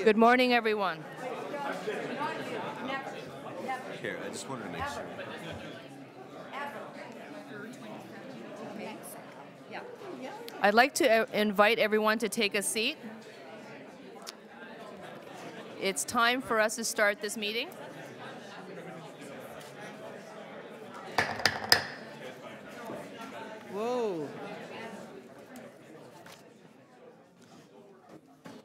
Good morning, everyone. Chair, I just wanted to make sure. I'd like to invite everyone to take a seat. It's time for us to start this meeting. Whoa.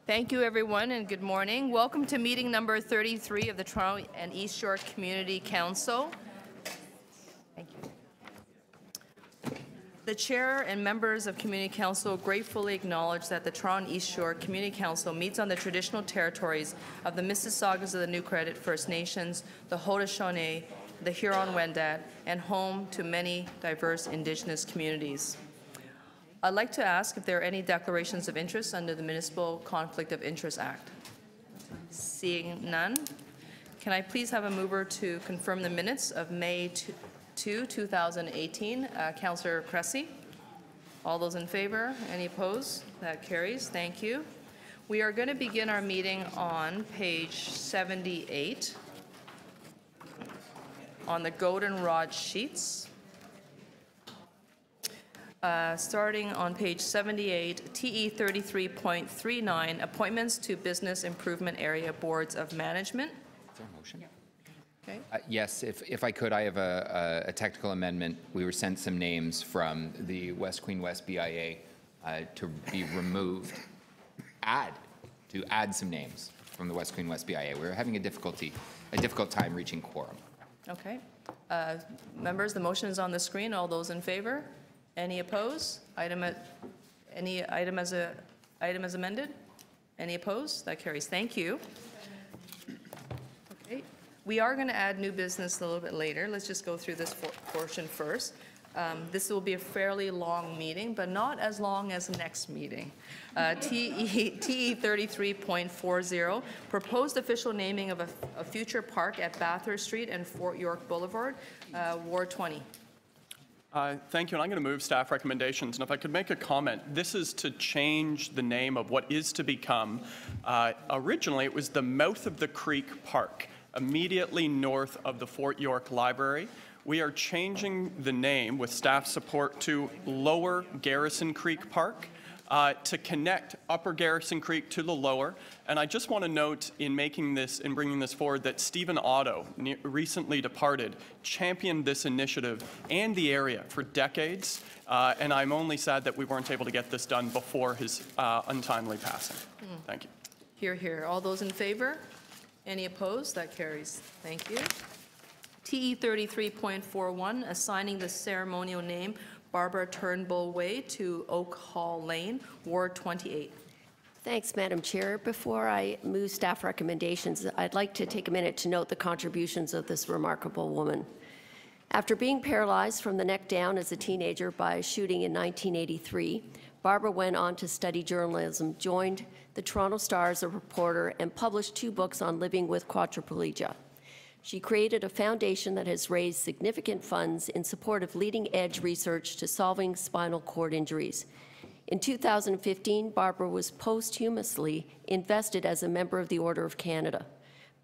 Thank you, everyone, and good morning. Welcome to meeting number 33 of the Toronto and East Shore Community Council. Thank you. The Chair and members of Community Council gratefully acknowledge that the Toronto and East Shore Community Council meets on the traditional territories of the Mississaugas of the New Credit First Nations, the Haudenosaunee, the Huron-Wendat, and home to many diverse Indigenous communities. I'd like to ask if there are any declarations of interest under the Municipal Conflict of Interest Act. Seeing none, can I please have a mover to confirm the minutes of May 2, 2018? Councillor Cressy. All those in favour? Any opposed? That carries. Thank you. We are going to begin our meeting on page 78 on the goldenrod sheets. Starting on page 78, TE 33.39, appointments to Business Improvement Area Boards of Management. Is there a motion? Okay. Yes, if I could, I have a technical amendment. We were sent some names from the West Queen West BIA to be removed, to add some names from the West Queen West BIA. We were having a difficult time reaching quorum. Okay. Members, the motion is on the screen. All those in favor? Any opposed? Any item as amended? Any opposed? That carries. Thank you. Okay. We are going to add new business a little bit later. Let's just go through this portion first. This will be a fairly long meeting, but not as long as the next meeting. TE 33.40, proposed official naming of a future park at Bathurst Street and Fort York Boulevard, Ward 20. Thank you, and I'm going to move staff recommendations. And if I could make a comment, this is to change the name of what is to become, originally it was the Mouth of the Creek Park, immediately north of the Fort York Library. We are changing the name with staff support to Lower Garrison Creek Park to connect Upper Garrison Creek to the lower. And I just want to note in making this and bringing this forward that Stephen Otto, recently departed, championed this initiative and the area for decades. And I'm only sad that we weren't able to get this done before his untimely passing. Thank you. Hear, hear. All those in favor? Any opposed? That carries. Thank you. TE 33.41, assigning the ceremonial name Barbara Turnbull Way to Oak Hall Lane, Ward 28. Thanks, Madam Chair. Before I move staff recommendations, I'd like to take a minute to note the contributions of this remarkable woman. After being paralyzed from the neck down as a teenager by a shooting in 1983, Barbara went on to study journalism, joined the Toronto Star as a reporter, and published 2 books on living with quadriplegia. She created a foundation that has raised significant funds in support of leading-edge research to solving spinal cord injuries. In 2015, Barbara was posthumously invested as a member of the Order of Canada.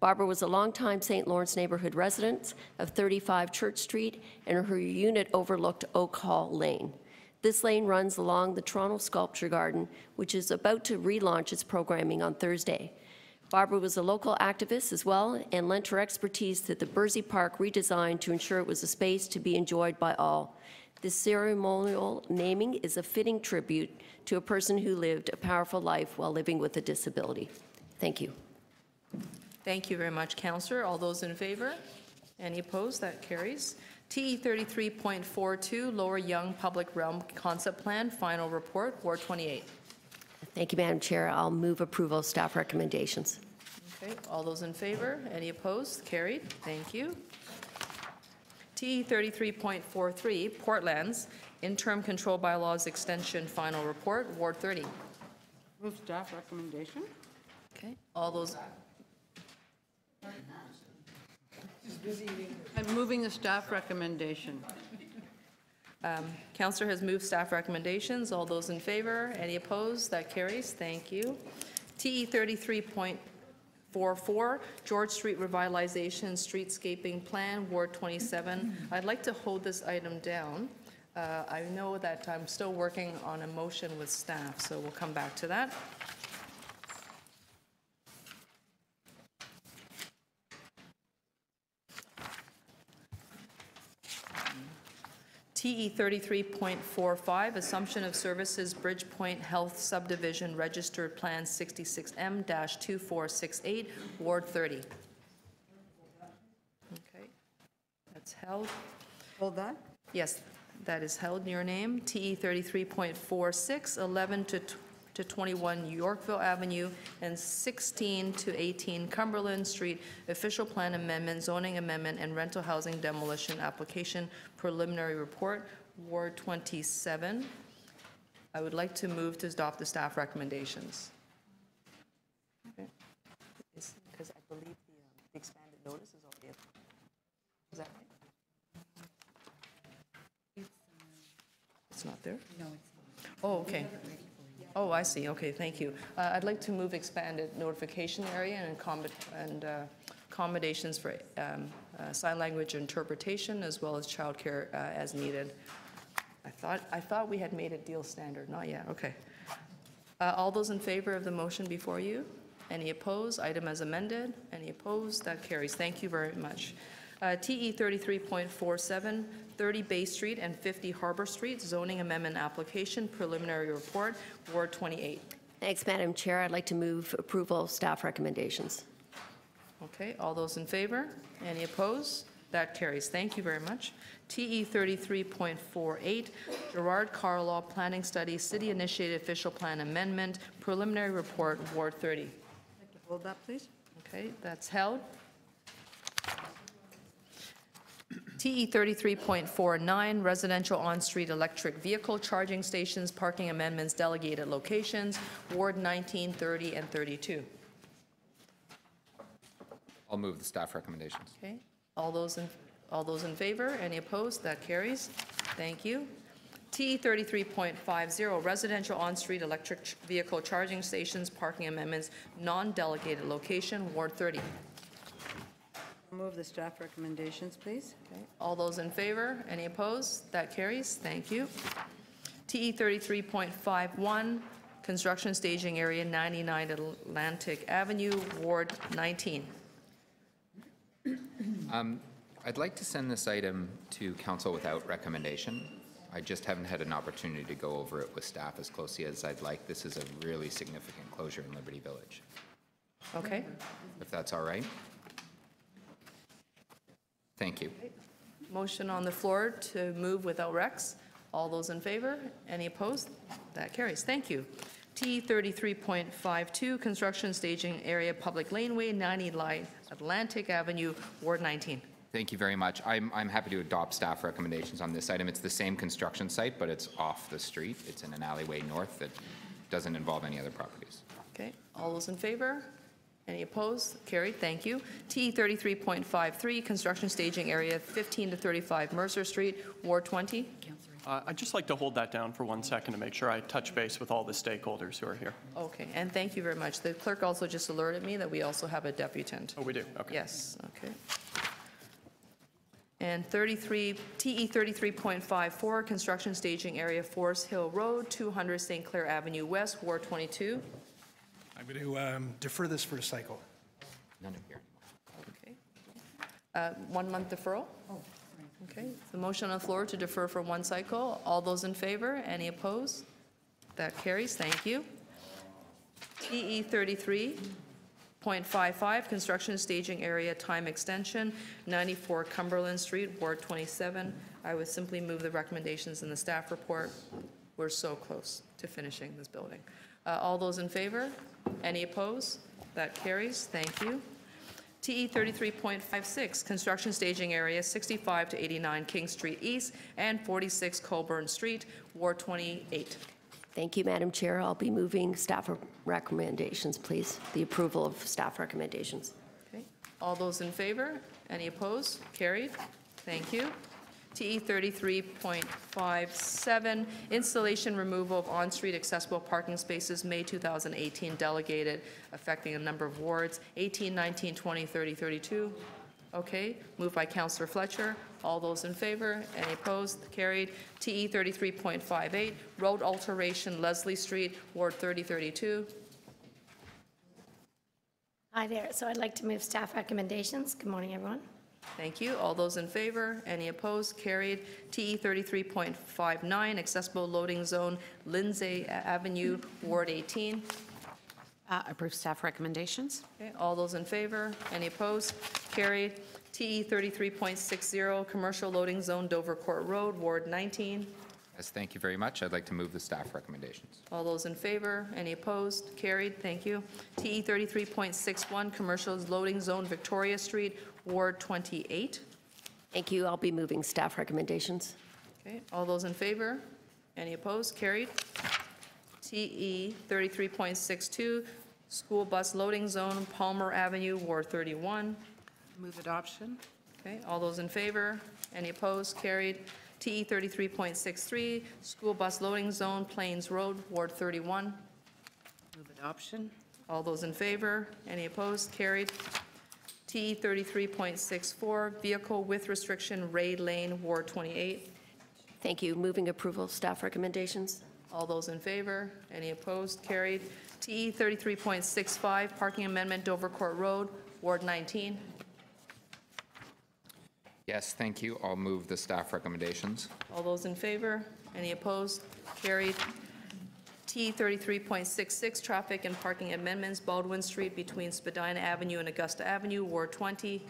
Barbara was a longtime St. Lawrence neighbourhood resident of 35 Church Street, and her unit overlooked Oak Hall Lane. This lane runs along the Toronto Sculpture Garden, which is about to relaunch its programming on Thursday. Barbara was a local activist as well and lent her expertise to the Bursey Park redesign to ensure it was a space to be enjoyed by all. This ceremonial naming is a fitting tribute to a person who lived a powerful life while living with a disability. Thank you. Thank you very much, Councillor. All those in favour? Any opposed? That carries. TE 33.42, Lower Young Public Realm Concept Plan, Final Report, Ward 28. Thank you, Madam Chair. I'll move approval of staff recommendations. Okay. All those in favour? Any opposed? Carried. Thank you. TE 33.43, Portlands, Interim Control Bylaws Extension Final Report, Ward 30. Move staff recommendation. Okay. All those. I'm moving the staff recommendation. Councillor has moved staff recommendations. All those in favour? Any opposed? That carries. Thank you. TE 33. 44, George Street Revitalization Streetscaping Plan, Ward 27. I'd like to hold this item down. I know that I'm still working on a motion with staff, so we'll come back to that. TE 33.45, Assumption of Services, Bridgepoint Health Subdivision, Registered Plan 66M-2468, Ward 30. Okay, that's held. Hold that. Yes, that is held in your name. TE 33.46, 11 to 21 Yorkville Avenue, and 16 to 18 Cumberland Street, official plan amendment, zoning amendment, and rental housing demolition application preliminary report, Ward 27. I would like to move to adopt the staff recommendations. Okay. Because I believe the expanded notice is already, is that right? It's not there? No, it's not. Oh, okay. Oh, I see. Okay, thank you. I'd like to move expanded notification area and accommodations for sign language interpretation as well as childcare as needed. I thought we had made it deal standard. Not yet. Okay. All those in favor of the motion before you? Any opposed? Item as amended. Any opposed? That carries. Thank you very much. TE 33.47, 30 Bay Street and 50 Harbor Street, zoning amendment application, preliminary report, Ward 28. Thanks, Madam Chair. I'd like to move approval of staff recommendations. Okay, all those in favor? Any opposed? That carries. Thank you very much. TE 33.48, Gerard Carlaw Planning Study, City Initiated Official Plan Amendment, preliminary report, Ward 30. I'd like to hold that, please. Okay, that's held. TE 33.49, residential on-street electric vehicle charging stations, parking amendments, delegated locations, Ward 19, 30, and 32. I'll move the staff recommendations. Okay, all those in favor? Any opposed? That carries. Thank you. TE 33.50, residential on-street electric vehicle charging stations, parking amendments, non-delegated location, Ward 30. Move the staff recommendations, please. Okay. All those in favor? Any opposed? That carries. Thank you. TE 33.51, construction staging area 99 Atlantic Avenue, Ward 19. I'd like to send this item to council without recommendation. I just haven't had an opportunity to go over it with staff as closely as I'd like. This is a really significant closure in Liberty Village. Okay. If that's all right. Thank you. Motion on the floor to move without recs. All those in favor? Any opposed? That carries. Thank you. T 33.52, construction staging area public laneway, 90 Atlantic Avenue, Ward 19. Thank you very much. I'm happy to adopt staff recommendations on this item. It's the same construction site, but it's off the street. It's in an alleyway north that doesn't involve any other properties. Okay. All those in favor? Any opposed? Carried. Thank you. T 33.53, construction staging area 15 to 35 Mercer Street, Ward 20. I'd just like to hold that down for 1 second to make sure I touch base with all the stakeholders who are here. Okay, and thank you very much. The clerk also just alerted me that we also have a deputant. Oh, we do? Okay. Yes, okay. And TE 33.54, construction staging area Forest Hill Road, 200 St. Clair Avenue West, Ward 22. I'm going to defer this for a cycle. None of here. Okay. 1 month deferral? Okay, the motion on the floor to defer for 1 cycle. All those in favor? Any opposed? That carries. Thank you. TE 33.55, construction staging area time extension, 94 Cumberland Street, Ward 27. I would simply move the recommendations in the staff report. We're so close to finishing this building. All those in favor? Any opposed? That carries. Thank you. TE 33.56, construction staging area 65 to 89 King Street East and 46 Colburn Street, Ward 28. Thank you, Madam Chair. I'll be moving staff recommendations, please. The approval of staff recommendations. Okay. All those in favor? Any opposed? Carried. Thank you. TE 33.57, installation removal of on-street accessible parking spaces, May 2018, delegated, affecting a number of wards, 18, 19, 20, 30, 32. Okay, moved by Councillor Fletcher. All those in favor? Any opposed? Carried. TE 33.58, road alteration, Leslie Street, Ward 3032. Hi there. So I'd like to move staff recommendations. Good morning, everyone. Thank you. All those in favor? Any opposed? Carried. TE 33.59, accessible loading zone, Lindsay Avenue, Ward 18. Approve staff recommendations. Okay, all those in favor? Any opposed? Carried. TE 33.60, commercial loading zone, Dover Court Road, Ward 19. Yes, thank you very much. I'd like to move the staff recommendations. All those in favor? Any opposed? Carried. Thank you. TE 33.61, commercial loading zone, Victoria Street, Ward 28. Thank you. I'll be moving staff recommendations. Okay, all those in favor? Any opposed? Carried. TE 33.62, school bus loading zone, Palmer Avenue, Ward 31. Move adoption. Okay, all those in favor? Any opposed? Carried. TE 33.63, school bus loading zone, Plains Road, Ward 31. Move adoption. All those in favor? Any opposed? Carried. TE 33.64, vehicle with restriction, Ray Lane, Ward 28. Thank you. Moving approval of staff recommendations. All those in favor? Any opposed? Carried. TE 33.65, parking amendment, Dover Court Road, Ward 19. Yes, thank you. I'll move the staff recommendations. All those in favor? Any opposed? Carried. T 33.66, traffic and parking amendments, Baldwin Street between Spadina Avenue and Augusta Avenue, Ward 20.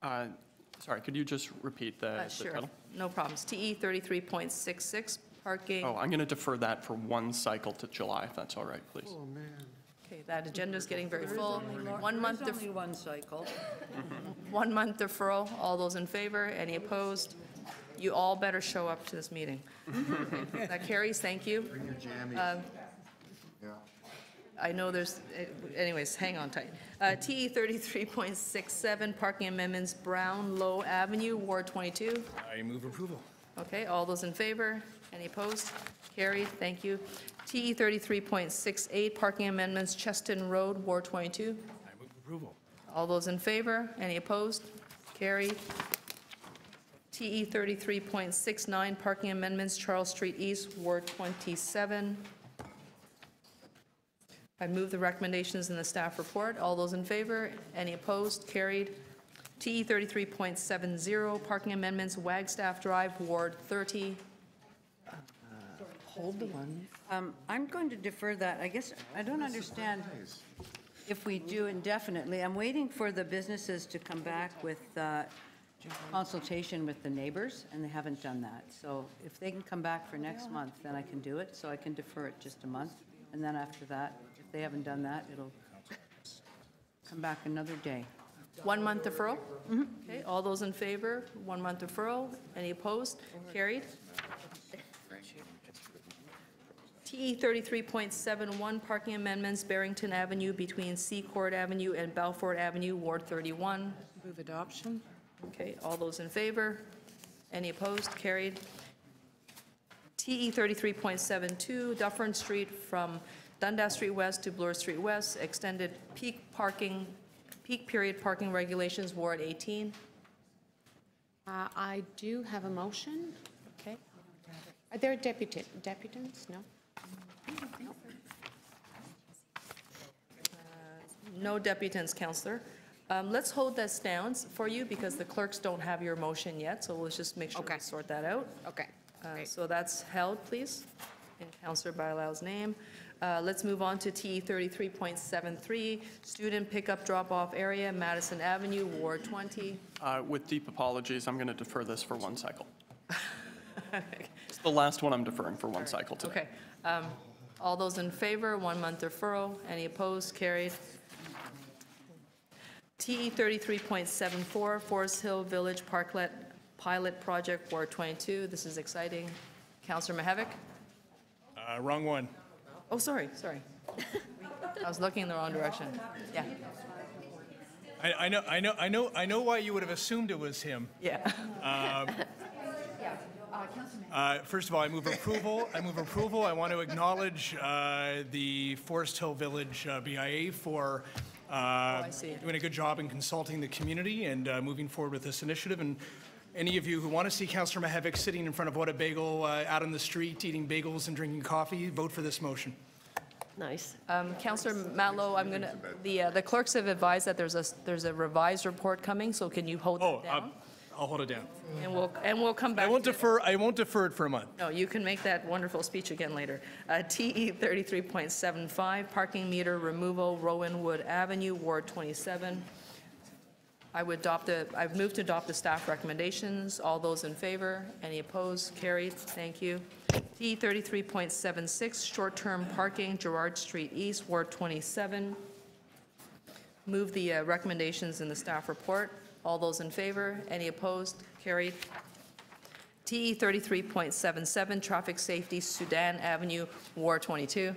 Sorry, could you just repeat the Sure, title? no problems. TE 33.66, parking. Oh, I'm going to defer that for one cycle to July, if that's all right, please. Okay, that agenda is getting very full. 1 month, There's only one cycle. 1 month deferral. All those in favor? Any opposed? You all better show up to this meeting. Okay, that carries. Thank you. Bring your jammies. Yeah. I know there's, anyways, hang on tight. TE 33.67, parking amendments, Brown Low Avenue, Ward 22. I move approval. Okay, all those in favor? Any opposed? Carried, thank you. TE 33.68, parking amendments, Cheston Road, Ward 22. I move approval. All those in favor? Any opposed? Carried. TE 33.69, parking amendments, Charles Street East, Ward 27. I move the recommendations in the staff report. All those in favor? Any opposed? Carried. TE 33.70, parking amendments, Wagstaff Drive, Ward 30. Hold the one. I'm going to defer that. I guess I don't understand if we do indefinitely. I'm waiting for the businesses to come back with consultation with the neighbors, and they haven't done that. So if they can come back for next month, then I can do it. So I can defer it just a month. And then after that, if they haven't done that, it'll come back another day. 1 month deferral? Okay, all those in favor? 1 month deferral. Any opposed? Carried. TE 33.71, parking amendments, Barrington Avenue between Seacourt Avenue and Balfour Avenue, Ward 31. Move adoption. Okay, all those in favor? Any opposed? Carried. TE 33.72, Dufferin Street from Dundas Street West to Bloor Street West, extended peak period parking regulations, Ward 18. I do have a motion. Okay. Are there deputants? No? No deputants, Counselor. Let's hold this down for you because the clerks don't have your motion yet, so let's just make sure we Okay. sort that out. Okay. Great. So that's held, please, in Counselor Bailau's name. Let's move on to TE 33.73, student pickup drop-off area, Madison Avenue, Ward 20. With deep apologies, I'm going to defer this for one cycle. It's the last one I'm deferring for one cycle today. Okay. All those in favor, 1 month deferral. Any opposed? Carried. TE 33.74, Forest Hill Village Parklet Pilot Project, Ward 22. This is exciting. Councillor Mihevc? Wrong one. Oh, sorry. I was looking in the wrong direction. Yeah. I know why you would have assumed it was him. Yeah. First of all, I move approval. I want to acknowledge the Forest Hill Village BIA for see. doing a good job in consulting the community and moving forward with this initiative. And any of you who want to see Councillor Mihevc sitting in front of What a Bagel out on the street eating bagels and drinking coffee, vote for this motion. Nice. Councillor Matlow, I'm going to, the clerks have advised that there's a revised report coming, so can you hold Oh, it down? I'll hold it down. And we'll come back. I won't to it. defer. I won't defer it for a month. No, you can make that wonderful speech again later. TE 33.75, parking meter removal, Rowanwood Avenue, Ward 27. I've moved to adopt the staff recommendations. All those in favor? Any opposed? Carried. Thank you. TE 33.76, short-term parking, Gerard Street East, Ward 27. Move the recommendations in the staff report. All those in favor? Any opposed? Carried. TE 33.77, traffic safety, Sudan Avenue, Ward 22.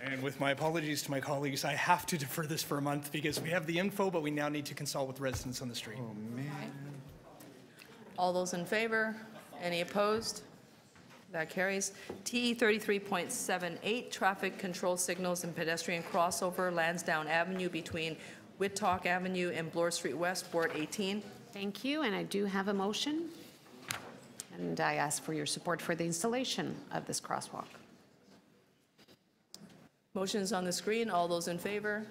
And with my apologies to my colleagues, I have to defer this for a month because we have the info, but we now need to consult with residents on the street. All those in favor? Any opposed? That carries. TE 33.78, traffic control signals and pedestrian crossover, Lansdowne Avenue between Whittalk Avenue and Bloor Street West, Ward 18. Thank you, and I do have a motion. And I ask for your support for the installation of this crosswalk. Motion is on the screen. All those in favor?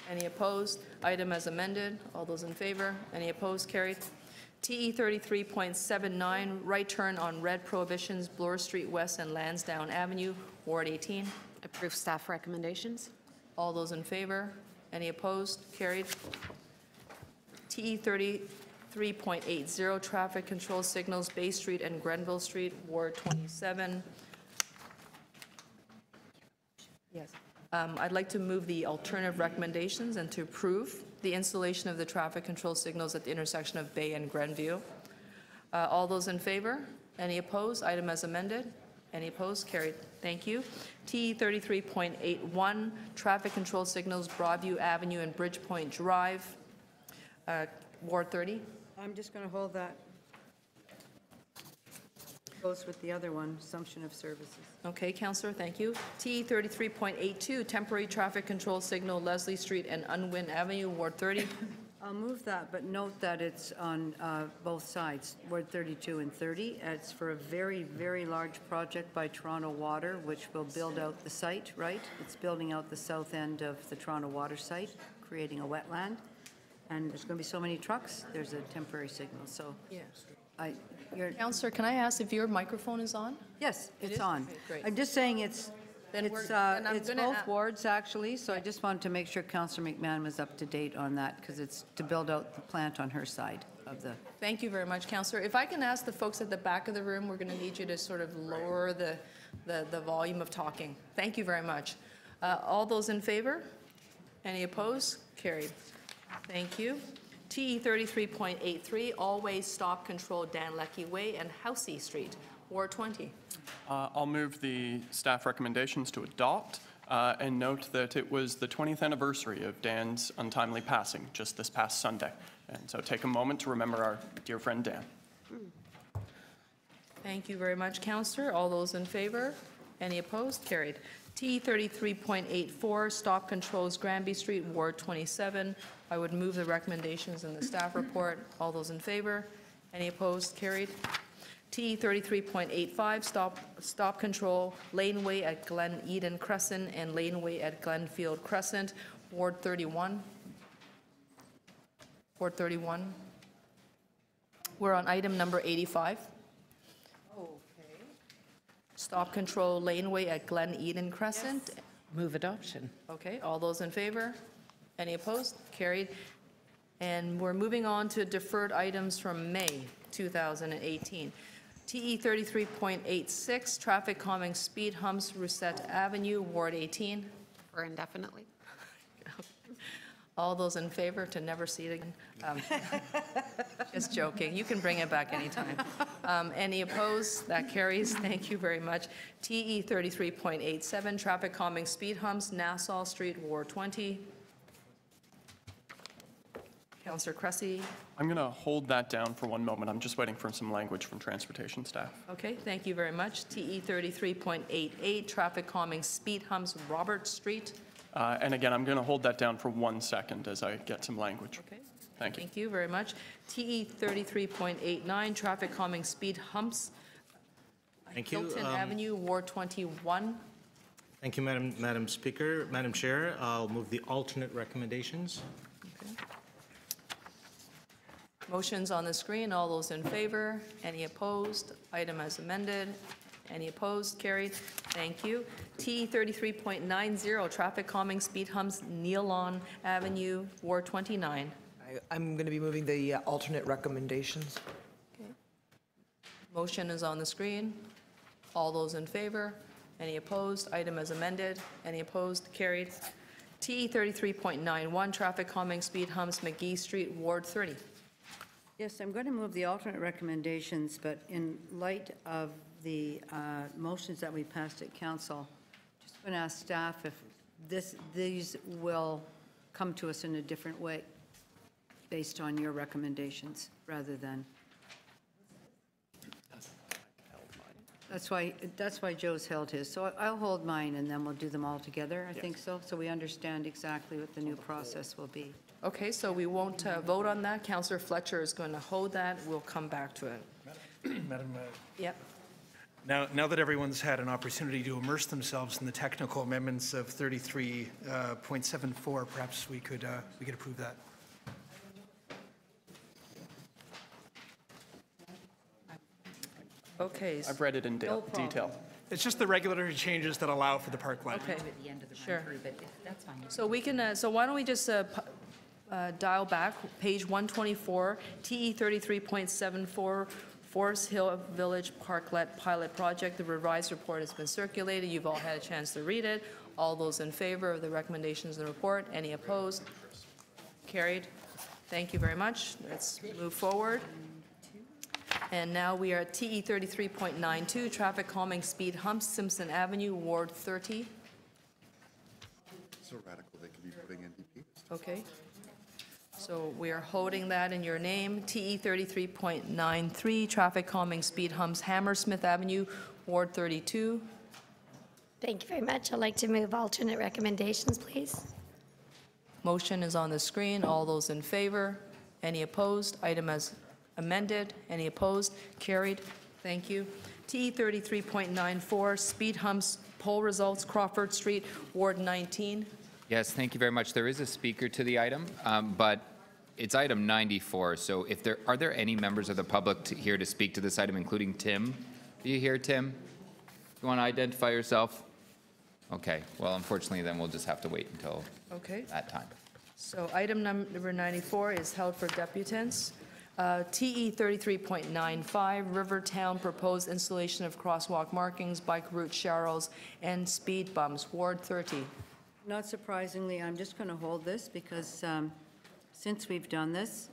Any opposed? Item as amended. All those in favor? Any opposed? Carried. TE 33.79, right turn on red prohibitions, Bloor Street West and Lansdowne Avenue, Ward 18. Approve staff recommendations. All those in favor? Any opposed? Carried. TE 33.80, traffic control signals, Bay Street and Grenville Street, Ward 27. Yes. I'd like to move the alternative recommendations and to approve the installation of the traffic control signals at the intersection of Bay and Grenville. All those in favor? Any opposed? Item as amended. Any opposed? Carried. Thank you. TE 33.81, traffic control signals, Broadview Avenue and Bridgepoint Drive, Ward 30. I'm just going to hold that. Goes with the other one, assumption of services. Okay, Councillor, thank you. TE 33.82, temporary traffic control signal, Leslie Street and Unwin Avenue, Ward 30. I'll move that, but note that it's on both sides, Ward 32 and 30. It's for a very, very large project by Toronto Water, which will build out the site, right? It's building out the south end of the Toronto Water site, creating a wetland. And there's going to be so many trucks, there's a temporary signal. So Yes. Councillor, can I ask if your microphone is on? Yes, It it's is? on. Okay, great. I'm just saying it's Then both gonna wards, actually, so I just wanted to make sure Councillor McMahon was up to date on that, because it's to build out the plant on her side of the... Thank you very much, Councillor. If I can ask the folks at the back of the room, we're going to need you to sort of lower the volume of talking. Thank you very much. All those in favor? Any opposed? Carried. Thank you. TE 33.83, all-way stop control Dan Leckie Way and Housey Street, Ward 20. I'll move the staff recommendations to adopt and note that it was the 20th anniversary of Dan's untimely passing just this past Sunday. And so take a moment to remember our dear friend Dan. Thank you very much, Councillor. All those in favor? Any opposed? Carried. TE 33.84, stop controls Granby Street, Ward 27. I would move the recommendations in the staff report. All those in favor? Any opposed? Carried. TE 33.85, stop control Laneway at Glen Eden Crescent and Laneway at Glenfield Crescent, Ward 31. Ward 31. We're on item number 85. Stop control laneway at Glen Eden Crescent. Move adoption. Okay, all those in favor? Any opposed? Carried. And we're moving on to deferred items from May 2018. TE 33.86, traffic calming speed humps, Rousset Avenue, Ward 18. For indefinitely. All those in favor to never see it again? Just joking. You can bring it back anytime. Any opposed? That carries. Thank you very much. TE 33.87, traffic calming speed humps, Nassau Street, Ward 20. Councillor Cressy. I'm going to hold that down for one moment. I'm just waiting for some language from transportation staff. Okay, thank you very much. TE 33.88, traffic calming speed humps Robert Street. And again, I'm going to hold that down for 1 second as I get some language. Okay. Thank you. Thank you very much. TE 33.89, traffic calming speed humps. Thank you. Hilton Avenue, Ward 21. Thank you, Madam Speaker. Madam Chair, I'll move the alternate recommendations. Okay. Motion's on the screen. All those in favor? Any opposed? Item as amended. Any opposed? Carried. Thank you. TE 33.90, traffic calming speed humps Nealon Avenue, Ward 29. I'm going to be moving the alternate recommendations. Okay. Motion is on the screen. All those in favor? Any opposed? Item as amended. Any opposed? Carried. TE 33.91, traffic calming speed humps McGee Street, Ward 30. Yes, I'm going to move the alternate recommendations, but in light of the motions that we passed at council, just going to ask staff if these will come to us in a different way based on your recommendations rather than. That's why Joe's held his. So I'll hold mine and then we'll do them all together, I think so we understand exactly what the new process will be. Okay, so we won't vote on that. Councillor Fletcher is going to hold that. We'll come back to it. Madam, Yep. now that everyone's had an opportunity to immerse themselves in the technical amendments of 33.74, perhaps we could approve that. Okay. I've read it in detail. It's just the regulatory changes that allow for the parkland. Okay. Sure. So we can. So why don't we just dial back page 124, TE 33.74, Forest Hill Village Parklet Pilot Project. The revised report has been circulated. You've all had a chance to read it. All those in favor of the recommendations in the report? Any opposed? Carried. Thank you very much. Let's move forward. And now we are at TE 33.92, traffic calming speed humps, Simpson Avenue, Ward 30. So radical, they could be putting NDP. Okay. So we are holding that in your name. TE 33.93, traffic calming speed humps, Hammersmith Avenue, Ward 32. Thank you very much. I'd like to move alternate recommendations, please. Motion is on the screen. All those in favor? Any opposed? Item as amended. Any opposed? Carried. Thank you. TE 33.94, speed humps, poll results, Crawford Street, Ward 19. Yes, thank you very much. There is a speaker to the item, but it's item 94. So if are there any members of the public here to speak to this item, including Tim? Are you here, Tim? You want to identify yourself? Okay. Well, unfortunately, then we'll just have to wait until that time. So item number 94 is held for deputants. TE 33.95, Rivertown proposed installation of crosswalk markings, bike route sharrows, and speed bumps, Ward 30. Not surprisingly, I'm just going to hold this because since we've done this,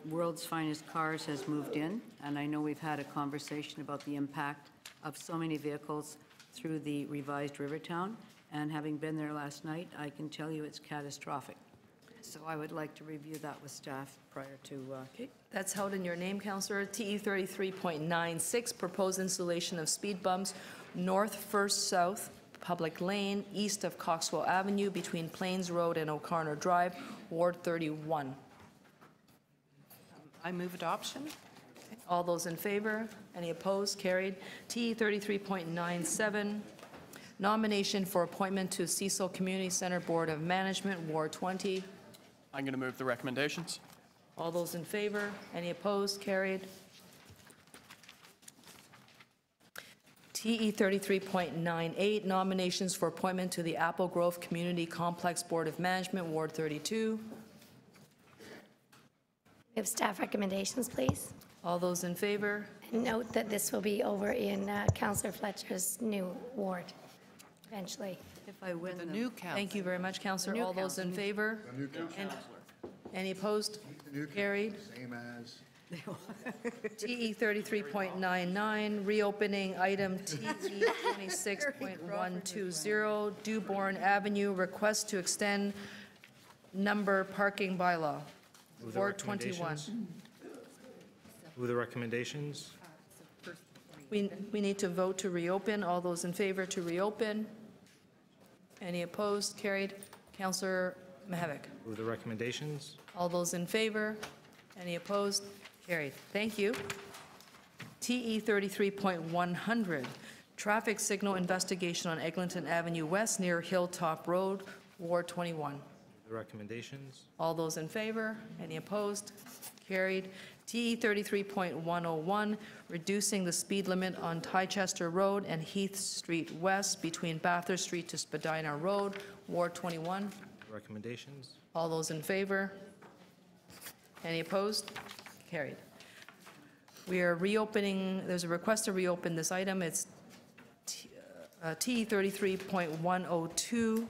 World's Finest Cars has moved in, and I know we've had a conversation about the impact of so many vehicles through the revised Rivertown, and having been there last night, I can tell you it's catastrophic. So I would like to review that with staff prior to. Okay, that's held in your name, Councillor. TE 33.96, proposed installation of speed bumps, North First South Public Lane, east of Coxwell Avenue, between Plains Road and O'Connor Drive, Ward 31. I move adoption. All those in favor? Any opposed? Carried. TE 33.97, nomination for appointment to Cecil Community Center Board of Management, Ward 20. I'm going to move the recommendations. All those in favor? Any opposed? Carried. TE 33.98, nominations for appointment to the Apple Grove Community Complex Board of Management, Ward 32. We have staff recommendations, please. All those in favor? And note that this will be over in Councillor Fletcher's new ward eventually. If I win The new council. Thank you very much, Councillor. All those in favor? Any opposed? Carried. Same as. TE 33.99, reopening item TE 26.120, Dewborn Avenue, request to extend number parking bylaw. Move the Ward 21. recommendations. Move the recommendations. We need to vote to reopen. All those in favor to reopen? Any opposed? Carried. Councillor Mihevc. Move the recommendations. All those in favor? Any opposed? Carried. Thank you. TE 33.100, traffic signal investigation on Eglinton Avenue West near Hilltop Road, Ward 21. Move the recommendations. All those in favor? Any opposed? Carried. TE 33.101, reducing the speed limit on Chichester Road and Heath Street West between Bathurst Street to Spadina Road, Ward 21. Recommendations. All those in favor? Any opposed? Carried. We are reopening, there's a request to reopen this item. It's TE 33.102.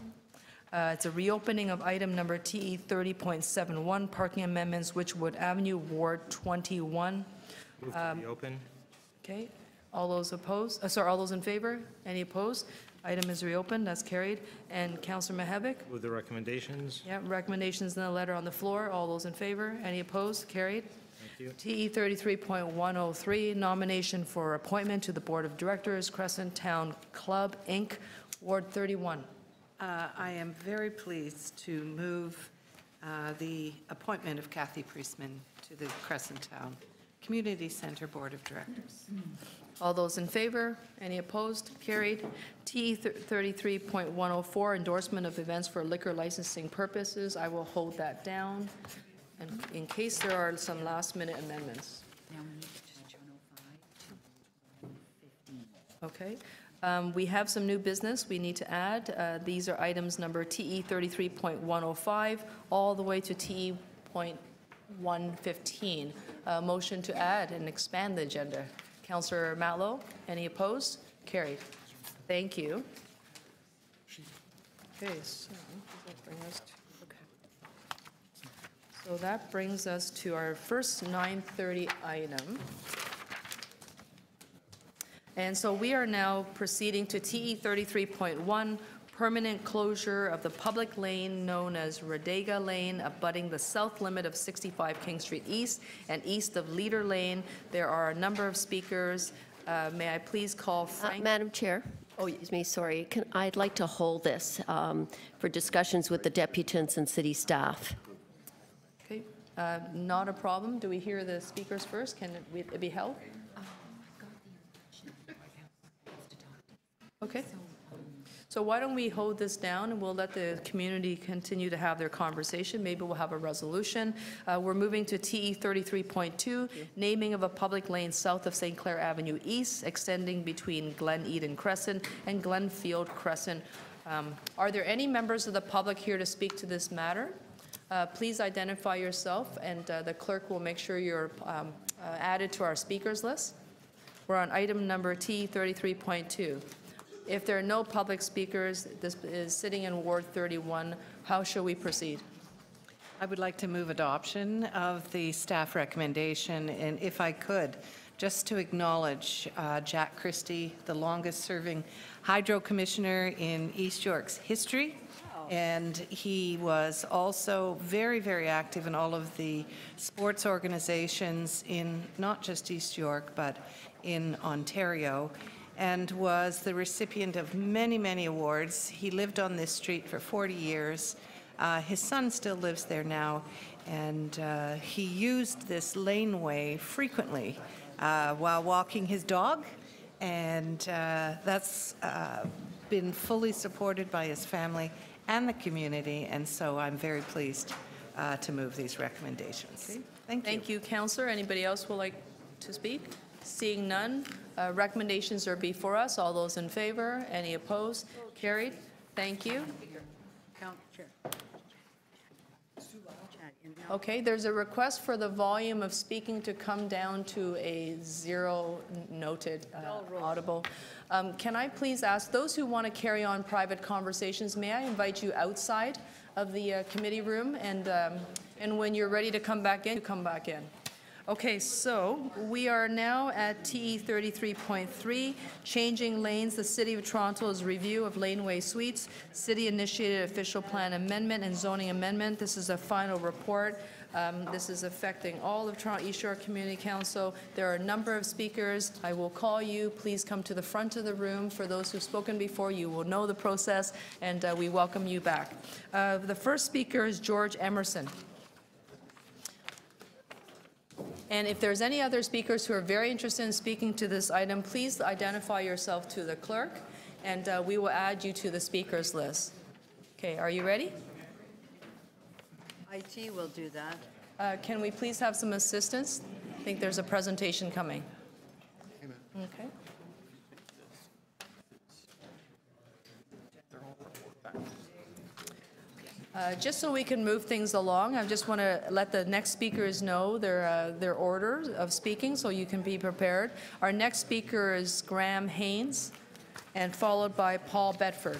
It's a reopening of item number TE 30.71, parking amendments, Witchwood Avenue, Ward 21. Move to reopen. Okay. All those opposed? Sorry, all those in favor? Any opposed? Item is reopened. That's carried. And Councillor Mihevc? Move the recommendations. Yeah, recommendations in the letter on the floor. All those in favor? Any opposed? Carried. Thank you. TE 33.103, nomination for appointment to the Board of Directors, Crescent Town Club, Inc., Ward 31. I am very pleased to move the appointment of Kathy Priestman to the Crescent Town Community Center Board of Directors. All those in favor? Any opposed? Carried. TE 33.104, endorsement of events for liquor licensing purposes. I will hold that down, and in case there are some last-minute amendments. Okay. We have some new business we need to add. These are items number TE 33.105 all the way to TE 115. Motion to add and expand the agenda. Councillor Matlow, any opposed? Carried. Thank you. Okay, so does that bring us to, okay. So that brings us to our first 9:30 item. And so we are now proceeding to TE 33.1, permanent closure of the public lane known as Radega Lane, abutting the south limit of 65 King Street East and east of Leader Lane. There are a number of speakers. May I please call Frank? Madam Chair. Oh, excuse me, sorry. I'd like to hold this for discussions with the deputants and city staff. Okay, not a problem. Do we hear the speakers first? Can it be held? Okay. So why don't we hold this down and we'll let the community continue to have their conversation. Maybe we'll have a resolution. We're moving to TE 33.2, naming of a public lane south of St. Clair Avenue East, extending between Glen Eden Crescent and Glenfield Crescent. Are there any members of the public here to speak to this matter? Please identify yourself, and the clerk will make sure you're added to our speakers list. We're on item number TE 33.2. If there are no public speakers, this is sitting in Ward 31. How shall we proceed? I would like to move adoption of the staff recommendation, and if I could, just to acknowledge Jack Christie, the longest-serving Hydro Commissioner in East York's history, and he was also very, very active in all of the sports organizations in not just East York, but in Ontario, and was the recipient of many, many awards. He lived on this street for 40 years. His son still lives there now, and he used this laneway frequently while walking his dog, and that's been fully supported by his family and the community, and so I'm very pleased to move these recommendations. Okay. Thank you. Thank you, Councillor. Anybody else would like to speak? Seeing none, recommendations are before us. All those in favor? Any opposed? Carried. Thank you. Okay, there's a request for the volume of speaking to come down to a zero noted audible. Can I please ask those who want to carry on private conversations, may I invite you outside of the committee room, and when you're ready to come back in, come back in. Okay, so we are now at TE 33.3, changing lanes. The City of Toronto's review of Laneway Suites, City-initiated official plan amendment and zoning amendment. This is a final report. This is affecting all of Toronto East Shore Community Council. There are a number of speakers. I will call you. Please come to the front of the room. For those who've spoken before, you will know the process, and we welcome you back. The first speaker is George Emerson. And if there's any other speakers who are very interested in speaking to this item, please identify yourself to the clerk, and we will add you to the speakers list. Okay, are you ready? IT will do that. Can we please have some assistance? I think there's a presentation coming. Okay. Just so we can move things along, I just want to let the next speakers know their order of speaking so you can be prepared. Our next speaker is Graham Haines, and followed by Paul Bedford.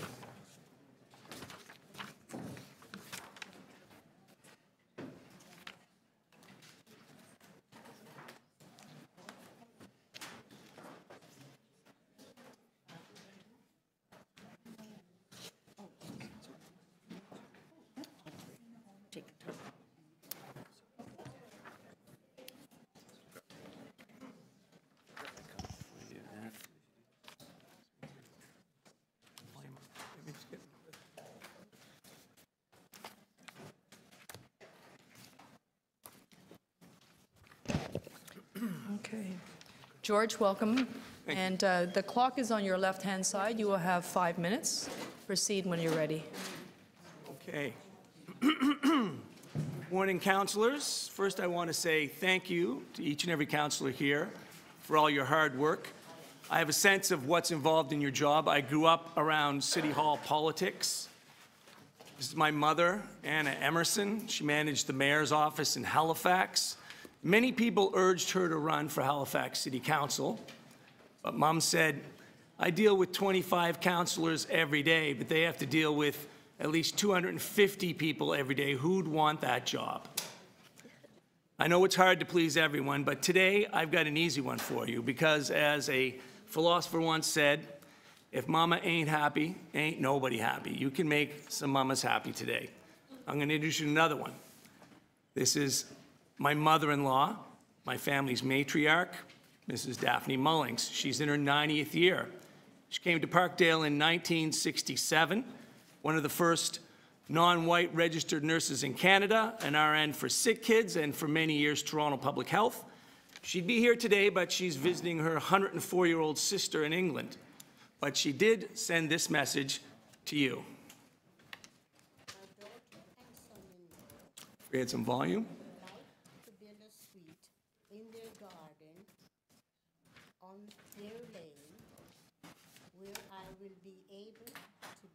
Okay. George, welcome. And the clock is on your left-hand side. You will have 5 minutes. Proceed when you're ready. Okay. Morning, councillors. First, I want to say thank you to each and every councillor here for all your hard work. I have a sense of what's involved in your job. I grew up around City Hall politics. This is my mother, Anna Emerson. She managed the mayor's office in Halifax. Many people urged her to run for Halifax City Council, but Mom said, I deal with 25 councillors every day, but they have to deal with at least 250 people every day. Who'd want that job? I know it's hard to please everyone, but today I've got an easy one for you, because as a philosopher once said, if mama ain't happy, ain't nobody happy. You can make some mamas happy today. I'm going to introduce you to another one. This is my mother-in-law, my family's matriarch, Mrs. Daphne Mullings. She's in her 90th year. She came to Parkdale in 1967, one of the first non-white registered nurses in Canada, an RN for sick kids, and for many years Toronto Public Health. She'd be here today, but she's visiting her 104-year-old sister in England. But she did send this message to you. We had some volume.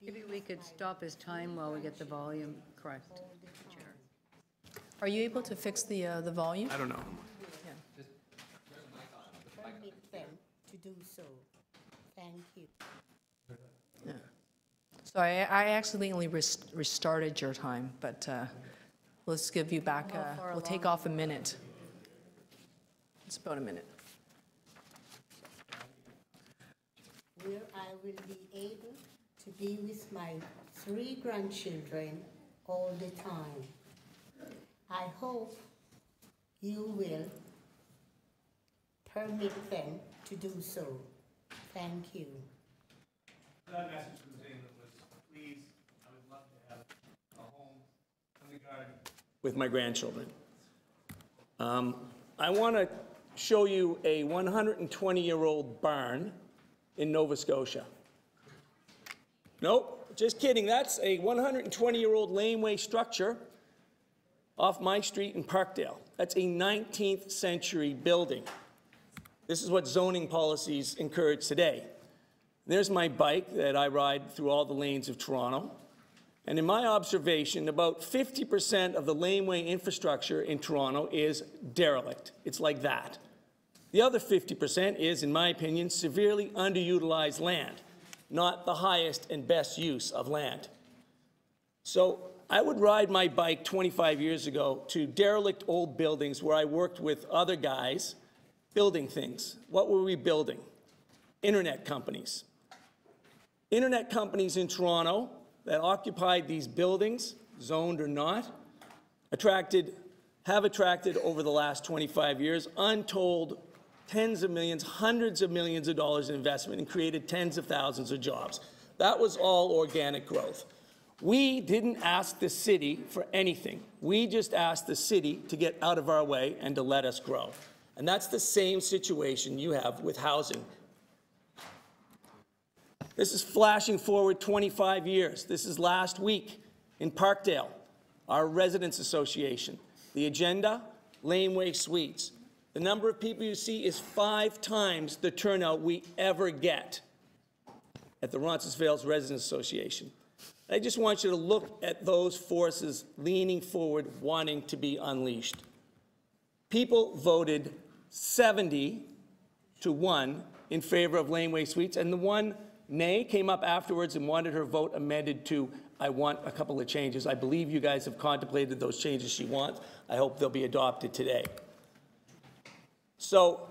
Maybe we could stop his time while we get the volume correct. Are you able to fix the volume? I don't know. Yeah. Permit them to do so. Thank you. Yeah. So I accidentally restarted your time, but let's give you back, we'll take off a minute. It's about a minute. Where I will be able to be with my 3 grandchildren all the time. I hope you will permit them to do so. Thank you. That message was in that was, please, I would love to have a home in the garden with my grandchildren. I want to show you a 120-year-old barn in Nova Scotia. Nope, just kidding. That's a 120-year-old laneway structure off my street in Parkdale. That's a 19th century building. This is what zoning policies encourage today. There's my bike that I ride through all the lanes of Toronto. And in my observation, about 50% of the laneway infrastructure in Toronto is derelict. It's like that. The other 50% is, in my opinion, severely underutilized land, not the highest and best use of land. So I would ride my bike 25 years ago to derelict old buildings where I worked with other guys building things. What were we building? Internet companies. Internet companies in Toronto that occupied these buildings, zoned or not, attracted have attracted over the last 25 years untold tens of millions, hundreds of millions of dollars in investment and created tens of thousands of jobs. That was all organic growth. We didn't ask the city for anything. We just asked the city to get out of our way and to let us grow. And that's the same situation you have with housing. This is flashing forward 25 years. This is last week in Parkdale, our residents association. The agenda, Laneway Suites. The number of people you see is 5 times the turnout we ever get at the Roncesvalles Residents Association. I just want you to look at those forces leaning forward, wanting to be unleashed. People voted 70 to 1 in favor of Laneway Suites, and the one nay came up afterwards and wanted her vote amended to, I want a couple of changes. I believe you guys have contemplated those changes she wants. I hope they'll be adopted today. So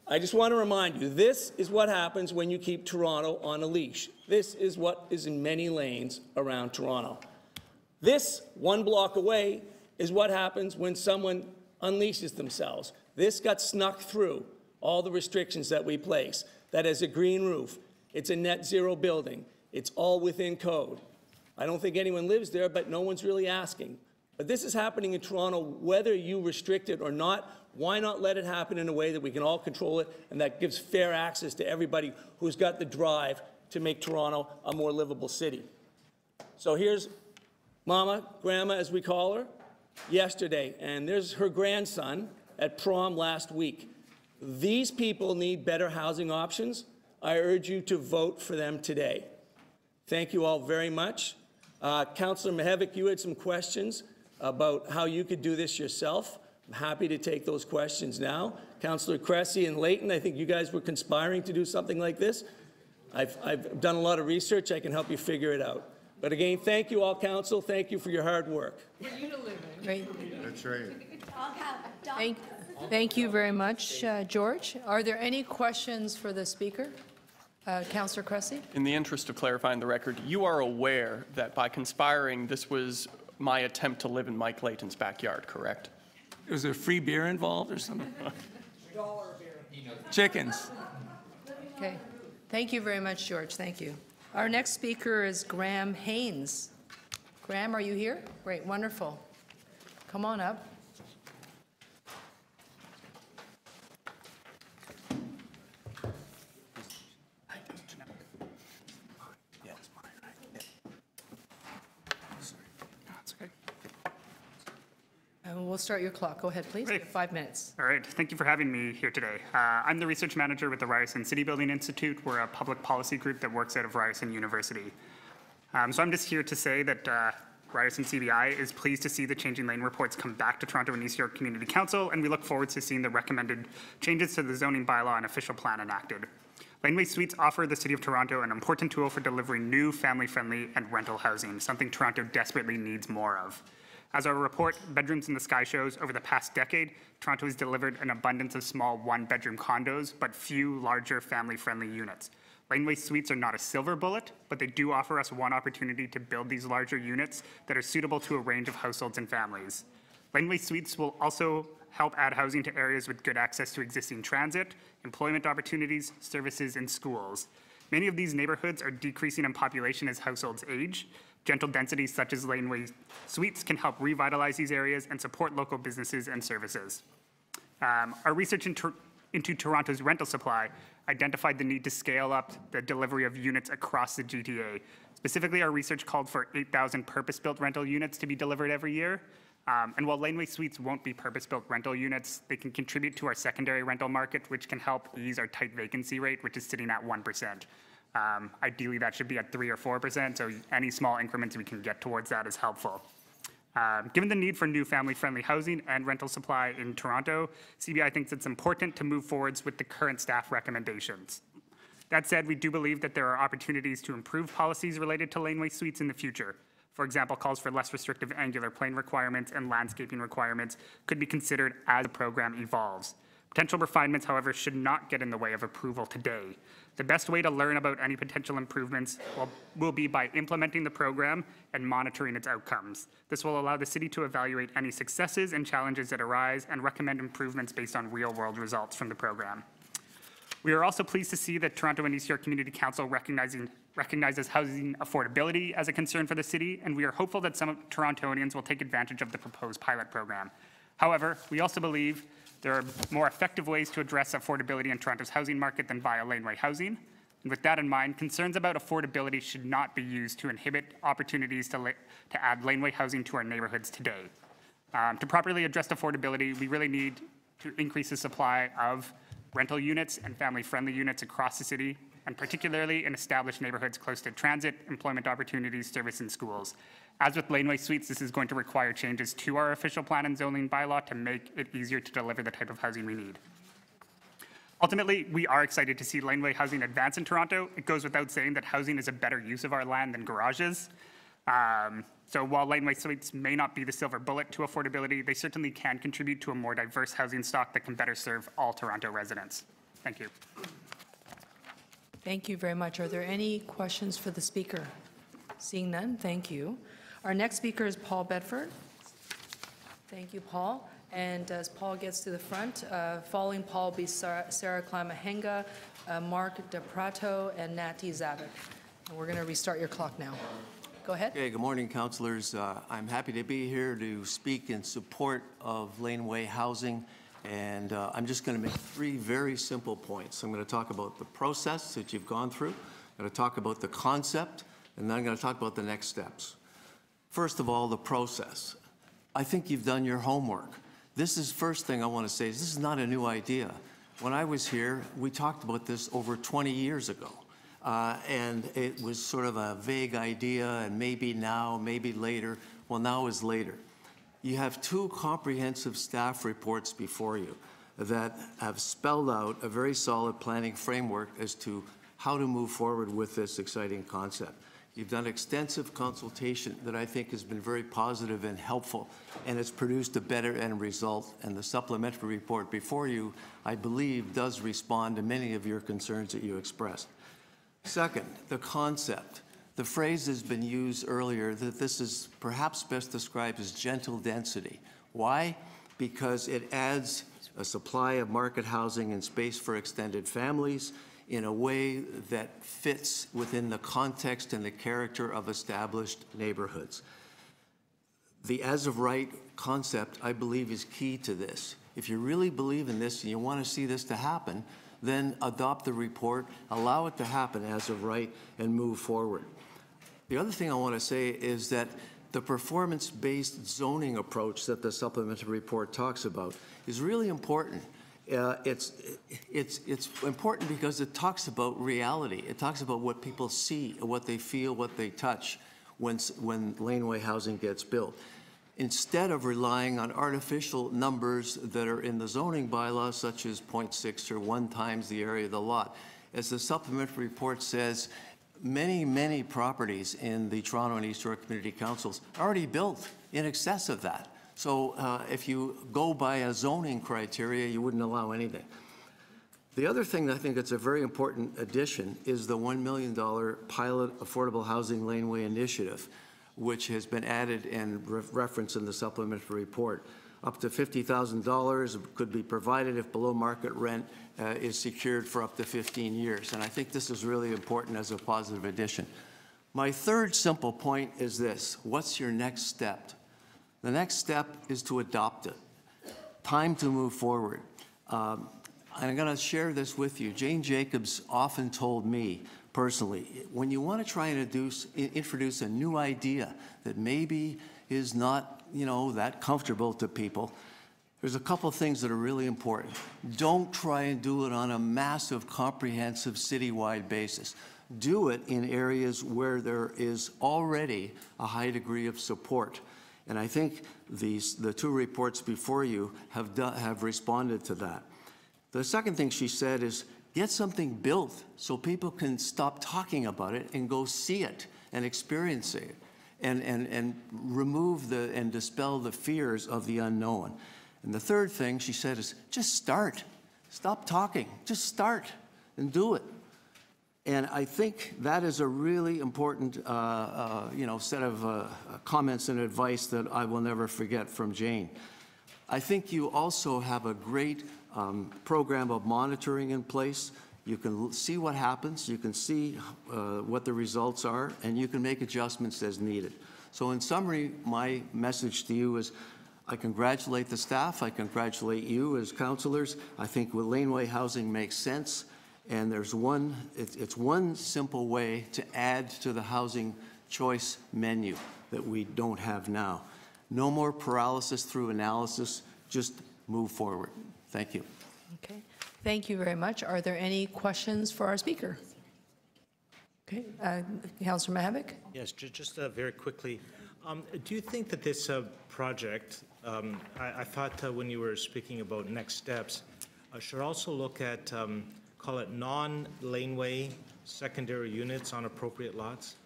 I just want to remind you, this is what happens when you keep Toronto on a leash. This is what is in many lanes around Toronto. This, 1 block away, is what happens when someone unleashes themselves. This got snuck through all the restrictions that we place. That has a green roof. It's a net zero building. It's all within code. I don't think anyone lives there, but no one's really asking. But this is happening in Toronto, whether you restrict it or not. Why not let it happen in a way that we can all control it and that gives fair access to everybody who's got the drive to make Toronto a more livable city? So here's Mama, Grandma as we call her, yesterday, and there's her grandson at prom last week. These people need better housing options. I urge you to vote for them today. Thank you all very much. Councillor Mihevc, you had some questions about how you could do this yourself. I'm happy to take those questions now. Councillor Cressy and Layton, I think you guys were conspiring to do something like this. I've done a lot of research. I can help you figure it out. But again, thank you all, Council. Thank you for your hard work. For you to live in. Great. That's right. Thank you very much, George. Are there any questions for the Speaker? Councillor Cressy? In the interest of clarifying the record, you are aware that by conspiring, this was my attempt to live in Mike Layton's backyard, correct? Was there free beer involved or something? Chickens. Okay. Thank you very much, George. Thank you. Our next speaker is Graham Haines. Graham, are you here? Great, wonderful. Come on up. We'll start your clock. Go ahead, please. You have 5 minutes. All right. Thank you for having me here today. I'm the research manager with the Ryerson City Building Institute. We're a public policy group that works out of Ryerson University. So I'm just here to say that Ryerson CBI is pleased to see the changing lane reports come back to Toronto and East York Community Council, and we look forward to seeing the recommended changes to the zoning bylaw and official plan enacted. Laneway Suites offer the City of Toronto an important tool for delivering new family-friendly and rental housing, something Toronto desperately needs more of. As our report, Bedrooms in the Sky shows, over the past decade, Toronto has delivered an abundance of small one-bedroom condos, but few larger family-friendly units. Laneway Suites are not a silver bullet, but they do offer us one opportunity to build these larger units that are suitable to a range of households and families. Laneway Suites will also help add housing to areas with good access to existing transit, employment opportunities, services, and schools. Many of these neighborhoods are decreasing in population as households age. Gentle densities such as Laneway Suites can help revitalize these areas and support local businesses and services. Our research into Toronto's rental supply identified the need to scale up the delivery of units across the GTA. Specifically, our research called for 8,000 purpose-built rental units to be delivered every year. And while Laneway Suites won't be purpose-built rental units, they can contribute to our secondary rental market, which can help ease our tight vacancy rate, which is sitting at 1%. Ideally, that should be at 3 or 4%, so any small increments we can get towards that is helpful. Given the need for new family-friendly housing and rental supply in Toronto, CBI thinks it's important to move forwards with the current staff recommendations. That said, we do believe that there are opportunities to improve policies related to Laneway Suites in the future. For example, calls for less restrictive angular plane requirements and landscaping requirements could be considered as the program evolves. Potential refinements, however, should not get in the way of approval today. The best way to learn about any potential improvements will be by implementing the program and monitoring its outcomes. This will allow the city to evaluate any successes and challenges that arise and recommend improvements based on real-world results from the program. We are also pleased to see that Toronto and East York Community Council recognizes housing affordability as a concern for the city, and we are hopeful that some Torontonians will take advantage of the proposed pilot program. However, we also believe there are more effective ways to address affordability in Toronto's housing market than via laneway housing. And with that in mind, concerns about affordability should not be used to inhibit opportunities to add laneway housing to our neighborhoods today. To properly address affordability, we really need to increase the supply of rental units and family-friendly units across the city, and particularly in established neighborhoods close to transit, employment opportunities, service, and schools. As with laneway suites, this is going to require changes to our official plan and zoning bylaw to make it easier to deliver the type of housing we need. Ultimately, we are excited to see laneway housing advance in Toronto. It goes without saying that housing is a better use of our land than garages. So while laneway suites may not be the silver bullet to affordability, they certainly can contribute to a more diverse housing stock that can better serve all Toronto residents. Thank you. Thank you very much. Are there any questions for the speaker? Seeing none, thank you. Our next speaker is Paul Bedford. Thank you, Paul. And as Paul gets to the front, following Paul will be Sarah Klamahenga, Mark DePrato, and Nati Zavik. And we're going to restart your clock now. Go ahead. Okay, good morning, councillors. I'm happy to be here to speak in support of laneway housing. And I'm just going to make three very simple points. I'm going to talk about the process that you've gone through. I'm going to talk about the concept, and then I'm going to talk about the next steps. First of all, the process. I think you've done your homework. This is first thing I want to say is this is not a new idea. When I was here, we talked about this over 20 years ago. And it was sort of a vague idea, and maybe now, maybe later. Well, now is later. You have two comprehensive staff reports before you that have spelled out a very solid planning framework as to how to move forward with this exciting concept. You've done extensive consultation that I think has been very positive and helpful, and it's produced a better end result. And the supplementary report before you, I believe, does respond to many of your concerns that you expressed. Second, the concept. The phrase has been used earlier that this is perhaps best described as gentle density. Why? Because it adds a supply of market housing and space for extended families in a way that fits within the context and the character of established neighborhoods. The as of right concept, I believe, is key to this. If you really believe in this and you want to see this to happen, then adopt the report, allow it to happen as of right, and move forward. The other thing I want to say is that the performance-based zoning approach that the supplementary report talks about is really important. It's important because it talks about reality. It talks about what people see, what they feel, what they touch when laneway housing gets built. Instead of relying on artificial numbers that are in the zoning bylaw, such as 0.6 or 1 times the area of the lot, as the supplementary report says, many properties in the Toronto and East York Community Councils are already built in excess of that. So if you go by a zoning criteria, you wouldn't allow anything. The other thing that I think that's a very important addition is the $1 million pilot affordable housing laneway initiative, which has been added and referenced in the supplementary report. Up to $50,000 could be provided if below market rent is secured for up to 15 years. And I think this is really important as a positive addition. My third simple point is this. What's your next step? The next step is to adopt it. Time to move forward. I'm going to share this with you. Jane Jacobs often told me personally, when you want to try and introduce a new idea that maybe is not, that comfortable to people, there's a couple of things that are really important. Don't try and do it on a massive, comprehensive, citywide basis. Do it in areas where there is already a high degree of support. And I think the two reports before you have responded to that. The second thing she said is, get something built so people can stop talking about it and go see it and experience it and remove and dispel the fears of the unknown. And the third thing she said is just start. Stop talking. Just start and do it. And I think that is a really important, set of comments and advice that I will never forget from Jane. I think you also have a great program of monitoring in place. You can see what happens, you can see what the results are, and you can make adjustments as needed. So in summary, my message to you is I congratulate the staff, I congratulate you as councillors. I think with Laneway Housing makes sense, and there's it's one simple way to add to the housing choice menu that we don't have now. No more paralysis through analysis, just move forward. Thank you. Okay, thank you very much. Are there any questions for our speaker? Okay, Councillor Mihevc? Yes, just very quickly. Do you think that this project, I thought when you were speaking about next steps, should also look at, call it non-laneway secondary units on appropriate lots?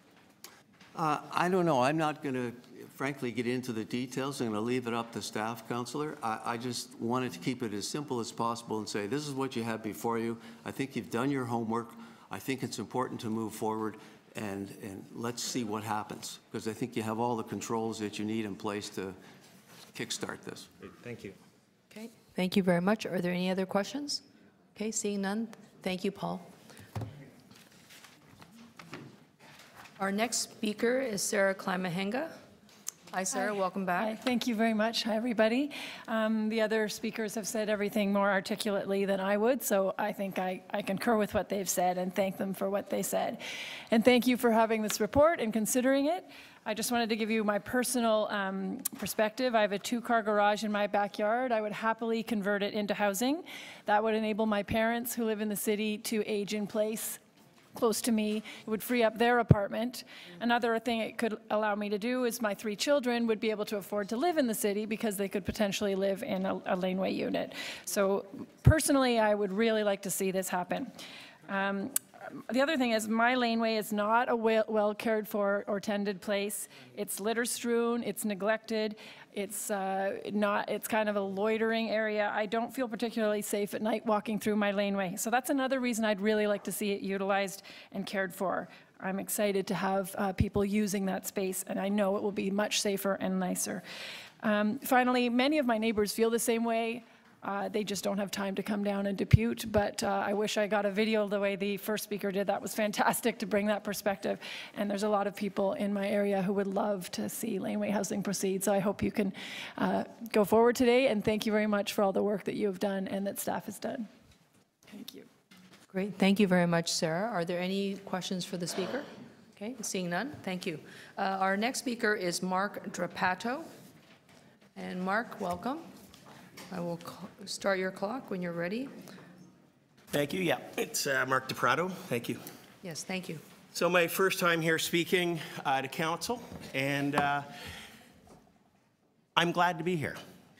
I don't know. I'm not going to, frankly, get into the details. I'm going to leave it up to staff, Councillor. I just wanted to keep it as simple as possible and say, this is what you have before you. I think you've done your homework. I think it's important to move forward, and let's see what happens, because I think you have all the controls that you need in place to kickstart this. Great. Thank you. Okay, thank you very much. Are there any other questions? Okay, seeing none. Thank you, Paul. Our next speaker is Sarah Klein. Hi, Sarah. Welcome back. Hi, thank you very much. Hi, everybody. The other speakers have said everything more articulately than I would, so I think I concur with what they've said and thank them for what they said. And thank you for having this report and considering it. I just wanted to give you my personal perspective. I have a 2-car garage in my backyard. I would happily convert it into housing. That would enable my parents who live in the city to age in place close to me. It would free up their apartment. Another thing it could allow me to do is my 3 children would be able to afford to live in the city because they could potentially live in a laneway unit. So personally, I would really like to see this happen. The other thing is my laneway is not a well cared for or tended place. It's litter strewn, it's neglected, it's kind of a loitering area. I don't feel particularly safe at night walking through my laneway. So that's another reason I'd really like to see it utilized and cared for. I'm excited to have people using that space, and I know it will be much safer and nicer. Finally, many of my neighbors feel the same way. They just don't have time to come down and depute, but I wish I got a video the way the first speaker did. That was fantastic to bring that perspective, and there's a lot of people in my area who would love to see laneway housing proceed, so I hope you can go forward today, and thank you very much for all the work that you have done and that staff has done. Thank you. Great. Thank you very much, Sarah. Are there any questions for the speaker? Okay, seeing none, thank you. Our next speaker is Mark Drapato, and Mark, welcome. I will start your clock when you're ready. Thank you. Yeah, it's Mark DePrato. Thank you. Yes, thank you. So my first time here speaking to council, and I'm glad to be here.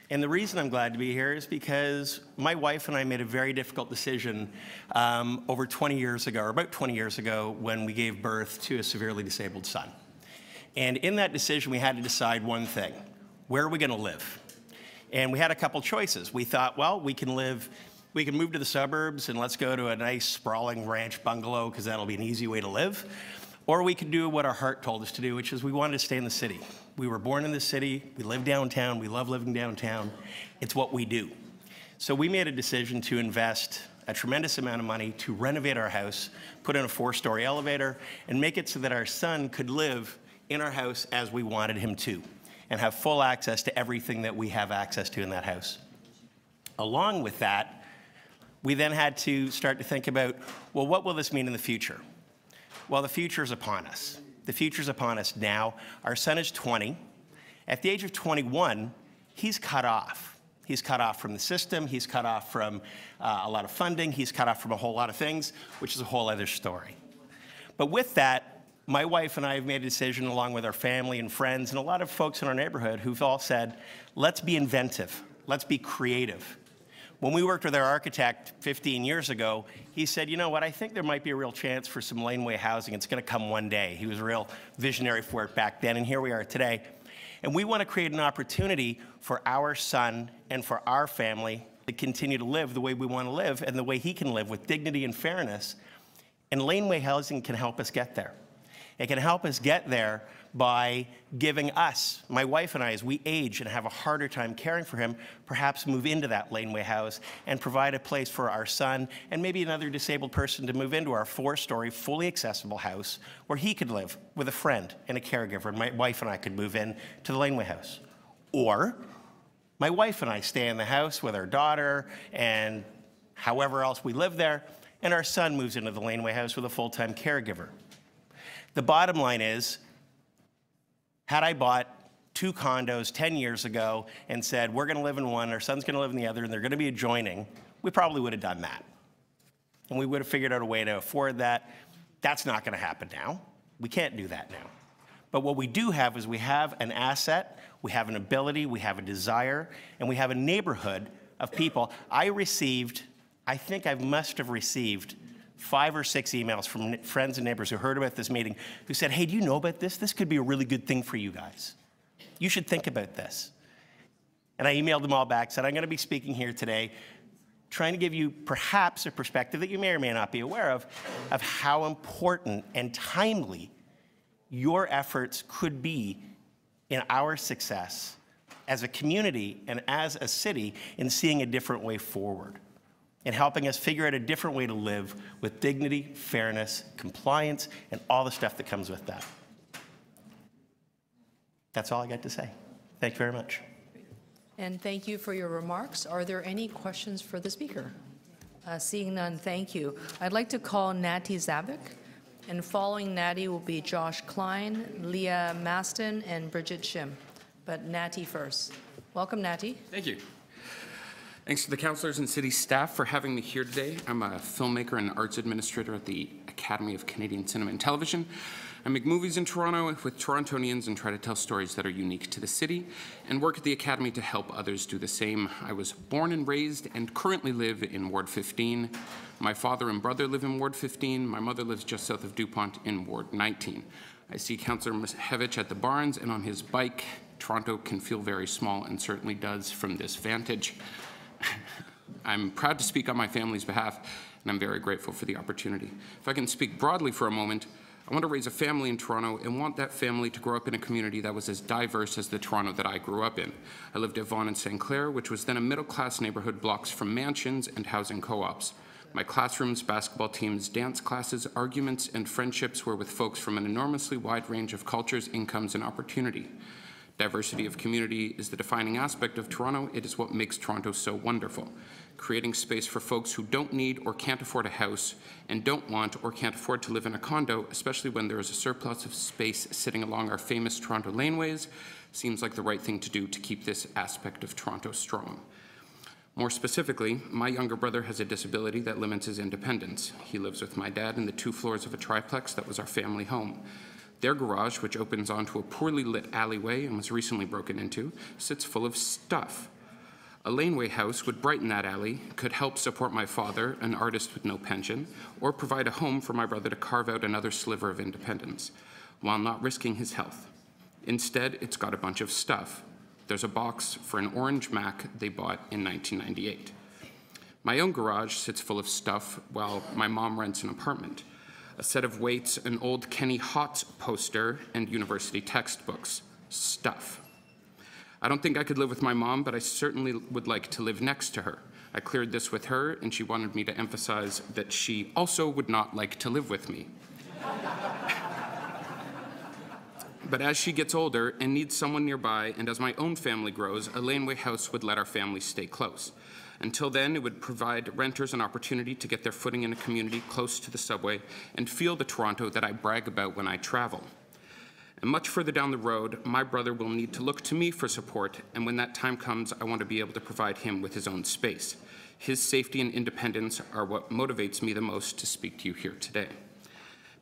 And the reason I'm glad to be here is because my wife and I made a very difficult decision over 20 years ago, or about 20 years ago, when we gave birth to a severely disabled son. And in that decision, we had to decide one thing: where are we going to live? And we had a couple choices. We thought, well, we can move to the suburbs and let's go to a nice sprawling ranch bungalow because that'll be an easy way to live. Or we could do what our heart told us to do, which is we wanted to stay in the city. We were born in the city, we live downtown, we love living downtown. It's what we do. So we made a decision to invest a tremendous amount of money to renovate our house, put in a 4-story elevator, and make it so that our son could live in our house as we wanted him to, and have full access to everything that we have access to in that house. Along with that, we then had to start to think about, well, what will this mean in the future? Well, the future is upon us. The future is upon us now. Our son is 20. At the age of 21, he's cut off. He's cut off from the system. He's cut off from a lot of funding. He's cut off from a whole lot of things, which is a whole other story. But with that, my wife and I have made a decision, along with our family and friends and a lot of folks in our neighborhood, who've all said, let's be inventive, let's be creative. When we worked with our architect 15 years ago, he said, you know what, I think there might be a real chance for some laneway housing. It's going to come one day. He was a real visionary for it back then, and here we are today. And we want to create an opportunity for our son and for our family to continue to live the way we want to live and the way he can live with dignity and fairness. And Laneway Housing can help us get there. It can help us get there by giving us, my wife and I, as we age and have a harder time caring for him, perhaps move into that Laneway house and provide a place for our son and maybe another disabled person to move into our 4-story, fully accessible house where he could live with a friend and a caregiver, and my wife and I could move in to the Laneway house. Or my wife and I stay in the house with our daughter and however else we live there, and our son moves into the Laneway house with a full-time caregiver. The bottom line is, had I bought 2 condos 10 years ago and said, we're going to live in one, our son's going to live in the other, and they're going to be adjoining, we probably would have done that. And we would have figured out a way to afford that. That's not going to happen now. We can't do that now. But what we do have is we have an asset, we have an ability, we have a desire, and we have a neighborhood of people. I think I must have received 5 or 6 emails from friends and neighbors who heard about this meeting who said, hey, do you know about this? This could be a really good thing for you guys. You should think about this. And I emailed them all back, said, I'm going to be speaking here today, trying to give you perhaps a perspective that you may or may not be aware of how important and timely your efforts could be in our success as a community and as a city in seeing a different way forward, and helping us figure out a different way to live with dignity, fairness, compliance, and all the stuff that comes with that. That's all I got to say. Thank you very much. And thank you for your remarks. Are there any questions for the speaker? Seeing none, thank you. I'd like to call Natty Zabik, and following Natty will be Josh Klein, Leah Maston, and Bridget Shim. But Natty first. Welcome, Natty. Thank you. Thanks to the councillors and city staff for having me here today. I'm a filmmaker and arts administrator at the Academy of Canadian Cinema and Television. I make movies in Toronto with Torontonians and try to tell stories that are unique to the city, and work at the Academy to help others do the same. I was born and raised and currently live in Ward 15. My father and brother live in Ward 15. My mother lives just south of DuPont in Ward 19. I see Councillor Mihevich at the Barns and on his bike. Toronto can feel very small and certainly does from this vantage. I'm proud to speak on my family's behalf, and I'm very grateful for the opportunity. If I can speak broadly for a moment, I want to raise a family in Toronto and want that family to grow up in a community that was as diverse as the Toronto that I grew up in. I lived at Vaughan and St. Clair, which was then a middle-class neighborhood blocks from mansions and housing co-ops. My classrooms, basketball teams, dance classes, arguments, and friendships were with folks from an enormously wide range of cultures, incomes, and opportunity. Diversity of community is the defining aspect of Toronto. It is what makes Toronto so wonderful. Creating space for folks who don't need or can't afford a house and don't want or can't afford to live in a condo, especially when there is a surplus of space sitting along our famous Toronto laneways, seems like the right thing to do to keep this aspect of Toronto strong. More specifically, my younger brother has a disability that limits his independence. He lives with my dad in the 2 floors of a triplex that was our family home. Their garage, which opens onto a poorly lit alleyway and was recently broken into, sits full of stuff. A Laneway house would brighten that alley, could help support my father, an artist with no pension, or provide a home for my brother to carve out another sliver of independence, while not risking his health. Instead, it's got a bunch of stuff. There's a box for an orange Mac they bought in 1998. My own garage sits full of stuff while my mom rents an apartment. A set of weights, an old Kenny Hotz poster, and university textbooks. Stuff. I don't think I could live with my mom, but I certainly would like to live next to her. I cleared this with her, and she wanted me to emphasize that she also would not like to live with me. But as she gets older and needs someone nearby, and as my own family grows, a Laneway house would let our family stay close. Until then, it would provide renters an opportunity to get their footing in a community close to the subway and feel the Toronto that I brag about when I travel. And much further down the road, my brother will need to look to me for support, and when that time comes, I want to be able to provide him with his own space. His safety and independence are what motivates me the most to speak to you here today.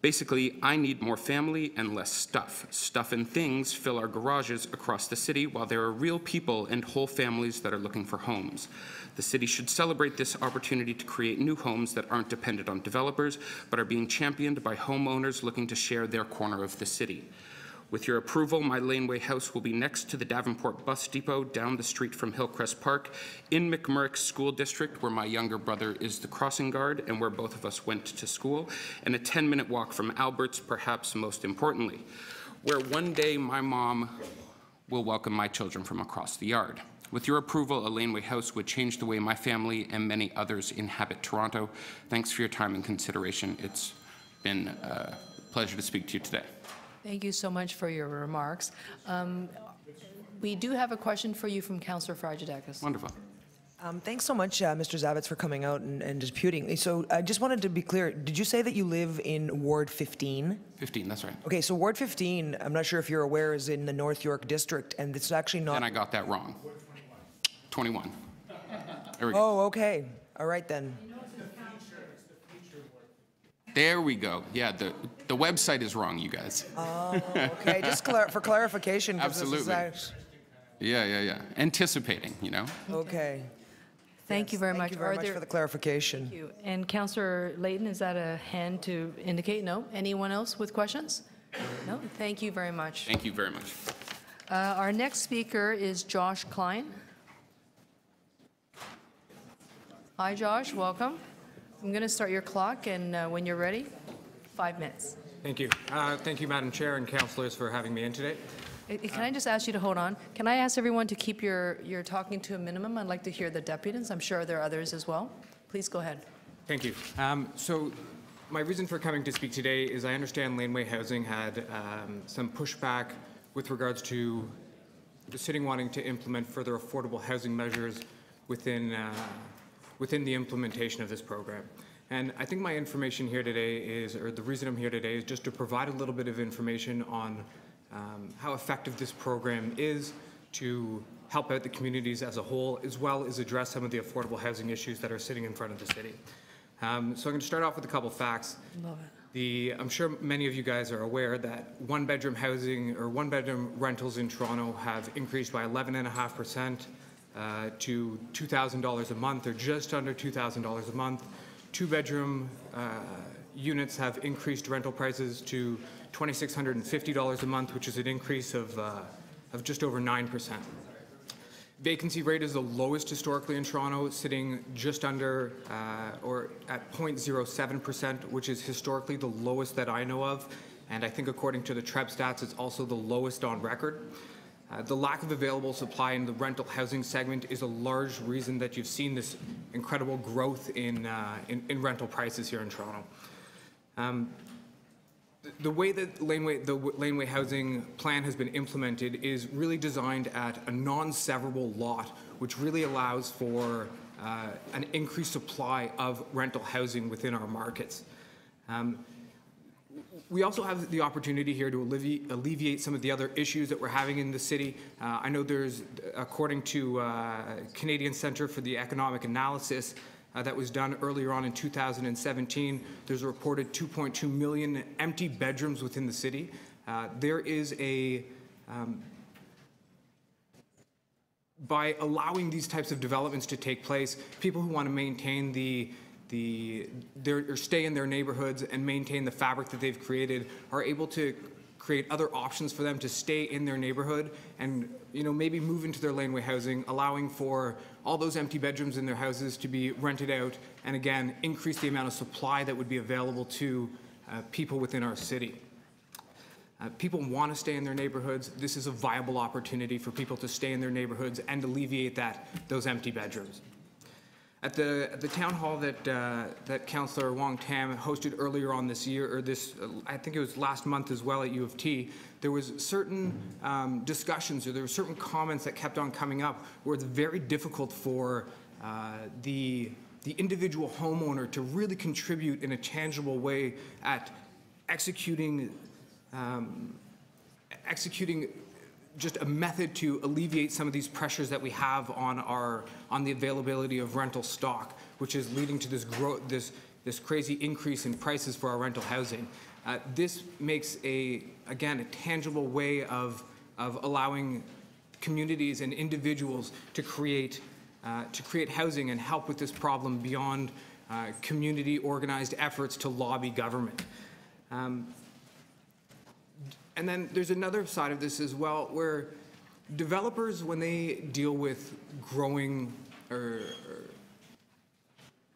Basically, I need more family and less stuff. Stuff and things fill our garages across the city, while there are real people and whole families that are looking for homes. The city should celebrate this opportunity to create new homes that aren't dependent on developers, but are being championed by homeowners looking to share their corner of the city. With your approval, my Laneway House will be next to the Davenport Bus Depot down the street from Hillcrest Park in McMurrick School District, where my younger brother is the crossing guard and where both of us went to school, and a 10-minute walk from Albert's, perhaps most importantly, where one day my mom will welcome my children from across the yard. With your approval, a Laneway House would change the way my family and many others inhabit Toronto. Thanks for your time and consideration. It's been a pleasure to speak to you today. Thank you so much for your remarks. We do have a question for you from Councillor Fragedakis. Wonderful. Thanks so much, Mr. Zavitz, for coming out and disputing. So I just wanted to be clear. Did you say that you live in Ward 15? 15, that's right. Okay, so Ward 15, I'm not sure if you're aware, is in the North York District, and it's actually not... And I got that wrong. 21. There we go. Oh, okay. All right, then. There we go. Yeah, the website is wrong, you guys. Oh, okay. Just for clarification. Absolutely. Yeah. Anticipating, you know? Okay. Thank you very much. Thank you very much for the clarification. Thank you. And Councillor Layton, is that a hand to indicate? No? Anyone else with questions? No? Thank you very much. Thank you very much. Our next speaker is Josh Klein. Hi, Josh. Welcome. I'm going to start your clock, and when you're ready, 5 minutes. Thank you. Thank you, Madam Chair and councillors, for having me in today. Can I just ask you to hold on? Can I ask everyone to keep your talking to a minimum? I'd like to hear the deputants. I'm sure there are others as well. Please go ahead. Thank you. So my reason for coming to speak today is I understand Laneway Housing had some pushback with regards to the city wanting to implement further affordable housing measures within the implementation of this program. And I think my information here today is, or the reason I'm here today is just to provide a little bit of information on how effective this program is to help out the communities as a whole, as well as address some of the affordable housing issues that are sitting in front of the city. So I'm going to start off with a couple facts. Love it. I'm sure many of you guys are aware that one-bedroom housing or one-bedroom rentals in Toronto have increased by 11.5%. To $2,000 a month, or just under $2,000 a month. Two-bedroom units have increased rental prices to $2,650 a month, which is an increase of just over 9%. Vacancy rate is the lowest historically in Toronto, sitting just under or at 0.07%, which is historically the lowest that I know of. And I think according to the TREP stats, it's also the lowest on record. The lack of available supply in the rental housing segment is a large reason that you've seen this incredible growth in rental prices here in Toronto. The way that the Laneway Housing Plan has been implemented is really designed at a non-severable lot, which really allows for an increased supply of rental housing within our markets. We also have the opportunity here to alleviate some of the other issues that we're having in the city. I know there's, according to Canadian Centre for the Economic Analysis that was done earlier on in 2017, there's a reported 2.2 million empty bedrooms within the city. There is a, by allowing these types of developments to take place, people who want to maintain or stay in their neighborhoods and maintain the fabric that they've created are able to create other options for them to stay in their neighborhood and, you know, maybe move into their laneway housing, allowing for all those empty bedrooms in their houses to be rented out and, again, increase the amount of supply that would be available to people within our city. People want to stay in their neighborhoods. This is a viable opportunity for people to stay in their neighborhoods and alleviate those empty bedrooms. At the town hall that Councillor Wong Tam hosted earlier on this year, or I think it was last month as well at U of T, there was certain discussions, or there were certain comments that kept on coming up where it's very difficult for the individual homeowner to really contribute in a tangible way at executing just a method to alleviate some of these pressures that we have on the availability of rental stock, which is leading to this crazy increase in prices for our rental housing. This makes again a tangible way of allowing communities and individuals to create housing and help with this problem beyond community organized efforts to lobby government. And then there's another side of this as well, where developers, when they deal with growing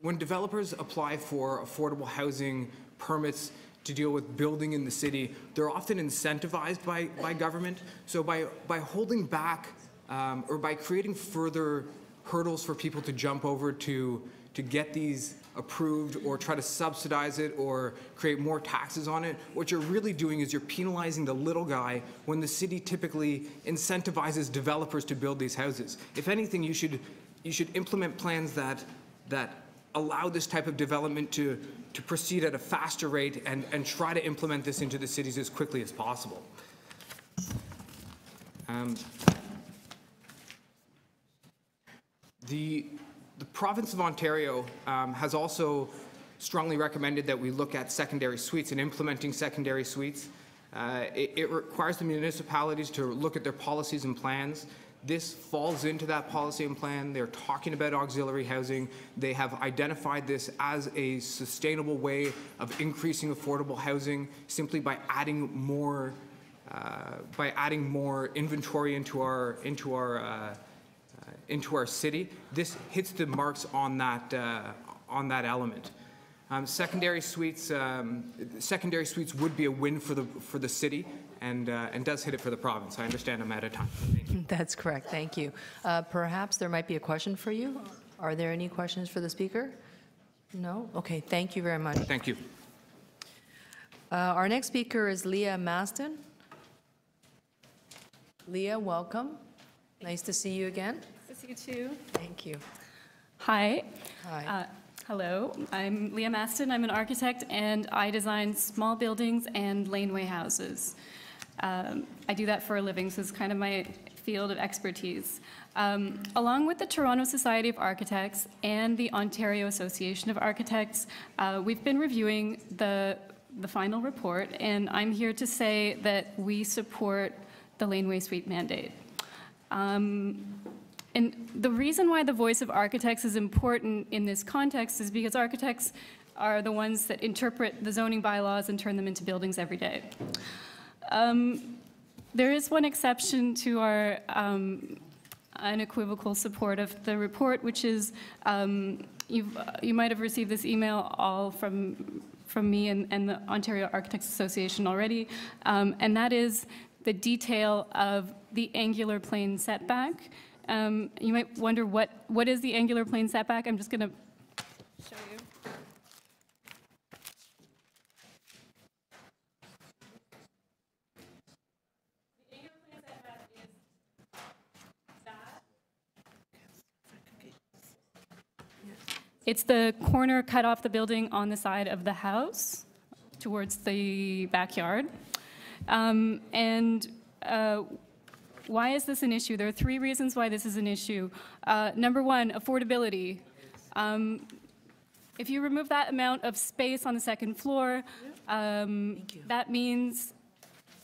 when developers apply for affordable housing permits to deal with building in the city, they're often incentivized by government. So by holding back or by creating further hurdles for people to jump over to get these approved or try to subsidize it or create more taxes on it, what you're really doing is you're penalizing the little guy when the city typically incentivizes developers to build these houses. If anything, you should implement plans that allow this type of development to proceed at a faster rate and try to implement this into the cities as quickly as possible. The province of Ontario has also strongly recommended that we look at secondary suites and implementing secondary suites. It requires the municipalities to look at their policies and plans. This falls into that policy and plan. They're talking about auxiliary housing. They have identified this as a sustainable way of increasing affordable housing simply by adding more inventory into our city. This hits the marks on that element. Secondary suites would be a win for the city and does hit it for the province. I understand I'm out of time. That's correct. Thank you. Perhaps there might be a question for you. Are there any questions for the speaker? No? Okay. Thank you very much. Thank you. Our next speaker is Leah Maston. Leah, welcome. Nice to see you again. Nice to see you too. Thank you. Hi. Hi. Hello, I'm Leah Maston. I'm an architect and I design small buildings and laneway houses. I do that for a living, so it's kind of my field of expertise. Along with the Toronto Society of Architects and the Ontario Association of Architects, we've been reviewing the final report, and I'm here to say that we support the laneway suite mandate. And the reason why the voice of architects is important in this context is because architects are the ones that interpret the zoning bylaws and turn them into buildings every day. There is one exception to our unequivocal support of the report, which is you might have received this email all from me and the Ontario Architects Association already, and that is the detail of the angular plane setback. You might wonder what is the angular plane setback. I'm just going to show you. The angular plane setback is that. It's the corner cut off the building on the side of the house towards the backyard. Why is this an issue? There are three reasons why this is an issue. Number one, affordability. If you remove that amount of space on the second floor, that means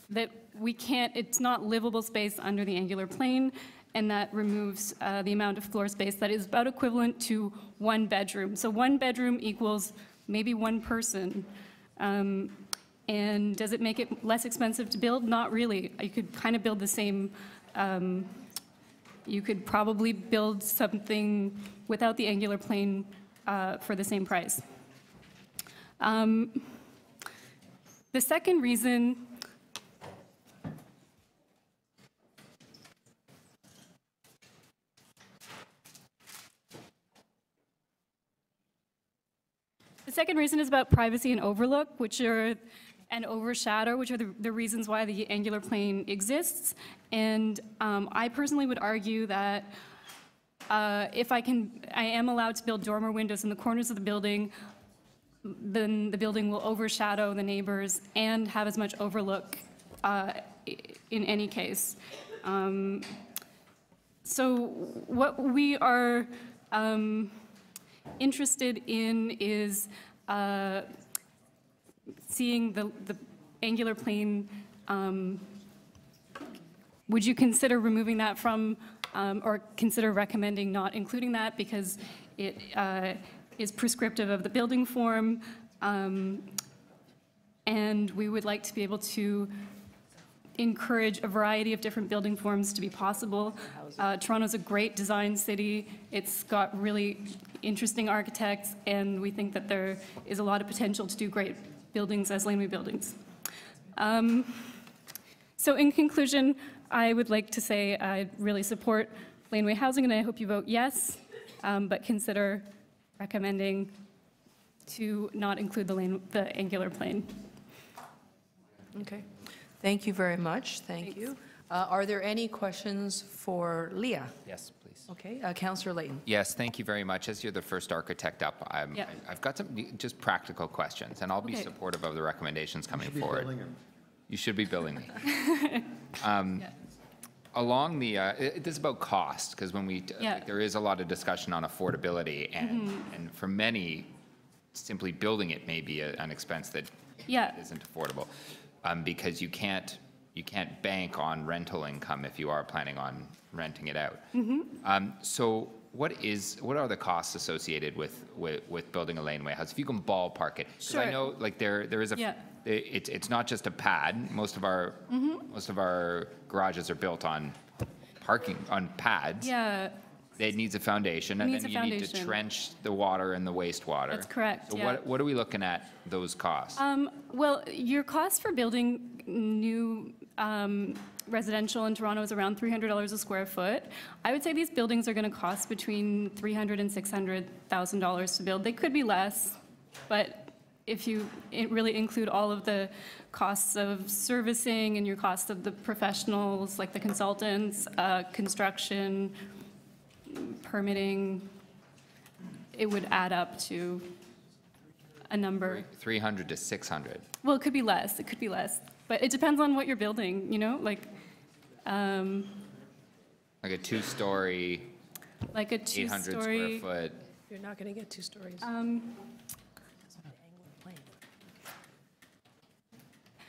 that it's not livable space under the angular plane, and that removes the amount of floor space that is about equivalent to one bedroom. So one bedroom equals maybe one person. And does it make it less expensive to build? Not really. You could kind of build the same, you could probably build something without the angular plane for the same price. The second reason is about privacy and overlook, and overshadow, which are the reasons why the angular plane exists. And I personally would argue that if I am allowed to build dormer windows in the corners of the building, then the building will overshadow the neighbors and have as much overlook in any case. So what we are interested in is seeing the angular plane. Would you consider removing that from, or consider recommending not including that because it is prescriptive of the building form, and we would like to be able to encourage a variety of different building forms to be possible. Toronto's a great design city. It's got really interesting architects, and we think that there is a lot of potential to do great buildings as laneway buildings. So in conclusion, I would like to say I really support laneway housing, and I hope you vote yes, but consider recommending to not include the angular plane. Okay. Thank you very much. Thank you. Are there any questions for Leah? Yes, please. Okay. Councillor Layton. Yes, thank you very much. As you're the first architect up, I've got some just practical questions, and I'll be supportive of the recommendations coming forward. You should be billing me. Along the, this is about cost, because when we, like, there is a lot of discussion on affordability, and for many, simply building it may be an expense that isn't affordable, because you can't bank on rental income if you are planning on renting it out. So what are the costs associated with building a laneway house? If you can ballpark it, because I know like there is a it's not just a pad. Most of our garages are built on pads. Yeah. It needs a foundation, and then you need to trench the water and the wastewater. That's correct. So what are we looking at those costs? Well, your cost for building new residential in Toronto is around $300 a square foot. I would say these buildings are going to cost between $300,000 and $600,000 to build. They could be less, but if you really include all of the costs of servicing and your cost of the professionals, like the consultants, construction, permitting, it would add up to a number. 300 to 600. Well, it could be less. It could be less, but it depends on what you're building. You know, like a two-story. Like a two-story. 800 square foot. You're not going to get 2 stories.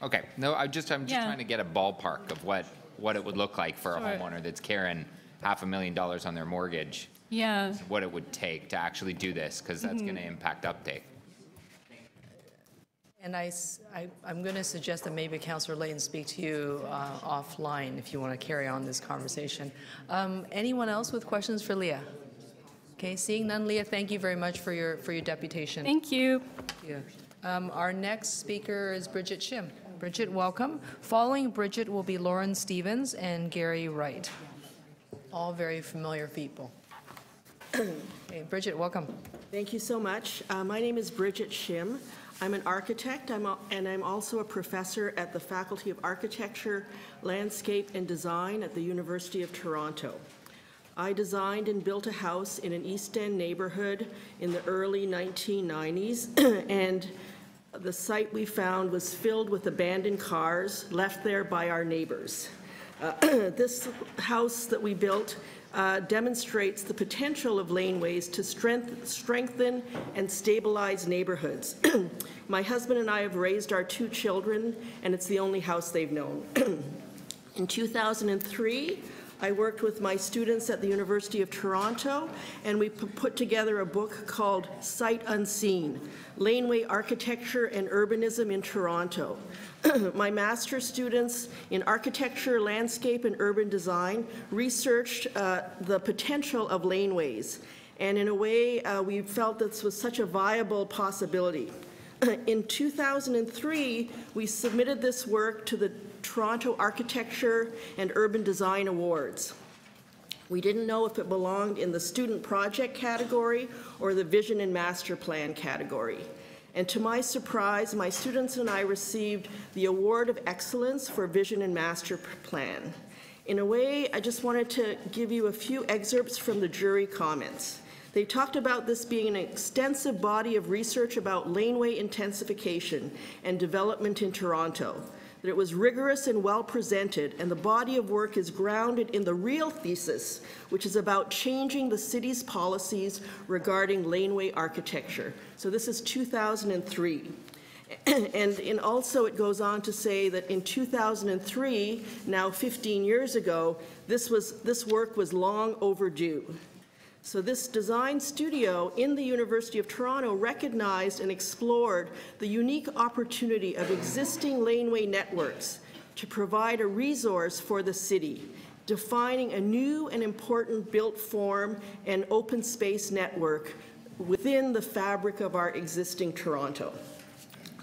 Okay. No, I'm just trying to get a ballpark of what it would look like for a homeowner that's carrying $500,000 on their mortgage. Yeah. What it would take to actually do this, because that's going to impact uptake. And I'm going to suggest that maybe Councillor Layton speak to you offline if you want to carry on this conversation. Anyone else with questions for Leah? Okay, seeing none, Leah, thank you very much for your deputation. Thank you. Yeah. Our next speaker is Bridget Shim. Bridget, welcome. Following Bridget will be Lauren Stevens and Gary Wright. All very familiar people. Okay, Bridget, welcome. Thank you so much. My name is Bridget Shim. I'm an architect, and I'm also a professor at the Faculty of Architecture, Landscape and Design at the University of Toronto. I designed and built a house in an East End neighborhood in the early 1990s, and the site we found was filled with abandoned cars left there by our neighbors. This house that we built demonstrates the potential of laneways to strengthen and stabilize neighborhoods. My husband and I have raised our 2 children, and it's the only house they've known. In 2003, I worked with my students at the University of Toronto, and we put together a book called Sight Unseen, Laneway Architecture and Urbanism in Toronto. My master's students in architecture, landscape, and urban design researched the potential of laneways, and in a way, we felt this was such a viable possibility. In 2003, we submitted this work to the Toronto Architecture and Urban Design Awards. We didn't know if it belonged in the student project category or the vision and master plan category. And to my surprise, my students and I received the Award of Excellence for Vision and Master Plan. In a way, I just wanted to give you a few excerpts from the jury comments. They talked about this being an extensive body of research about laneway intensification and development in Toronto, that it was rigorous and well presented, and the body of work is grounded in the real thesis, which is about changing the city's policies regarding laneway architecture. So this is 2003. And also it goes on to say that in 2003, now 15 years ago, this work was long overdue. So this design studio in the University of Toronto recognized and explored the unique opportunity of existing laneway networks to provide a resource for the city, defining a new and important built form and open space network within the fabric of our existing Toronto.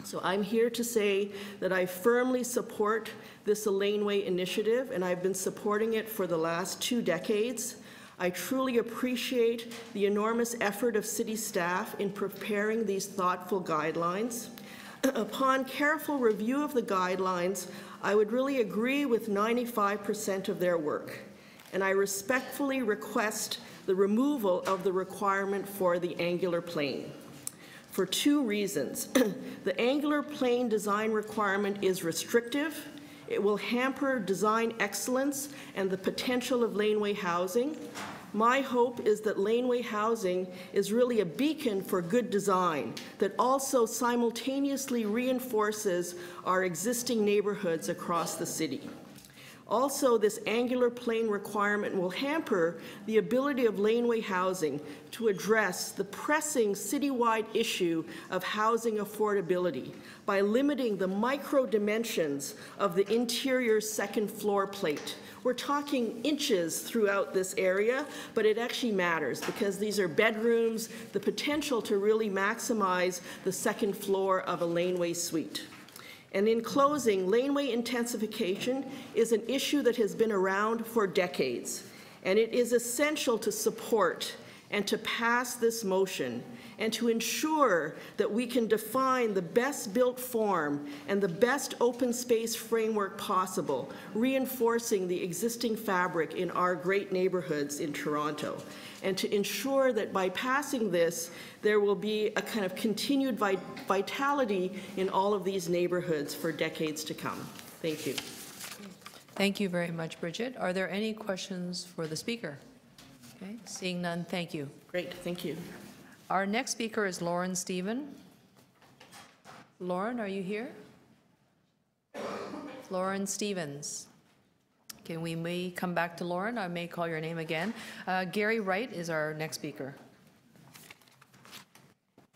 So I'm here to say that I firmly support this Laneway initiative, and I've been supporting it for the last 2 decades. I truly appreciate the enormous effort of city staff in preparing these thoughtful guidelines. Upon careful review of the guidelines, I would really agree with 95% of their work, and I respectfully request the removal of the requirement for the angular plane for 2 reasons. The angular plane design requirement is restrictive. It will hamper design excellence and the potential of laneway housing. My hope is that laneway housing is really a beacon for good design that also simultaneously reinforces our existing neighborhoods across the city. Also, this angular plane requirement will hamper the ability of laneway housing to address the pressing citywide issue of housing affordability by limiting the micro dimensions of the interior second floor plate. We're talking inches throughout this area, but it actually matters because these are bedrooms, the potential to really maximize the second floor of a laneway suite. And in closing, laneway intensification is an issue that has been around for decades, and it is essential to support and to pass this motion and to ensure that we can define the best built form and the best open space framework possible, reinforcing the existing fabric in our great neighborhoods in Toronto, and to ensure that by passing this, there will be a kind of continued vitality in all of these neighborhoods for decades to come. Thank you. Thank you very much, Bridget. Are there any questions for the speaker? Okay, seeing none, thank you. Great, thank you. Our next speaker is Lauren Stephen. Lauren, are you here? Lauren Stevens. Okay, we may come back to Lauren. I may call your name again. Gary Wright is our next speaker.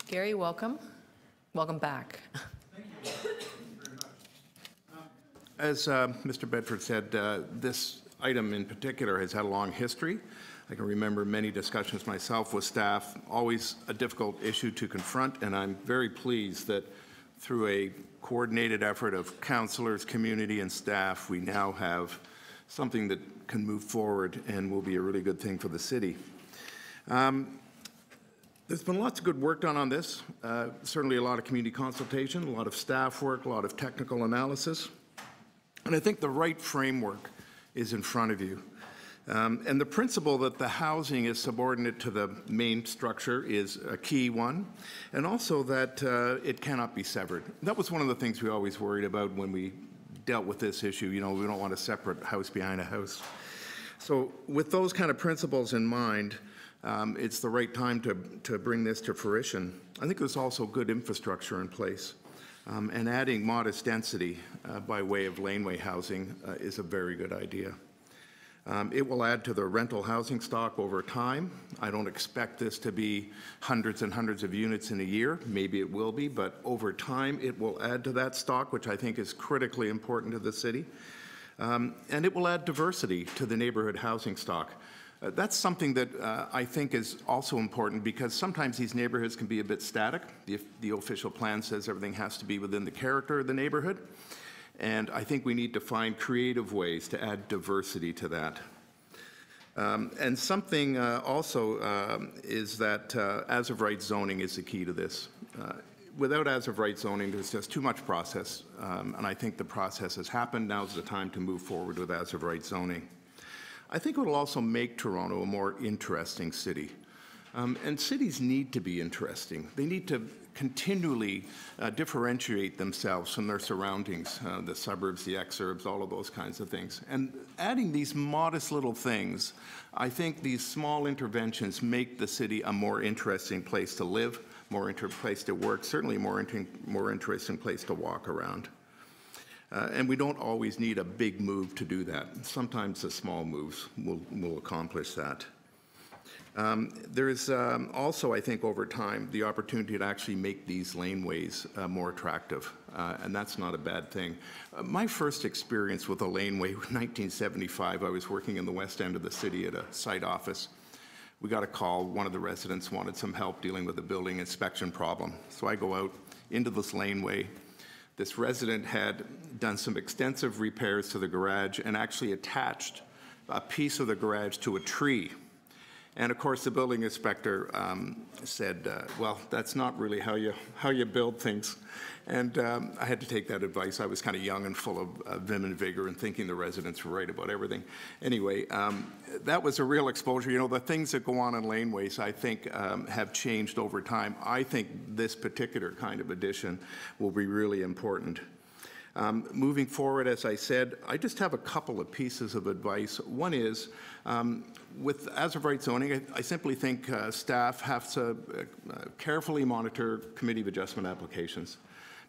Gary, welcome. Welcome back. Thank you very much. As Mr. Bedford said, this item in particular has had a long history. I can remember many discussions myself with staff, always a difficult issue to confront, and I'm very pleased that through a coordinated effort of councillors, community, and staff, we now have something that can move forward and will be a really good thing for the city. There's been lots of good work done on this, certainly a lot of community consultation, a lot of staff work, a lot of technical analysis, and I think the right framework is in front of you. And the principle that the housing is subordinate to the main structure is a key one, and also that it cannot be severed. That was one of the things we always worried about when we dealt with this issue. You know, we don't want a separate house behind a house. So with those kind of principles in mind, it's the right time to bring this to fruition. I think there's also good infrastructure in place. And adding modest density by way of laneway housing is a very good idea. It will add to the rental housing stock over time. I don't expect this to be hundreds and hundreds of units in a year. Maybe it will be, but over time it will add to that stock, which I think is critically important to the city. And it will add diversity to the neighborhood housing stock. That's something that I think is also important because sometimes these neighborhoods can be a bit static. The official plan says everything has to be within the character of the neighborhood. And I think we need to find creative ways to add diversity to that. And something also is that as-of-right zoning is the key to this. Without as-of-right zoning, there's just too much process. And I think the process has happened. Now's the time to move forward with as-of-right zoning. I think it will also make Toronto a more interesting city. And cities need to be interesting. They need to continually differentiate themselves from their surroundings, the suburbs, the exurbs, all of those kinds of things. And adding these modest little things, I think these small interventions make the city a more interesting place to live, more place to work, certainly more interesting place to walk around. And we don't always need a big move to do that. Sometimes the small moves will accomplish that. There's also, I think, over time, the opportunity to actually make these laneways more attractive, and that's not a bad thing. My first experience with a laneway was 1975. I was working in the west end of the city at a site office. We got a call. One of the residents wanted some help dealing with a building inspection problem. So I go out into this laneway. This resident had done some extensive repairs to the garage and actually attached a piece of the garage to a tree. And of course, the building inspector said, well, that's not really how you build things. And I had to take that advice. I was kind of young and full of vim and vigor and thinking the residents were right about everything. Anyway, that was a real exposure. You know, the things that go on in laneways, I think, have changed over time. I think this particular kind of addition will be really important. Moving forward, as I said, I just have a couple of pieces of advice. One is, with as-of-right zoning, I simply think staff have to carefully monitor Committee of Adjustment applications.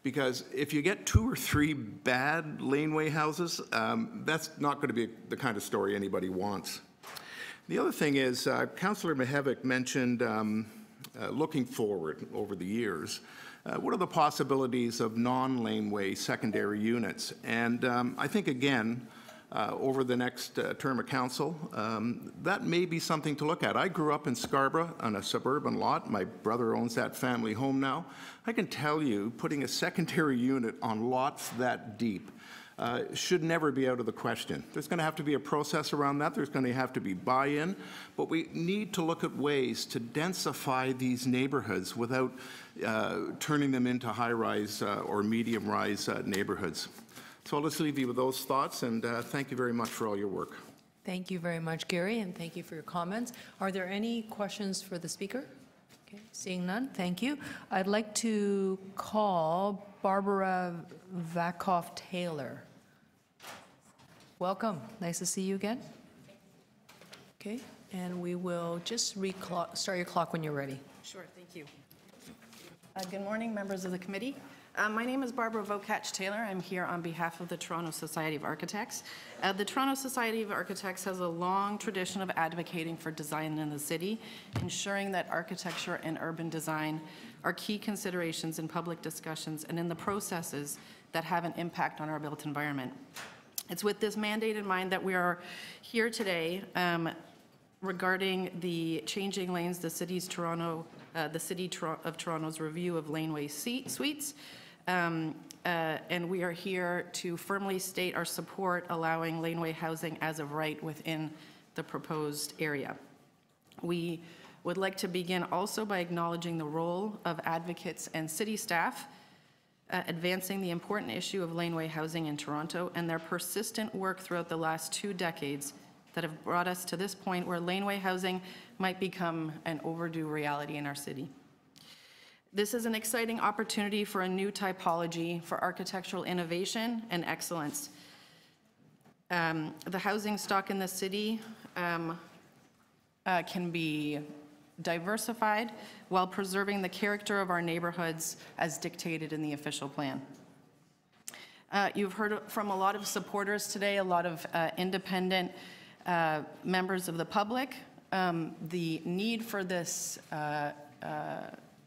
Because if you get 2 or 3 bad laneway houses, that's not going to be the kind of story anybody wants. The other thing is, Councillor Mihevc mentioned looking forward over the years. What are the possibilities of non-laneway secondary units? And I think, again, over the next term of council, that may be something to look at. I grew up in Scarborough on a suburban lot. My brother owns that family home now. I can tell you, putting a secondary unit on lots that deep should never be out of the question. There's going to have to be a process around that. There's going to have to be buy-in. But we need to look at ways to densify these neighborhoods without turning them into high-rise or medium-rise neighborhoods. So I'll just leave you with those thoughts, and thank you very much for all your work. Thank you very much, Gary, and thank you for your comments. Are there any questions for the speaker? Okay, seeing none, thank you. I'd like to call Barbara Vakoff-Taylor. Welcome. Nice to see you again. Okay, and we will just start your clock when you're ready. Sure, thank you. Good morning, members of the committee. My name is Barbara Vakoff-Taylor. I'm here on behalf of the Toronto Society of Architects. The Toronto Society of Architects has a long tradition of advocating for design in the city, ensuring that architecture and urban design are key considerations in public discussions and in the processes that have an impact on our built environment. It's with this mandate in mind that we are here today regarding the changing lanes, the City of Toronto's review of laneway suites. And we are here to firmly state our support allowing laneway housing as of right within the proposed area. We would like to begin also by acknowledging the role of advocates and city staff advancing the important issue of laneway housing in Toronto and their persistent work throughout the last 2 decades that have brought us to this point where laneway housing might become an overdue reality in our city. This is an exciting opportunity for a new typology for architectural innovation and excellence. The housing stock in the city can be diversified while preserving the character of our neighborhoods as dictated in the official plan. You've heard from a lot of supporters today, a lot of independent members of the public. The need for this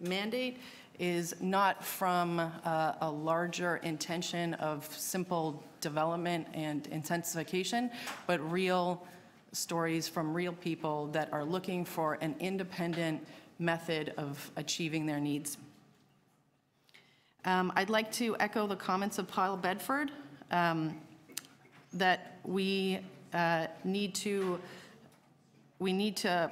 mandate is not from a larger intention of simple development and intensification, but real stories from real people that are looking for an independent method of achieving their needs. I'd like to echo the comments of Paul Bedford that we need a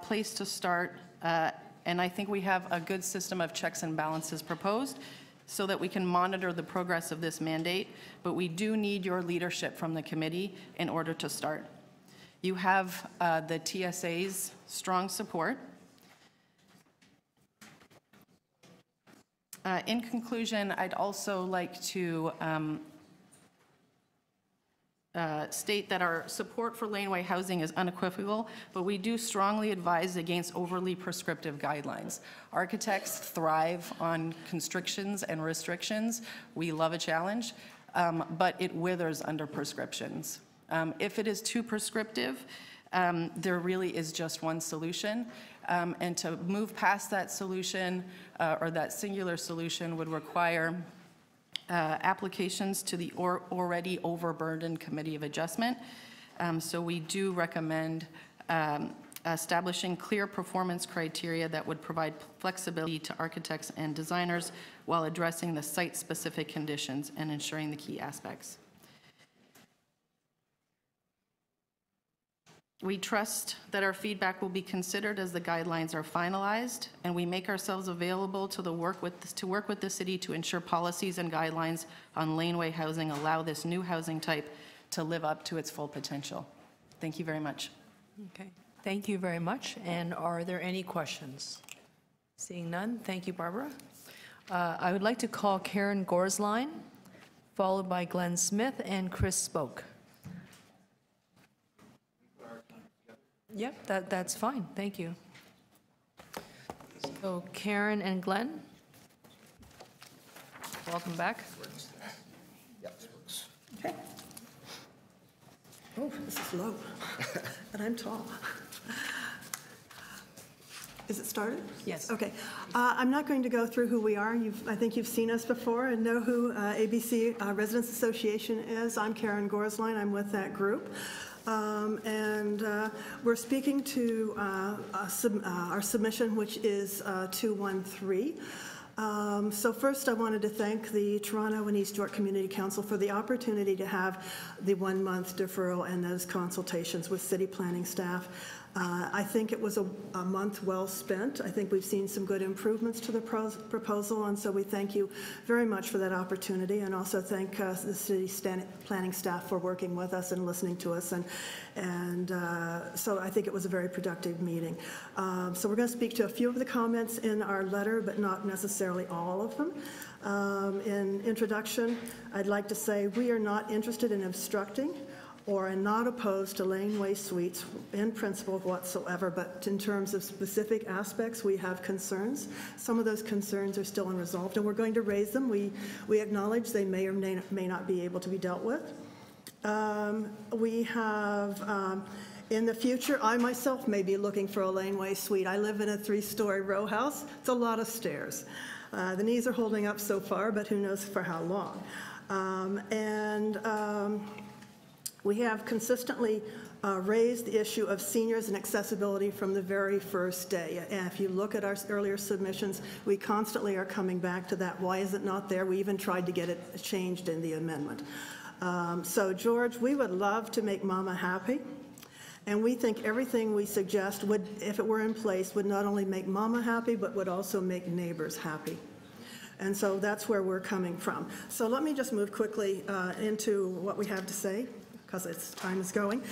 place to start, and I think we have a good system of checks and balances proposed so that we can monitor the progress of this mandate, but we do need your leadership from the committee in order to start. You have the TSA's strong support. In conclusion, I'd also like to state that our support for laneway housing is unequivocal, but we do strongly advise against overly prescriptive guidelines. Architects thrive on constrictions and restrictions. We love a challenge, but it withers under prescriptions. If it is too prescriptive, There really is just one solution. And to move past that solution or that singular solution would require applications to the already overburdened Committee of Adjustment. So we do recommend establishing clear performance criteria that would provide flexibility to architects and designers while addressing the site-specific conditions and ensuring the key aspects. We trust that our feedback will be considered as the guidelines are finalized, and we make ourselves available to work with the city to ensure policies and guidelines on laneway housing allow this new housing type to live up to its full potential. Thank you very much. Okay, thank you very much. And are there any questions? Seeing none, thank you, Barbara. I would like to call Karen Gorsline, followed by Glenn Smith and Chris Spoke. Yep, that's fine. Thank you. So Karen and Glenn, welcome back. Okay. Oh, this is low, and I'm tall. Is it started? Yes. Okay. I'm not going to go through who we are. I think you've seen us before and know who ABC Residents Association is. I'm Karen Gorsline. I'm with that group. We're speaking to our submission, which is 213. So first, I wanted to thank the Toronto and East York Community Council for the opportunity to have the 1-month deferral and those consultations with city planning staff. I think it was a month well spent. I think we've seen some good improvements to the proposal, and so we thank you very much for that opportunity, and also thank the city planning staff for working with us and listening to us, and so I think it was a very productive meeting. So we're going to speak to a few of the comments in our letter, but not necessarily all of them. In introduction, I'd like to say we are not interested in obstructing or are not opposed to laneway suites in principle whatsoever, but in terms of specific aspects, we have concerns. Some of those concerns are still unresolved, and we're going to raise them. We acknowledge they may or may not be able to be dealt with. We have, in the future, I myself may be looking for a laneway suite. I live in a 3-story row house. It's a lot of stairs. The knees are holding up so far, but who knows for how long. We have consistently raised the issue of seniors and accessibility from the very first day. And if you look at our earlier submissions, we constantly are coming back to that. Why is it not there? We even tried to get it changed in the amendment. So, George, we would love to make Mama happy. And we think everything we suggest would, if it were in place, would not only make Mama happy, but would also make neighbors happy. And so that's where we're coming from. So let me just move quickly into what we have to say, because time is going.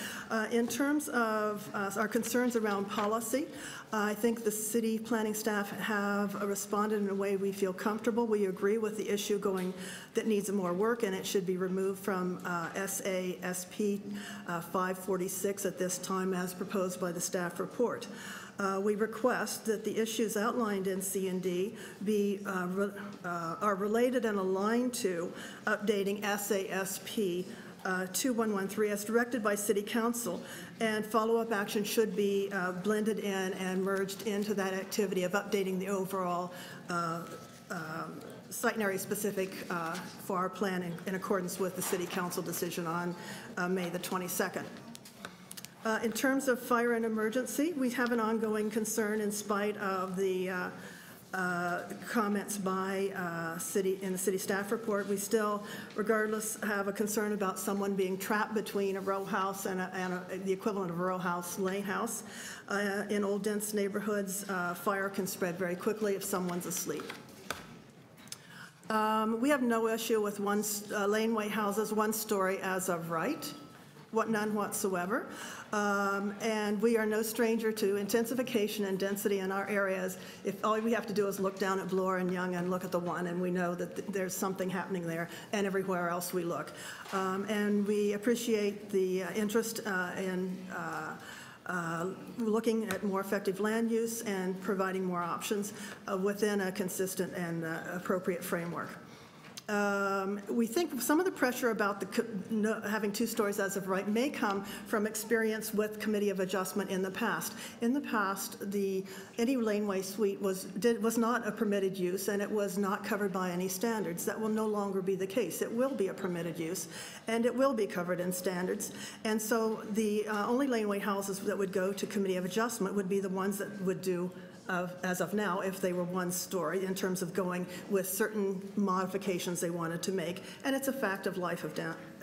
In terms of our concerns around policy, I think the city planning staff have responded in a way we feel comfortable. We agree with the issue that needs more work, and it should be removed from SASP 546 at this time as proposed by the staff report. We request that the issues outlined in C&D are related and aligned to updating SASP 2113 as directed by City Council, and follow-up action should be blended in and merged into that activity of updating the overall site and area specific for our plan in accordance with the City Council decision on May the 22nd. In terms of fire and emergency, we have an ongoing concern in spite of the comments by in the city staff report. We still, regardless, have a concern about someone being trapped between a row house and the equivalent of a row house, lane house. In old dense neighborhoods, fire can spread very quickly if someone's asleep. We have no issue with laneway houses, 1 story as of right. None whatsoever. And we are no stranger to intensification and density in our areas. If all we have to do is look down at Bloor and Yonge and look at the one, and we know that there's something happening there, and everywhere else we look. And we appreciate the interest in looking at more effective land use and providing more options within a consistent and appropriate framework. We think some of the pressure about having 2 stories as of right may come from experience with Committee of Adjustment in the past. In the past, any laneway suite was not a permitted use, and it was not covered by any standards. That will no longer be the case. It will be a permitted use, and it will be covered in standards. And so the only laneway houses that would go to Committee of Adjustment would be the ones that would do as of now, if they were 1 story, in terms of going with certain modifications they wanted to make. And it's a fact of life of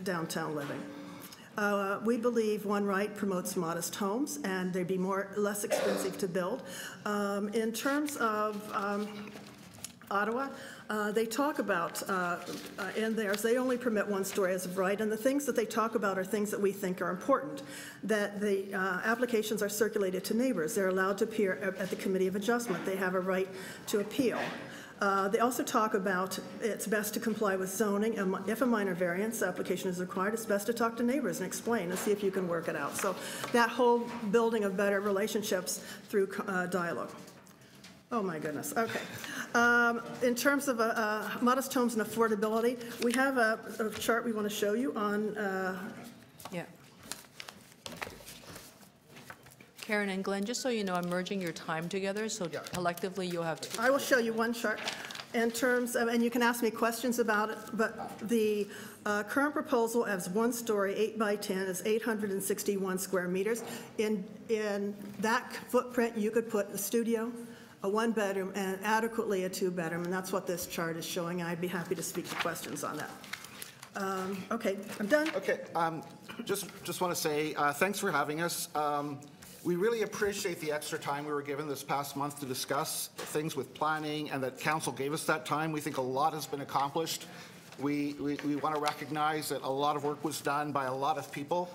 downtown living. We believe One Right promotes modest homes, and they'd be less expensive to build. In terms of Ottawa, they talk about in theirs, they only permit 1 story as of right, and the things that they talk about are things that we think are important, that the applications are circulated to neighbors. They're allowed to appear at the Committee of Adjustment. They have a right to appeal. They also talk about it's best to comply with zoning. If a minor variance application is required, it's best to talk to neighbors and explain and see if you can work it out. So that whole building of better relationships through dialogue. Oh, my goodness. Okay. In terms of modest homes and affordability, we have a chart we want to show you on. Yeah. Karen and Glen, just so you know, I'm merging your time together, so collectively you'll have 2. I will show you one chart in terms of, and you can ask me questions about it, but the current proposal as 1 story, 8 by 10 is 861 square meters. In that footprint, you could put a studio, a 1-bedroom, and adequately a 2-bedroom, and that's what this chart is showing. I'd be happy to speak to questions on that. Okay, I'm done. Okay, just want to say thanks for having us. We really appreciate the extra time we were given this past month to discuss things with planning, and that council gave us that time. We think a lot has been accomplished. We want to recognize that a lot of work was done by a lot of people.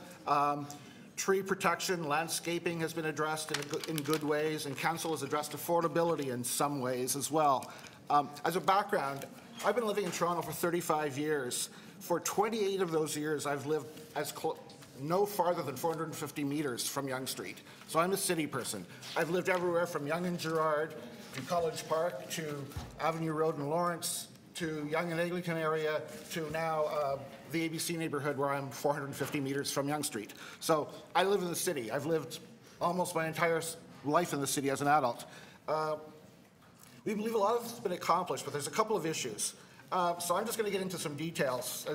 Tree protection, landscaping has been addressed in good ways, and council has addressed affordability in some ways as well. As a background, I've been living in Toronto for 35 years. For 28 of those years, I've lived no farther than 450 meters from Yonge Street. So I'm a city person. I've lived everywhere from Yonge and Gerrard to College Park to Avenue Road in Lawrence to Yonge and Eglinton area to now the ABC neighborhood where I'm 450 meters from Yonge Street. So I live in the city. I've lived almost my entire life in the city as an adult. We believe a lot of it's been accomplished, but there's a couple of issues. So I'm just going to get into some details.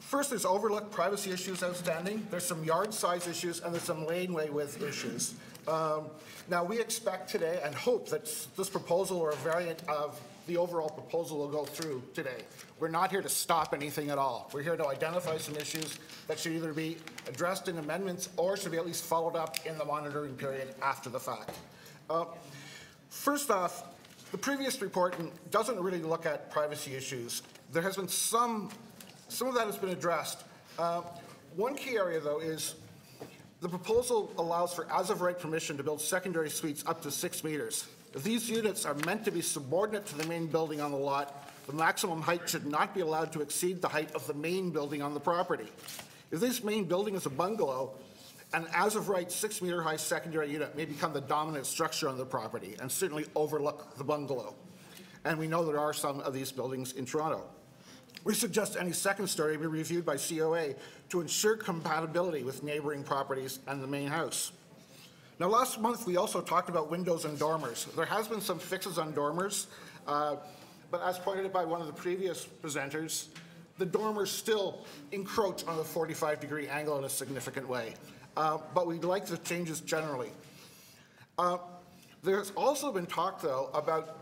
First, there's overlooked privacy issues outstanding. There's some yard size issues, and there's some laneway width issues. Now, we expect today and hope that this proposal or a variant of the overall proposal will go through today. We're not here to stop anything at all. We're here to identify some issues that should either be addressed in amendments or should be at least followed up in the monitoring period after the fact. First off, the previous report doesn't really look at privacy issues. There has been some of that has been addressed. One key area, though, is the proposal allows for as-of-right permission to build secondary suites up to 6 meters. If these units are meant to be subordinate to the main building on the lot, the maximum height should not be allowed to exceed the height of the main building on the property. If this main building is a bungalow, an as-of-right 6-meter high secondary unit may become the dominant structure on the property and certainly overlook the bungalow. And we know there are some of these buildings in Toronto. We suggest any second story be reviewed by COA to ensure compatibility with neighboring properties and the main house. Now, last month we also talked about windows and dormers. There has been some fixes on dormers, but as pointed out by one of the previous presenters, the dormers still encroach on the 45-degree angle in a significant way. But we like the changes generally. There's also been talk, though, about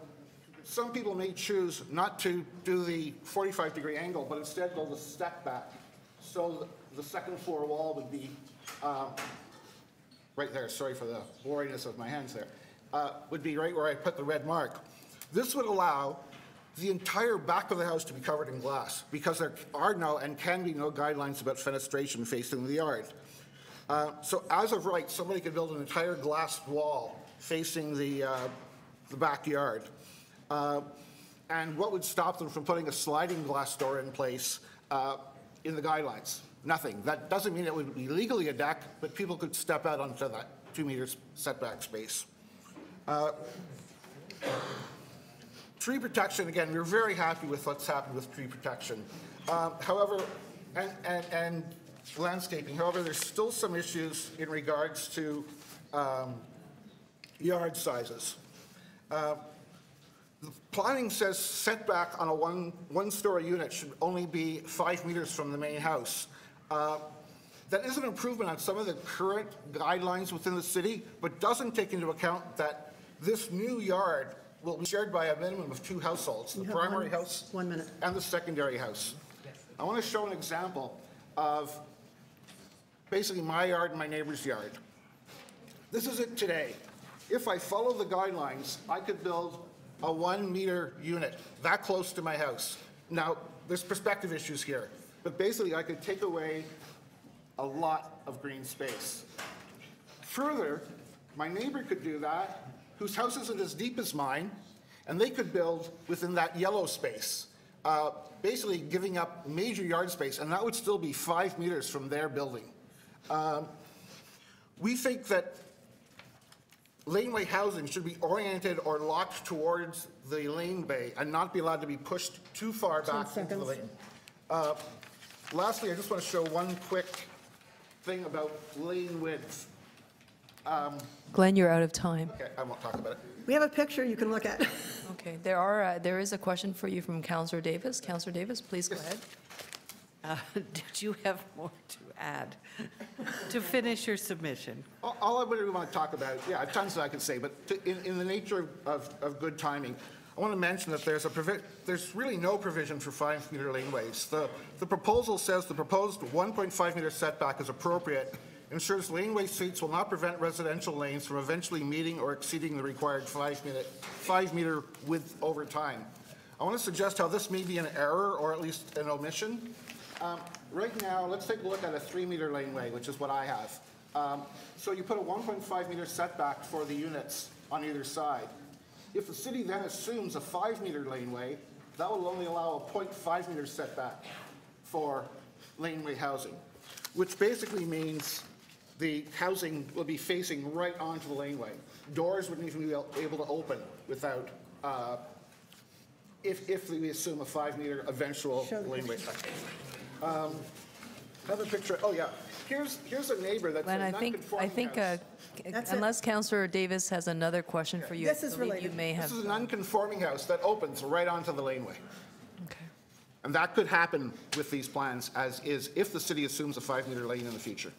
some people may choose not to do the 45-degree angle, but instead go the step back. So the second floor wall would be right there. Sorry for the blurriness of my hands there. Would be right where I put the red mark. This would allow the entire back of the house to be covered in glass because there are no and can be no guidelines about fenestration facing the yard. So as of right, somebody could build an entire glass wall facing the backyard. And what would stop them from putting a sliding glass door in place in the guidelines? Nothing. That doesn't mean it would be legally a deck, but people could step out onto that 2 meters setback space. tree protection, again, we're very happy with what's happened with tree protection. However, and landscaping. However, there's still some issues in regards to yard sizes. The planning says setback on a one-story unit should only be 5 meters from the main house. That is an improvement on some of the current guidelines within the city, but doesn't take into account that this new yard will be shared by a minimum of 2 households, the primary house and the secondary house. I want to show an example of basically my yard and my neighbor's yard. This is it today. If I follow the guidelines, I could build a 1-meter unit that close to my house. Now, there's perspective issues here, but basically I could take away a lot of green space. Further, my neighbor could do that, whose house isn't as deep as mine, and they could build within that yellow space, basically giving up major yard space, and that would still be 5 meters from their building. We think that laneway housing should be oriented or locked towards the lane bay and not be allowed to be pushed too far back into the lane. Lastly, I just want to show one quick thing about lane width. Glen, you're out of time. Okay, I won't talk about it. We have a picture you can look at. Okay, there is a question for you from Councillor Davis. Councillor Davis, please go ahead. Did you have more to add to finish your submission? All I really want to talk about, yeah, I have tons that I could say, but in the nature of good timing, I want to mention that there's really no provision for 5-meter laneways. The proposal says the proposed 1.5-meter setback is appropriate, ensures laneway suites will not prevent residential lanes from eventually meeting or exceeding the required 5-meter width over time. I want to suggest how this may be an error or at least an omission. Right now, let's take a look at a 3-meter laneway, which is what I have. So you put a 1.5-meter setback for the units on either side. If the city then assumes a 5-meter laneway, that will only allow a 0.5-meter setback for laneway housing, which basically means the housing will be facing right onto the laneway. Doors wouldn't even be able to open without, if we assume a 5-meter eventual laneway. Have a picture. Oh yeah, here's a neighbor that's Glen, a I think house. unless Councillor Davis has another question for you, This is related. You may have. This is an unconforming house that opens right onto the laneway. Okay. And that could happen with these plans as is if the city assumes a 5-meter lane in the future.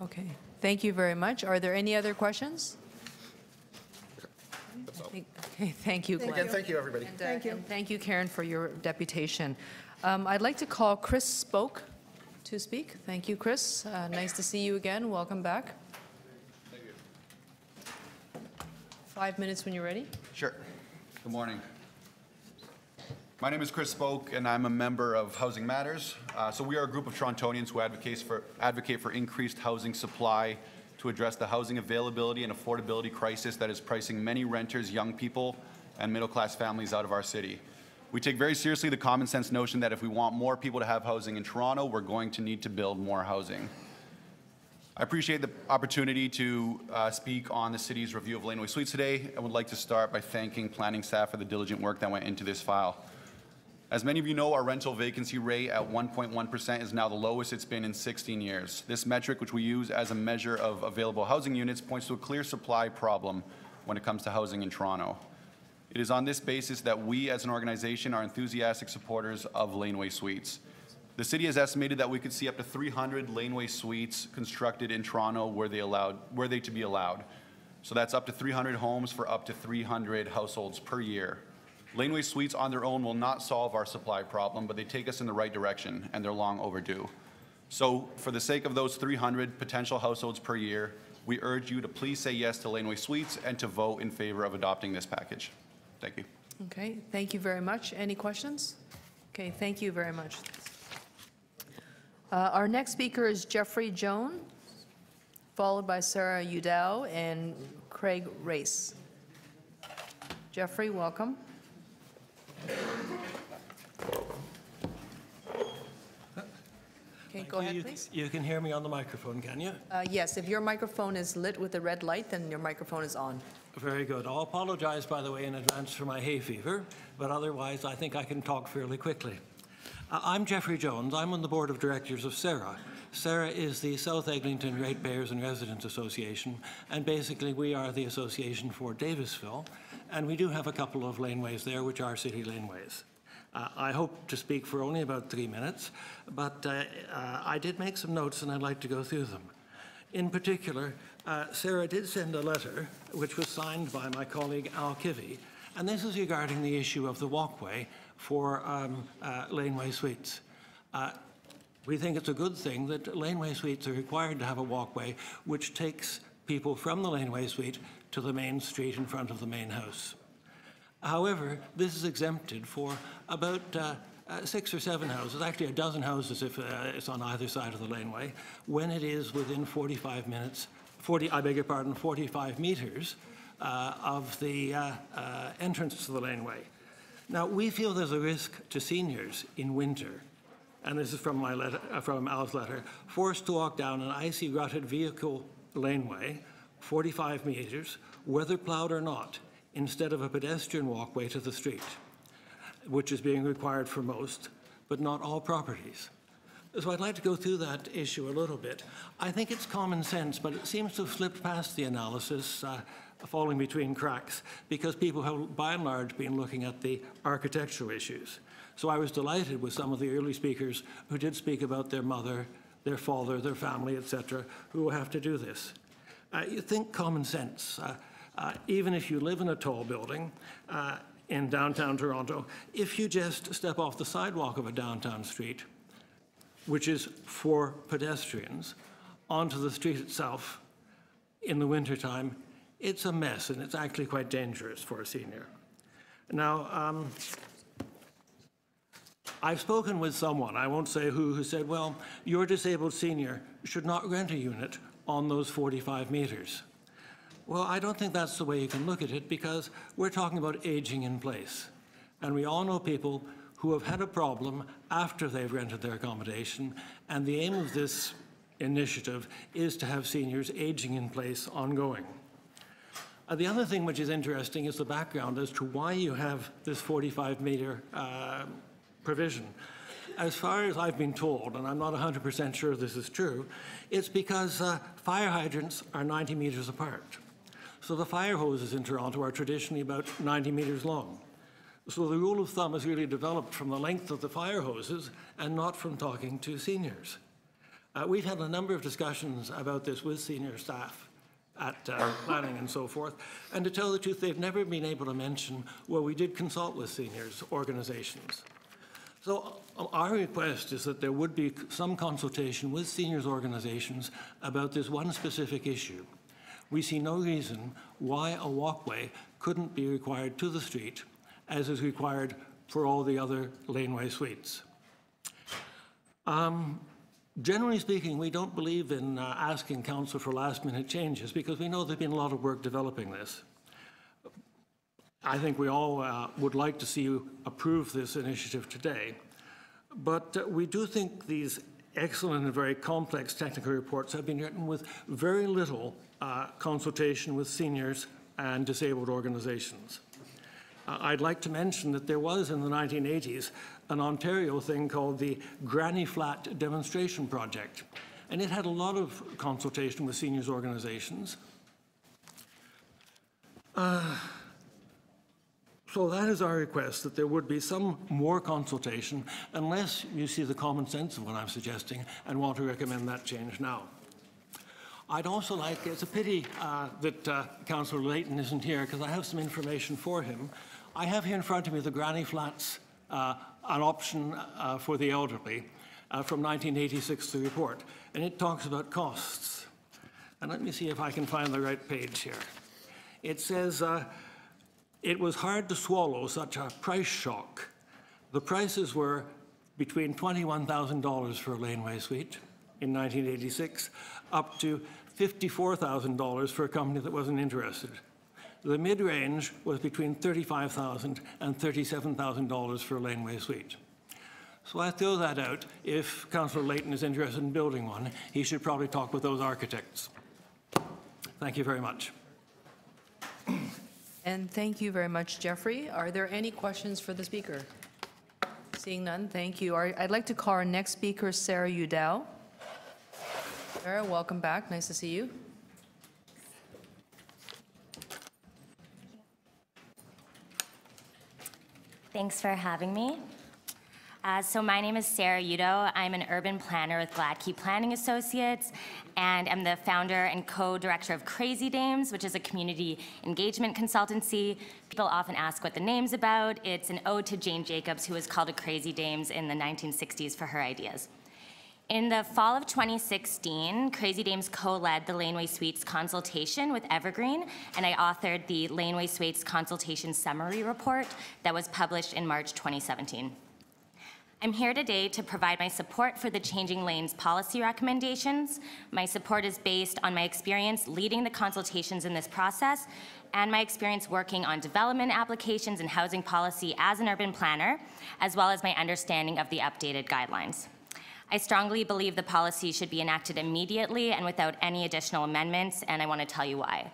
Okay. Thank you very much. Are there any other questions? Okay. Thank you, Glen. Again, thank you, everybody. And thank you, Karen, for your deputation. I'd like to call Chris Spoke to speak. Thank you, Chris. Nice to see you again. Welcome back. Thank you. 5 minutes when you're ready. Sure. Good morning. My name is Chris Spoke, and I'm a member of Housing Matters. So we are a group of Torontonians who advocate for increased housing supply to address the housing availability and affordability crisis that is pricing many renters, young people, and middle-class families out of our city. We take very seriously the common sense notion that if we want more people to have housing in Toronto, we're going to need to build more housing. I appreciate the opportunity to speak on the city's review of laneway suites today. I would like to start by thanking planning staff for the diligent work that went into this file. As many of you know, our rental vacancy rate at 1.1% is now the lowest it's been in 16 years. This metric, which we use as a measure of available housing units, points to a clear supply problem when it comes to housing in Toronto. It is on this basis that we as an organization are enthusiastic supporters of laneway suites. The city has estimated that we could see up to 300 laneway suites constructed in Toronto were they to be allowed. So that's up to 300 homes for up to 300 households per year. Laneway suites on their own will not solve our supply problem, but they take us in the right direction, and they're long overdue. So for the sake of those 300 potential households per year, we urge you to please say yes to laneway suites and to vote in favor of adopting this package. Thank you. Okay, thank you very much. Any questions? Okay, thank you very much. Our next speaker is Jeffrey Jones, followed by Sarah Udall and Craig Race. Jeffrey, welcome. Okay, go ahead, please. You can hear me on the microphone, can you? Yes, if your microphone is lit with a red light, then your microphone is on. Very good. I'll apologize, by the way, in advance for my hay fever, but otherwise I think I can talk fairly quickly. I'm Jeffrey Jones. I'm on the board of directors of SERA. SERA is the South Eglinton Ratepayers and Residents Association, and basically we are the association for Davisville, and we do have a couple of laneways there, which are city laneways. I hope to speak for only about 3 minutes, but I did make some notes and I'd like to go through them. In particular, Sarah did send a letter which was signed by my colleague Al Kivy, and this is regarding the issue of the walkway for laneway suites. We think it's a good thing that laneway suites are required to have a walkway which takes people from the laneway suite to the main street in front of the main house. However, this is exempted for about 6 or 7 houses, actually a dozen houses if it's on either side of the laneway, when it is within 45 meters of the entrance to the laneway. Now, we feel there's a risk to seniors in winter, and this is from my letter, from Al's letter, forced to walk down an icy rutted vehicle laneway, 45 meters, whether plowed or not, instead of a pedestrian walkway to the street, which is being required for most, but not all properties. So I'd like to go through that issue a little bit. I think it's common sense, but it seems to have slipped past the analysis, falling between cracks, because people have, by and large, been looking at the architectural issues. So I was delighted with some of the early speakers who did speak about their mother, their father, their family, etc., who will have to do this. You think common sense. Even if you live in a tall building in downtown Toronto, if you just step off the sidewalk of a downtown street, which is for pedestrians, onto the street itself in the wintertime, it's a mess and it's actually quite dangerous for a senior. Now, I've spoken with someone, I won't say who said, well, your disabled senior should not rent a unit on those 45 meters. Well, I don't think that's the way you can look at it, because we're talking about aging in place. And we all know people who have had a problem after they've rented their accommodation, and the aim of this initiative is to have seniors aging in place ongoing. The other thing which is interesting is the background as to why you have this 45-meter provision. As far as I've been told, and I'm not 100% sure this is true, it's because fire hydrants are 90 meters apart. So the fire hoses in Toronto are traditionally about 90 meters long. So the rule of thumb is really developed from the length of the fire hoses and not from talking to seniors. We've had a number of discussions about this with senior staff at planning and so forth, and to tell the truth, they've never been able to mention, well, we did consult with seniors organizations. So our request is that there would be some consultation with seniors organizations about this one specific issue. We see no reason why a walkway couldn't be required to the street, as is required for all the other laneway suites. Generally speaking, we don't believe in asking council for last-minute changes, because we know there's been a lot of work developing this. I think we all would like to see you approve this initiative today, but we do think these excellent and very complex technical reports have been written with very little consultation with seniors and disabled organizations. I'd like to mention that there was in the 1980s an Ontario thing called the Granny Flat Demonstration Project, and it had a lot of consultation with seniors organizations. So that is our request, that there would be some more consultation, unless you see the common sense of what I'm suggesting and want to recommend that change now. I'd also like, it's a pity that Councillor Layton isn't here, because I have some information for him. I have here in front of me the Granny Flats, an option for the elderly from 1986, the report, and it talks about costs. And let me see if I can find the right page here. It says, it was hard to swallow such a price shock. The prices were between $21,000 for a laneway suite in 1986, up to $54,000 for a company that wasn't interested. The mid-range was between $35,000 and $37,000 for a laneway suite. So I throw that out. If Councillor Layton is interested in building one, he should probably talk with those architects. Thank you very much. And thank you very much, Jeffrey. Are there any questions for the speaker? Seeing none, thank you. I'd like to call our next speaker, Sarah Udall. Sarah, welcome back. Nice to see you. Thanks for having me. So my name is Sarah Udo. I'm an urban planner with Gladkey Planning Associates, and I'm the founder and co-director of Crazy Dames, which is a community engagement consultancy. People often ask what the name's about. It's an ode to Jane Jacobs, who was called a Crazy Dames in the 1960s for her ideas. In the fall of 2016, Crazy Dames co-led the Laneway Suites consultation with Evergreen, and I authored the Laneway Suites consultation summary report that was published in March 2017. I'm here today to provide my support for the Changing Lanes policy recommendations. My support is based on my experience leading the consultations in this process and my experience working on development applications and housing policy as an urban planner, as well as my understanding of the updated guidelines. I strongly believe the policy should be enacted immediately and without any additional amendments, and I want to tell you why.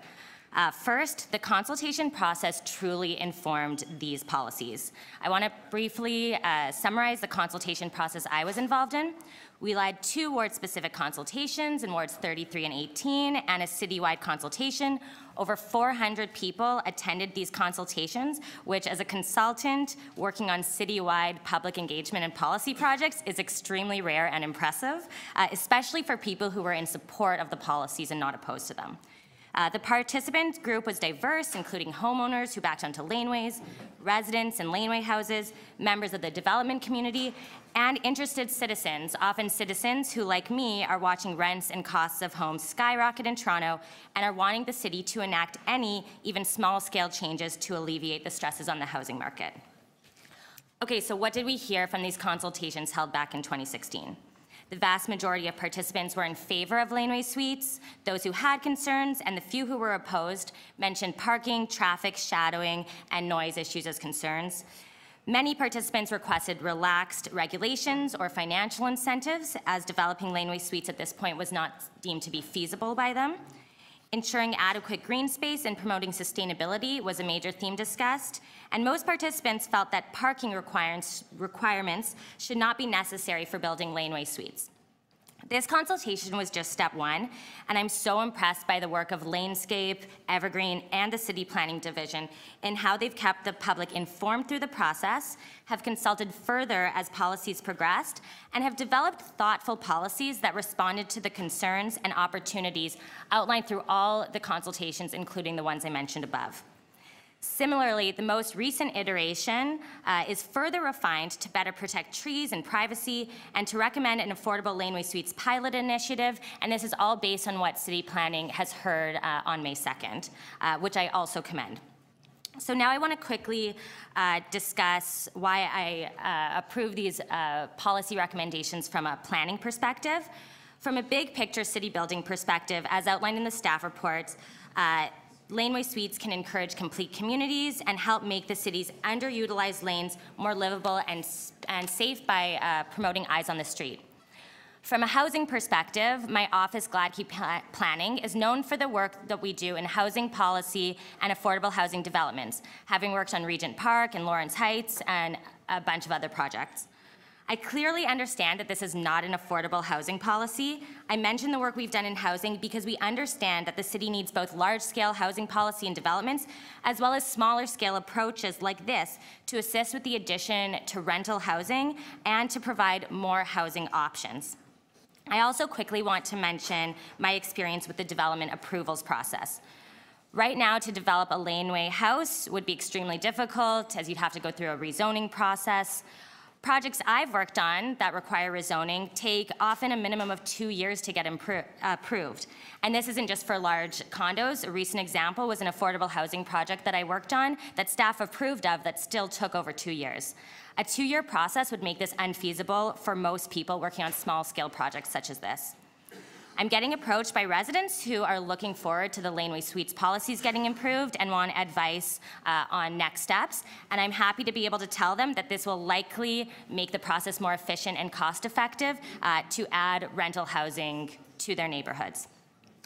First, the consultation process truly informed these policies. I want to briefly summarize the consultation process I was involved in. We led 2 ward-specific consultations in wards 33 and 18 and a citywide consultation. Over 400 people attended these consultations, which as a consultant working on citywide public engagement and policy projects is extremely rare and impressive, especially for people who were in support of the policies and not opposed to them. The participant group was diverse, including homeowners who backed onto laneways, residents in laneway houses, members of the development community, and interested citizens, often citizens who, like me, are watching rents and costs of homes skyrocket in Toronto and are wanting the city to enact any, even small-scale changes to alleviate the stresses on the housing market. Okay, so what did we hear from these consultations held back in 2016? The vast majority of participants were in favor of laneway suites. Those who had concerns and the few who were opposed mentioned parking, traffic, shadowing, and noise issues as concerns. Many participants requested relaxed regulations or financial incentives, as developing laneway suites at this point was not deemed to be feasible by them. Ensuring adequate green space and promoting sustainability was a major theme discussed, and most participants felt that parking requirements should not be necessary for building laneway suites. This consultation was just step 1, and I'm so impressed by the work of Lanescape, Evergreen, and the City Planning Division in how they've kept the public informed through the process, have consulted further as policies progressed, and have developed thoughtful policies that responded to the concerns and opportunities outlined through all the consultations, including the ones I mentioned above. Similarly, the most recent iteration is further refined to better protect trees and privacy and to recommend an affordable laneway suites pilot initiative, and this is all based on what City Planning has heard on May 2nd, which I also commend. So now I want to quickly discuss why I approve these policy recommendations from a planning perspective. From a big picture city building perspective, as outlined in the staff reports, laneway suites can encourage complete communities and help make the city's underutilized lanes more livable and safe by promoting eyes on the street. From a housing perspective, my office, Gladkey Planning, is known for the work that we do in housing policy and affordable housing developments, having worked on Regent Park and Lawrence Heights and a bunch of other projects. I clearly understand that this is not an affordable housing policy. I mention the work we've done in housing because we understand that the city needs both large-scale housing policy and developments, as well as smaller-scale approaches like this to assist with the addition to rental housing and to provide more housing options. I also quickly want to mention my experience with the development approvals process. Right now, to develop a laneway house would be extremely difficult, as you'd have to go through a rezoning process. Projects I've worked on that require rezoning take often a minimum of 2 years to get approved. And this isn't just for large condos. A recent example was an affordable housing project that I worked on that staff approved of that still took over 2 years. A 2-year process would make this unfeasible for most people working on small-scale projects such as this. I'm getting approached by residents who are looking forward to the laneway suites policies getting improved and want advice on next steps. And I'm happy to be able to tell them that this will likely make the process more efficient and cost-effective to add rental housing to their neighborhoods.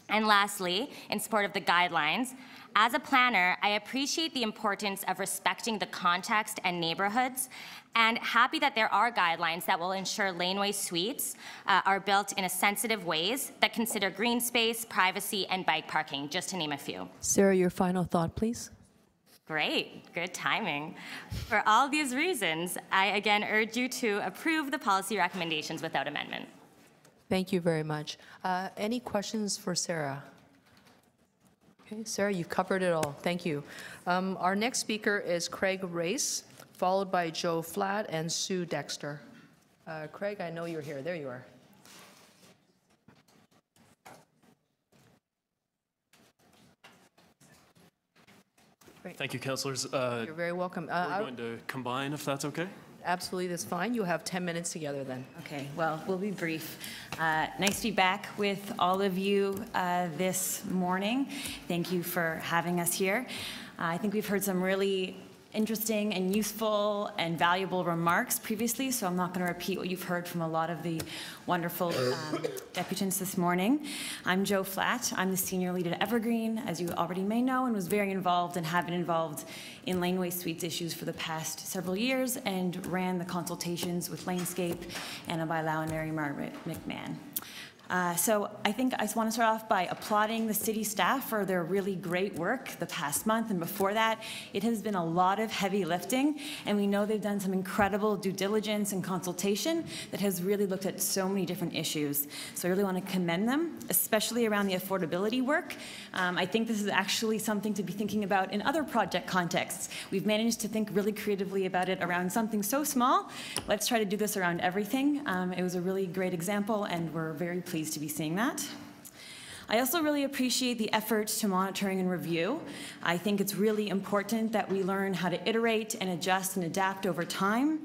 And lastly, in support of the guidelines, As a planner, I appreciate the importance of respecting the context and neighborhoods, and happy that there are guidelines that will ensure laneway suites are built in a sensitive ways that consider green space, privacy, and bike parking, just to name a few. Sarah, your final thought, please. Great, good timing. For all these reasons, I again urge you to approve the policy recommendations without amendment. Thank you very much. Any questions for Sarah? Okay, Sarah, you covered it all. Thank you. Our next speaker is Craig Race, followed by Joe Flatt and Sue Dexter. Craig, I know you're here. There you are. Great. Thank you, councillors. You're very welcome. We're going to combine, if that's okay. Absolutely, that's fine. You have 10 minutes together then. Okay, well, we'll be brief. Nice to be back with all of you this morning. Thank you for having us here. I think we've heard some really interesting and useful and valuable remarks previously, so I'm not going to repeat what you've heard from a lot of the wonderful deputants this morning. I'm Joe Flatt. I'm the senior lead at Evergreen, as you already may know, and was very involved and have been involved in laneway suites issues for the past several years and ran the consultations with Lanescape, Anna Bailau, and Mary Margaret McMahon. So I think I just want to start off by applauding the city staff for their really great work the past month, and before that, it has been a lot of heavy lifting, and we know they've done some incredible due diligence and consultation that has really looked at so many different issues. So I really want to commend them, especially around the affordability work. I think this is actually something to be thinking about in other project contexts. We've managed to think really creatively about it around something so small. Let's try to do this around everything. It was a really great example, and we're very pleased to be seeing that. I also really appreciate the effort to monitoring and review. I think it's really important that we learn how to iterate and adjust and adapt over time.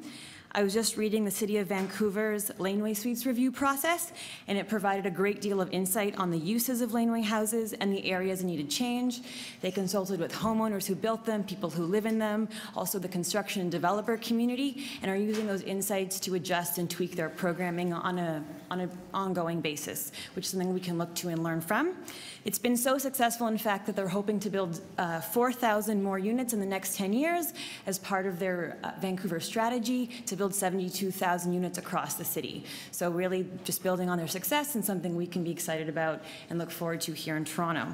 I was just reading the City of Vancouver's laneway suites review process, and it provided a great deal of insight on the uses of laneway houses and the areas that needed change. They consulted with homeowners who built them, people who live in them, also the construction and developer community, and are using those insights to adjust and tweak their programming on an ongoing basis, which is something we can look to and learn from. It's been so successful, in fact, that they're hoping to build 4,000 more units in the next 10 years as part of their Vancouver strategy to build 72,000 units across the city. So really just building on their success and something we can be excited about and look forward to here in Toronto.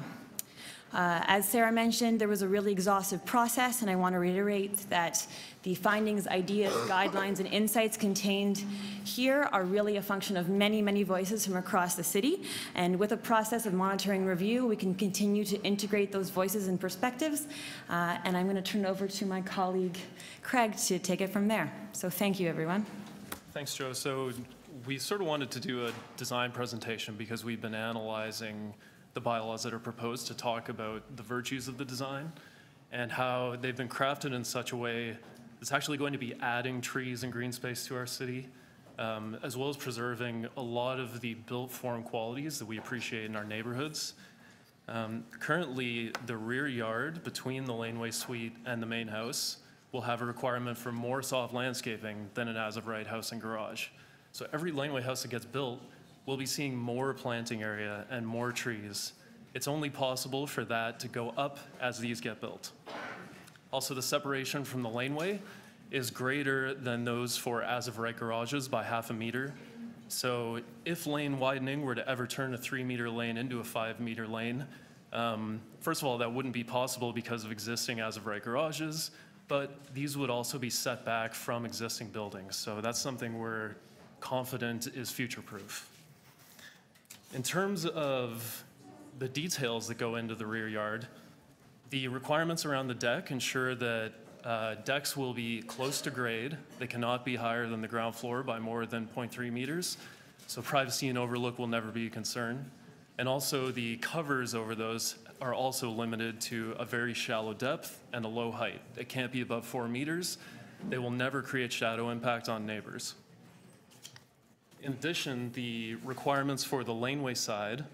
As Sarah mentioned, there was a really exhaustive process, and I want to reiterate that the findings, ideas, guidelines, and insights contained here are really a function of many, many voices from across the city. And with a process of monitoring and review, we can continue to integrate those voices and perspectives. And I'm going to turn it over to my colleague, Craig, to take it from there. So thank you, everyone. Thanks, Joe. So we sort of wanted to do a design presentation because we've been analyzing the bylaws that are proposed to talk about the virtues of the design and how they've been crafted in such a way that's actually going to be adding trees and green space to our city, as well as preserving a lot of the built form qualities that we appreciate in our neighborhoods. Currently, the rear yard between the laneway suite and the main house will have a requirement for more soft landscaping than an as-of-right house and garage. So every laneway house that gets built, we'll be seeing more planting area and more trees. It's only possible for that to go up as these get built. Also, the separation from the laneway is greater than those for as-of-right garages by half a meter. So if lane widening were to ever turn a 3-meter lane into a 5-meter lane, first of all, that wouldn't be possible because of existing as-of-right garages, but these would also be set back from existing buildings. So that's something we're confident is future-proof. In terms of the details that go into the rear yard, the requirements around the deck ensure that decks will be close to grade. They cannot be higher than the ground floor by more than 0.3 meters. So privacy and overlook will never be a concern. And also the covers over those are also limited to a very shallow depth and a low height. It can't be above 4 meters. They will never create shadow impact on neighbors. In addition, the requirements for the laneway side,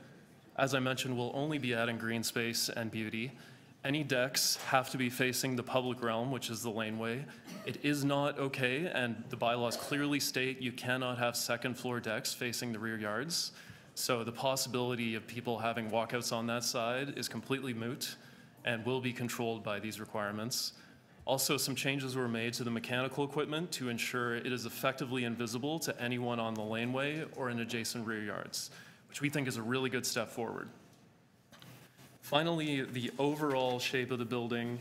as I mentioned, will only be adding green space and beauty. Any decks have to be facing the public realm, which is the laneway. It is not okay, and the bylaws clearly state you cannot have second floor decks facing the rear yards. So the possibility of people having walkouts on that side is completely moot. and will be controlled by these requirements. Also, some changes were made to the mechanical equipment to ensure it is effectively invisible to anyone on the laneway or in adjacent rear yards, which we think is a really good step forward. Finally, the overall shape of the building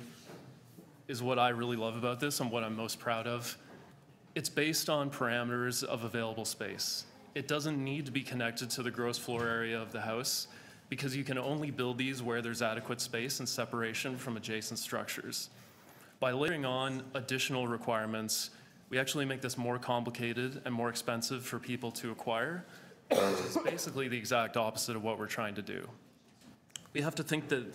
is what I really love about this and what I'm most proud of. It's based on parameters of available space. It doesn't need to be connected to the gross floor area of the house because you can only build these where there's adequate space and separation from adjacent structures. By layering on additional requirements, we actually make this more complicated and more expensive for people to acquire, which is basically the exact opposite of what we're trying to do. We have to think that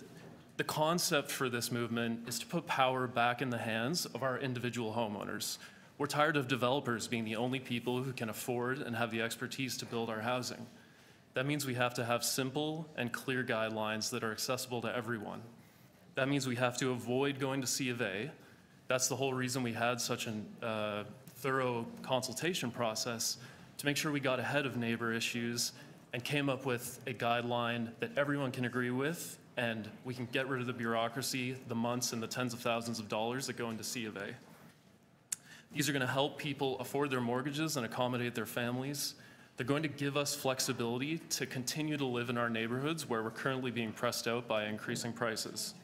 the concept for this movement is to put power back in the hands of our individual homeowners. We're tired of developers being the only people who can afford and have the expertise to build our housing. That means we have to have simple and clear guidelines that are accessible to everyone. That means we have to avoid going to C of A. That's the whole reason we had such a thorough consultation process, to make sure we got ahead of neighbor issues and came up with a guideline that everyone can agree with, and we can get rid of the bureaucracy, the months and the tens of thousands of dollars that go into C of A. These are going to help people afford their mortgages and accommodate their families. They're going to give us flexibility to continue to live in our neighborhoods where we're currently being pressed out by increasing prices.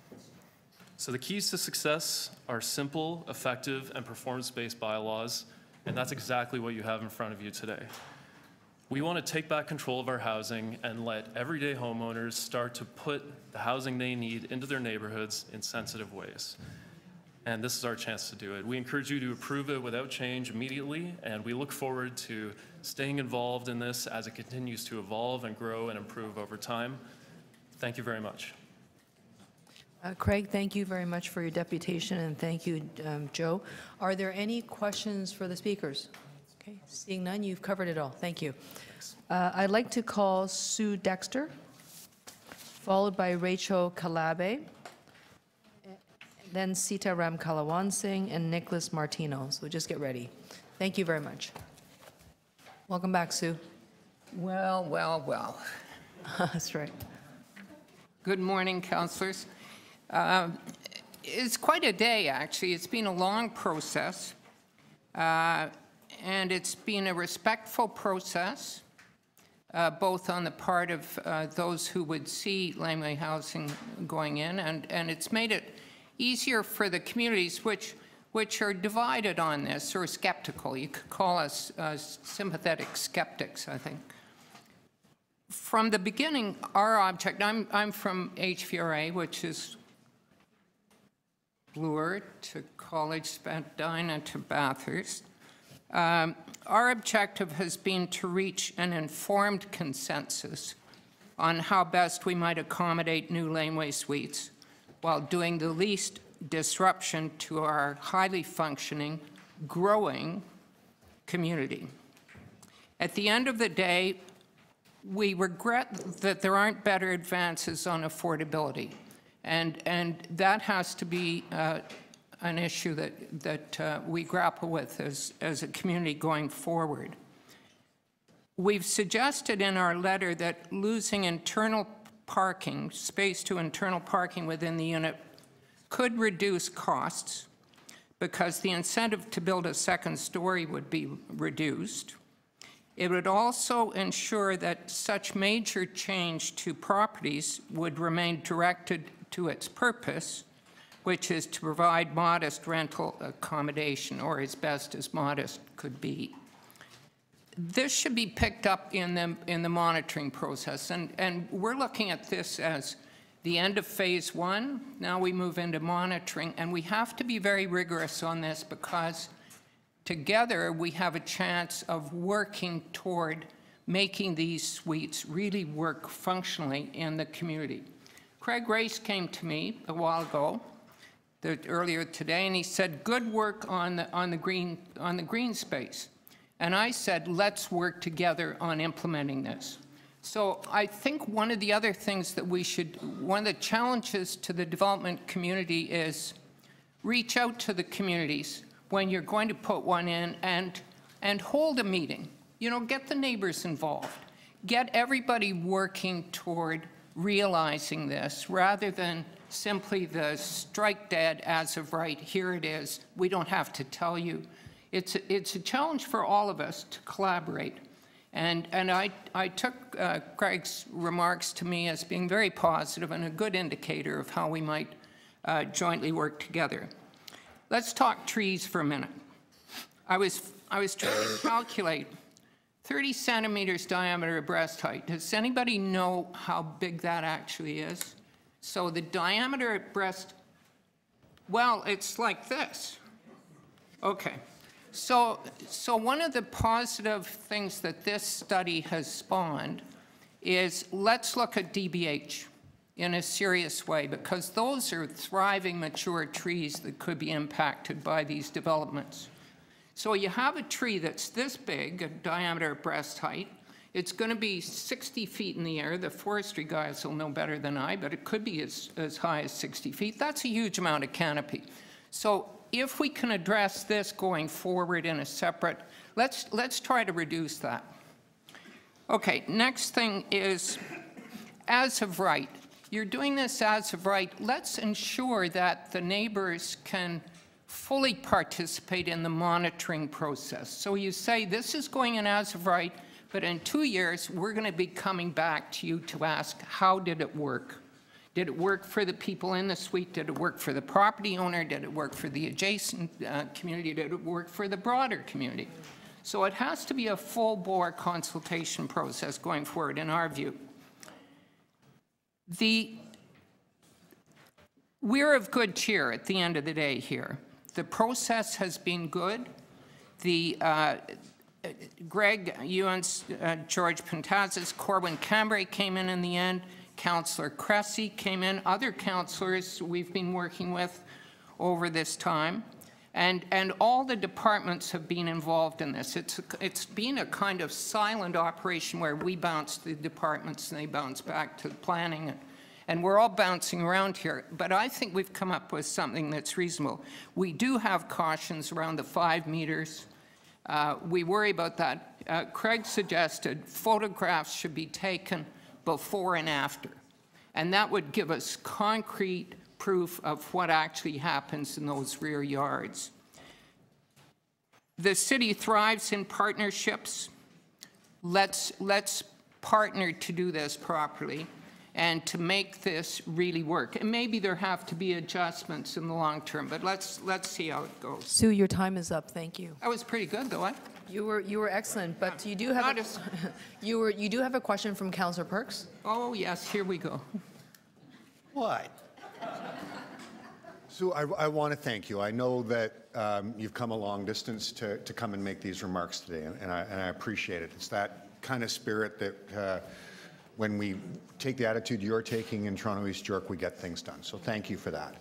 So the keys to success are simple, effective, and performance-based bylaws, and that's exactly what you have in front of you today. We want to take back control of our housing and let everyday homeowners start to put the housing they need into their neighborhoods in sensitive ways. And this is our chance to do it. We encourage you to approve it without change immediately, and we look forward to staying involved in this as it continues to evolve and grow and improve over time. Thank you very much. Craig, thank you very much for your deputation, and thank you, Joe. Are there any questions for the speakers? Okay, seeing none, you've covered it all. Thank you. I'd like to call Sue Dexter, followed by Rachel Calabe, then Sita Ram Kalawansing, and Nicholas Martino. So just get ready. Thank you very much. Welcome back, Sue. Well, well, well. That's right. Good morning, councillors. It's quite a day, actually. It's been a long process, and it's been a respectful process, both on the part of those who would see Laneway housing going in, and it's made it easier for the communities which are divided on this or skeptical. You could call us sympathetic skeptics, I think. From the beginning, our object, I'm from HVRA, which is Bloor to College Spadina to Bathurst. Our objective has been to reach an informed consensus on how best we might accommodate new laneway suites while doing the least disruption to our highly functioning, growing community. At the end of the day, we regret that there aren't better advances on affordability. And that has to be an issue that we grapple with as a community going forward. We've suggested in our letter that losing internal parking, space to internal parking within the unit, could reduce costs because the incentive to build a second story would be reduced. It would also ensure that such major change to properties would remain directed to its purpose, which is to provide modest rental accommodation, or as best as modest could be. This should be picked up in the monitoring process, and we're looking at this as the end of phase one. Now we move into monitoring, and we have to be very rigorous on this because together we have a chance of working toward making these suites really work functionally in the community. Craig Race came to me a while ago, earlier today, and he said, "Good work on the green space." And I said, "Let's work together on implementing this." So I think one of the other things that one of the challenges to the development community is reach out to the communities when you're going to put one in and hold a meeting. You know, get the neighbors involved. Get everybody working toward realizing this rather than simply the strike dead as of right, here it is. We don't have to tell you. It's a challenge for all of us to collaborate. And I took Craig's remarks to me as being very positive and a good indicator of how we might jointly work together. Let's talk trees for a minute. I was trying to calculate 30 centimeters diameter of breast height. Does anybody know how big that actually is? So the diameter at breast, well, it's like this. Okay. So one of the positive things that this study has spawned is let's look at DBH in a serious way, because those are thriving, mature trees that could be impacted by these developments. So you have a tree that's this big, a diameter of breast height. It's going to be 60 feet in the air. The forestry guys will know better than I, but it could be as high as 60 feet. That's a huge amount of canopy. So if we can address this going forward in a separate, let's try to reduce that. Okay, next thing is as of right. You're doing this as of right. Let's ensure that the neighbors can fully participate in the monitoring process. So you say this is going in as of right, but in 2 years, we're going to be coming back to you to ask, how did it work? Did it work for the people in the suite? Did it work for the property owner? Did it work for the adjacent community? Did it work for the broader community? So it has to be a full-bore consultation process going forward, in our view. We're of good cheer at the end of the day here. The process has been good. Greg Ewens, George Pentazis, Corwin Cambray came in the end. Councillor Cressy came in. Other councillors we've been working with over this time. And all the departments have been involved in this. It's been a kind of silent operation where we bounce the departments and they bounce back to planning. And we're all bouncing around here. But I think we've come up with something that's reasonable. We do have cautions around the 5 meters. We worry about that. Craig suggested photographs should be taken before and after. And that would give us concrete proof of what actually happens in those rear yards. The city thrives in partnerships. Let's partner to do this properly and to make this really work. And maybe there have to be adjustments in the long term, but let's see how it goes. Sue, your time is up. Thank you. That was pretty good, though. You were excellent, but you do have you do have a question from Councillor Perks. Oh yes, here we go. What? Sue, I want to thank you. I know that you've come a long distance to come and make these remarks today, and I appreciate it. It's that kind of spirit that when we take the attitude you're taking in Toronto East York, we get things done. So thank you for that.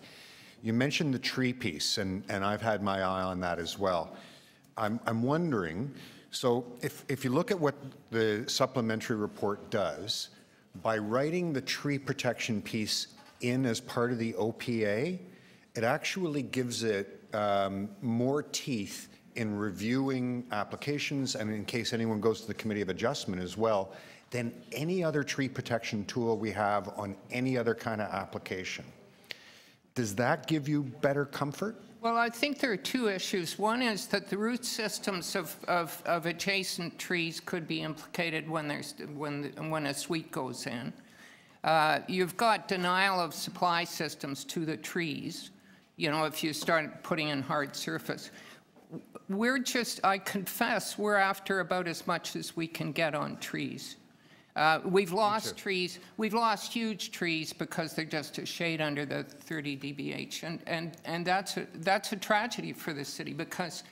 You mentioned the tree piece, and I've had my eye on that as well. I'm wondering, so if you look at what the supplementary report does, by writing the tree protection piece in as part of the OPA, it actually gives it more teeth in reviewing applications, and in case anyone goes to the Committee of Adjustment as well, than any other tree protection tool we have on any other kind of application. Does that give you better comfort? Well, I think there are two issues. One is that the root systems of adjacent trees could be implicated when a suite goes in. You've got denial of supply systems to the trees, you know, if you start putting in hard surface. I confess, we're after about as much as we can get on trees. We've lost trees. We've lost huge trees because they're just a shade under the 30 dBH, and that's a tragedy for the city because,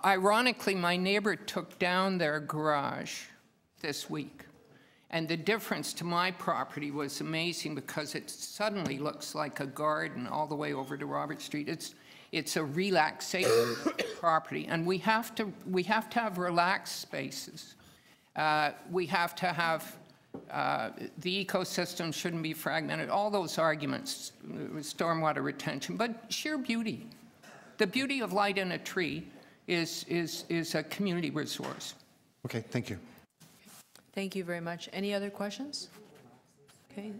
ironically, my neighbor took down their garage this week, and the difference to my property was amazing because it suddenly looks like a garden all the way over to Robert Street. It's a relaxation property, and we have to have relaxed spaces. We have to have, the ecosystem shouldn't be fragmented, all those arguments, stormwater retention, but sheer beauty. The beauty of light in a tree is a community resource. Okay, thank you. Thank you very much. Any other questions? Okay.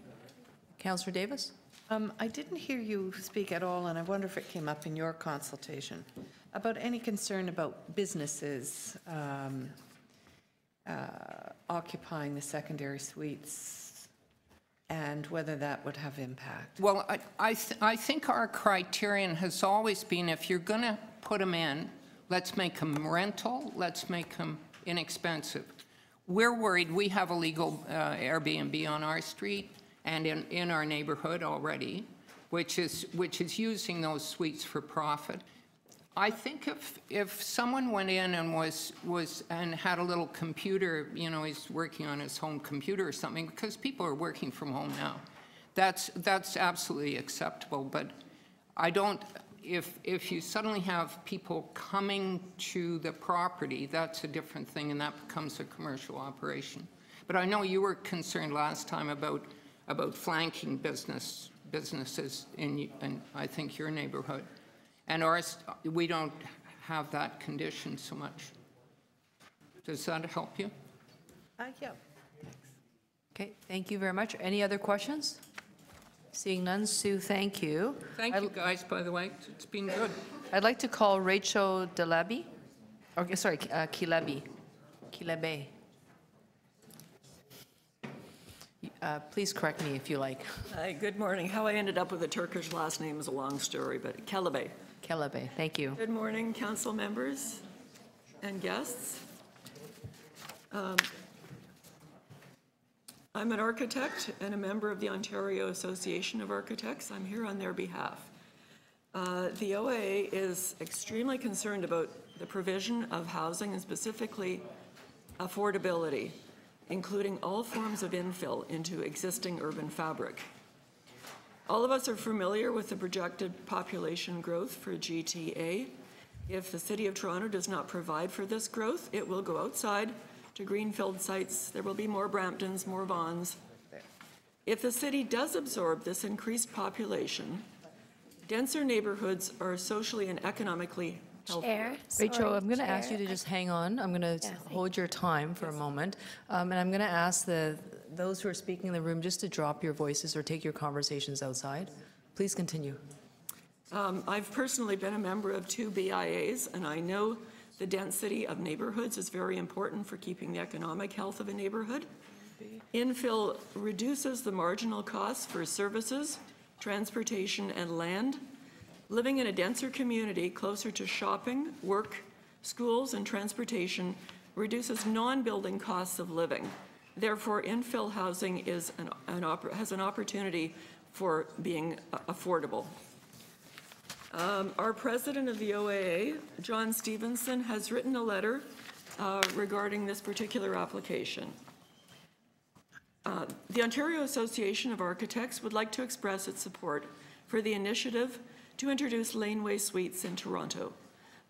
Councillor Davis? I didn't hear you speak at all, and I wonder if it came up in your consultation, about any concern about businesses occupying the secondary suites and whether that would have impact. Well, I think our criterion has always been, if you're going to put them in, let's make them rental, let's make them inexpensive. We're worried, we have illegal Airbnb on our street and in our neighborhood already, which is using those suites for profit. I think if someone went in and had a little computer, you know, he's working on his home computer or something, because people are working from home now, that's absolutely acceptable. But I don't, if you suddenly have people coming to the property, that's a different thing, and that becomes a commercial operation. But I know you were concerned last time about flanking businesses in I think your neighborhood. And ours, we don't have that condition so much. Does that help you? Yeah. Okay, thank you very much. Any other questions? Seeing none, Sue, thank you. Thank you, guys, by the way. It's been good. I'd like to call Rachel Delaby, or sorry, Kilebe. Please correct me if you like. Hi, good morning. How I ended up with a Turkish last name is a long story, but Kelebe. Kelebe, thank you. Good morning, council members and guests. I'm an architect and a member of the Ontario Association of Architects. I'm here on their behalf. The OAA is extremely concerned about the provision of housing and specifically affordability, including all forms of infill into existing urban fabric. All of us are familiar with the projected population growth for GTA. If the City of Toronto does not provide for this growth, it will go outside to greenfield sites. There will be more Bramptons, more Vaughns. If the city does absorb this increased population, denser neighborhoods are socially and economically healthier. Rachel, I'm going to ask you to just hang on. I'm going to hold your time for a moment. And I'm going to ask those who are speaking in the room just to drop your voices or take your conversations outside. Please continue. I've personally been a member of 2 BIAs, and I know the density of neighborhoods is very important for keeping the economic health of a neighborhood. Infill reduces the marginal costs for services, transportation, and land. Living in a denser community closer to shopping, work, schools, and transportation reduces non-building costs of living. Therefore, infill housing is has an opportunity for being affordable. Our president of the OAA, John Stevenson, has written a letter regarding this particular application. The Ontario Association of Architects would like to express its support for the initiative to introduce laneway suites in Toronto.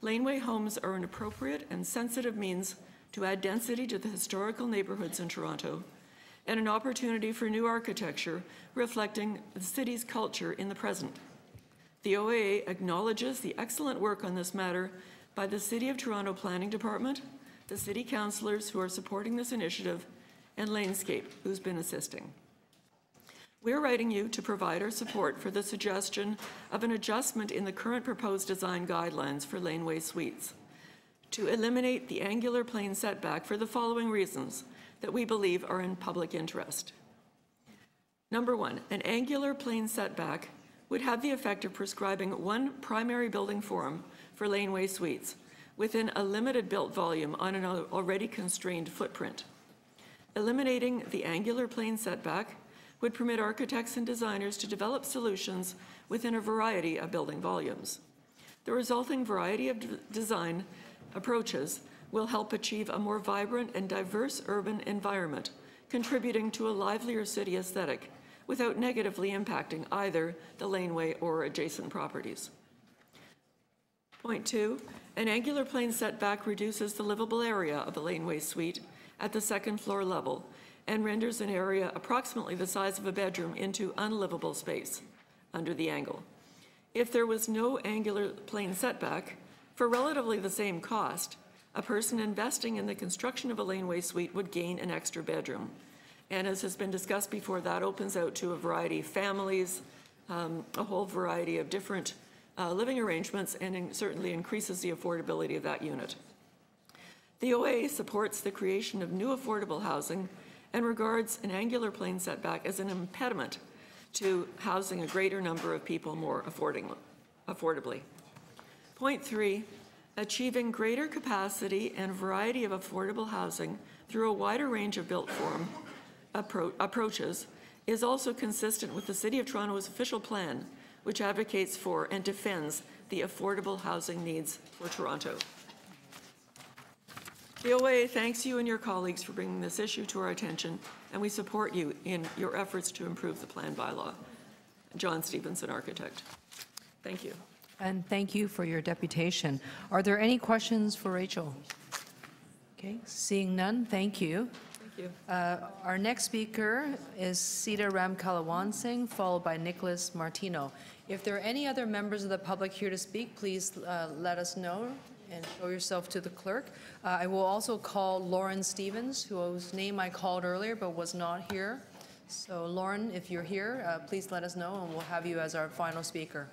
Laneway homes are an appropriate and sensitive means to add density to the historical neighborhoods in Toronto and an opportunity for new architecture reflecting the city's culture in the present. The OAA acknowledges the excellent work on this matter by the City of Toronto Planning Department, the city councillors who are supporting this initiative, and Lanescape, who's been assisting. We're writing you to provide our support for the suggestion of an adjustment in the current proposed design guidelines for laneway suites to eliminate the angular plane setback for the following reasons that we believe are in public interest. Number one, an angular plane setback would have the effect of prescribing one primary building form for laneway suites within a limited built volume on an already constrained footprint. Eliminating the angular plane setback would permit architects and designers to develop solutions within a variety of building volumes. The resulting variety of design approaches will help achieve a more vibrant and diverse urban environment, contributing to a livelier city aesthetic without negatively impacting either the laneway or adjacent properties. Point two, an angular plane setback reduces the livable area of a laneway suite at the second floor level and renders an area approximately the size of a bedroom into unlivable space under the angle. If there was no angular plane setback, for relatively the same cost, a person investing in the construction of a laneway suite would gain an extra bedroom. And as has been discussed before, that opens out to a variety of families, a whole variety of different living arrangements and certainly increases the affordability of that unit. The OA supports the creation of new affordable housing and regards an angular plane setback as an impediment to housing a greater number of people more affordably. Point 3, achieving greater capacity and variety of affordable housing through a wider range of built form approaches is also consistent with the City of Toronto's official plan, which advocates for and defends the affordable housing needs for Toronto. The OA thanks you and your colleagues for bringing this issue to our attention, and we support you in your efforts to improve the plan bylaw. John Stevenson, architect. Thank you. And thank you for your deputation. Are there any questions for Rachel? Okay, seeing none, thank you. Thank you. Our next speaker is Sita Ramkalawansing, followed by Nicholas Martino. If there are any other members of the public here to speak, please let us know and show yourself to the clerk. I will also call Lauren Stevens, whose name I called earlier but was not here. So Lauren, if you're here, please let us know and we'll have you as our final speaker.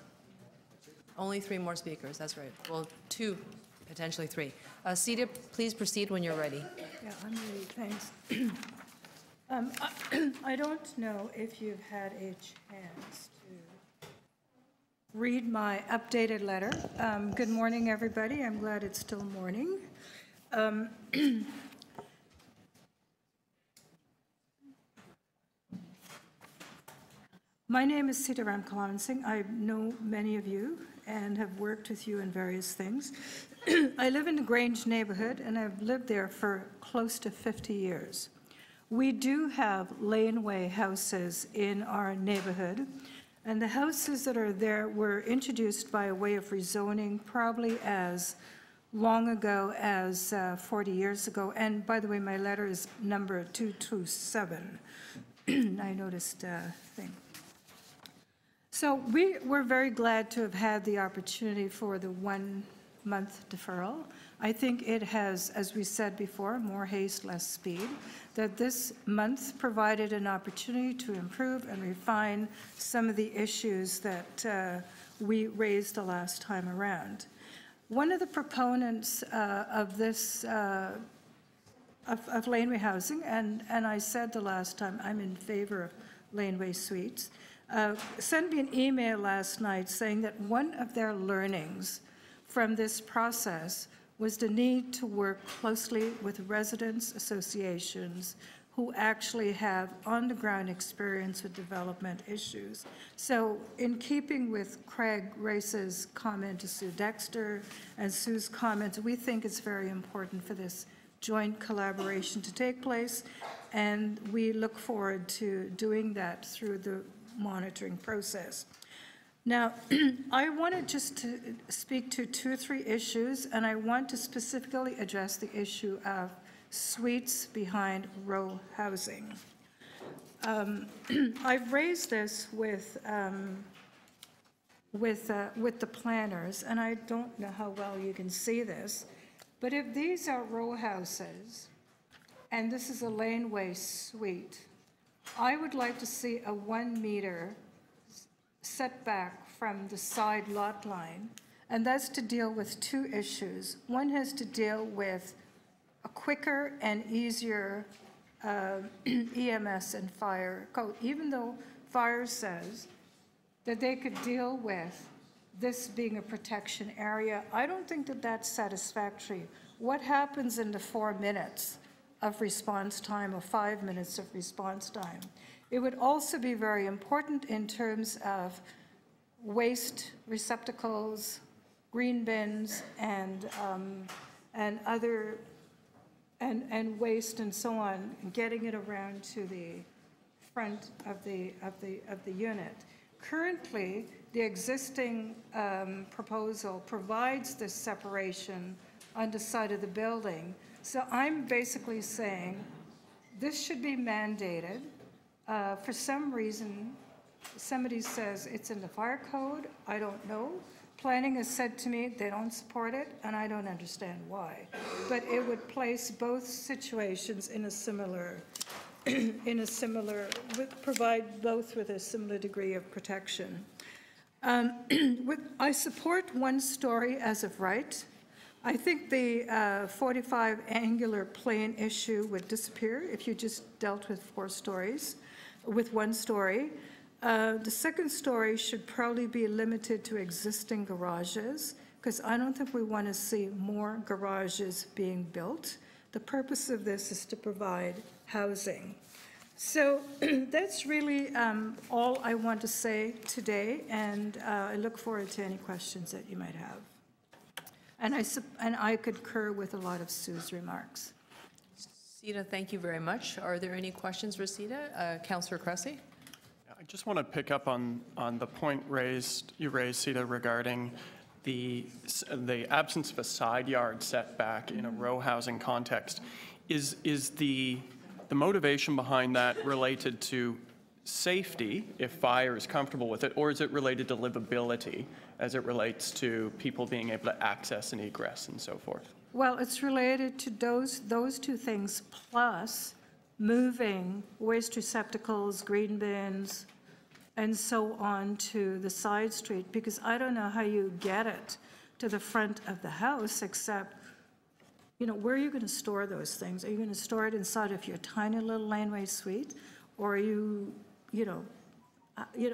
Only 3 more speakers, that's right. Well, 2, potentially 3. Sita, please proceed when you're ready. Yeah, I'm ready, thanks. I don't know if you've had a chance to read my updated letter. Good morning, everybody. I'm glad it's still morning. My name is Sita Ramkalawansing. I know many of you and have worked with you in various things. I live in the Grange neighborhood, and I've lived there for close to 50 years. We do have laneway houses in our neighborhood, and the houses that are there were introduced by a way of rezoning probably as long ago as 40 years ago. And by the way, my letter is number 227. I noticed a thing. So we're very glad to have had the opportunity for the 1-month deferral. I think it has, as we said before, more haste, less speed, that this month provided an opportunity to improve and refine some of the issues that we raised the last time around. One of the proponents of this, of laneway housing, and I said the last time I'm in favor of laneway suites, sent me an email last night saying that one of their learnings from this process was the need to work closely with residents associations who actually have on-the-ground experience with development issues. So in keeping with Craig Race's comment to Sue Dexter and Sue's comments, we think it's very important for this joint collaboration to take place, and we look forward to doing that through the monitoring process. Now, I wanted just to speak to 2 or 3 issues, and I want to specifically address the issue of suites behind row housing. I've raised this with the planners, and I don't know how well you can see this, but if these are row houses, and this is a laneway suite, I would like to see a 1-meter setback from the side lot line, and that's to deal with 2 issues. One has to deal with a quicker and easier EMS and fire code, even though fire says that they could deal with this being a protection area. I don't think that that's satisfactory. What happens in the 4 minutes of response time or 5 minutes of response time? It would also be very important in terms of waste receptacles, green bins, and other and waste and so on, getting it around to the front of the unit. Currently, the existing proposal provides this separation on the side of the building. So I'm basically saying this should be mandated. For some reason, somebody says it's in the fire code. I don't know. Planning has said to me they don't support it, and I don't understand why. But it would place both situations in a similar in a similar, provide both with a similar degree of protection. I support one story as of right. I think the 45 angular plane issue would disappear if you just dealt with 4 stories, with 1 story. The second story should probably be limited to existing garages, because I don't think we want to see more garages being built. The purpose of this is to provide housing. So that's really all I want to say today, and I look forward to any questions that you might have. And I concur with a lot of Sue's remarks. Sita, thank you very much. Are there any questions for Sita? Councillor Cressy? I just want to pick up on the point you raised, Sita, regarding the absence of a side yard setback in a row housing context. Is the motivation behind that related to safety, if fire is comfortable with it, or is it related to livability as it relates to people being able to access and egress and so forth? Well, it's related to those 2 things, plus moving waste receptacles, green bins, and so on to the side street, because I don't know how you get it to the front of the house, except, you know, where are you going to store those things? Are you going to store it inside of your tiny little laneway suite? Or are you,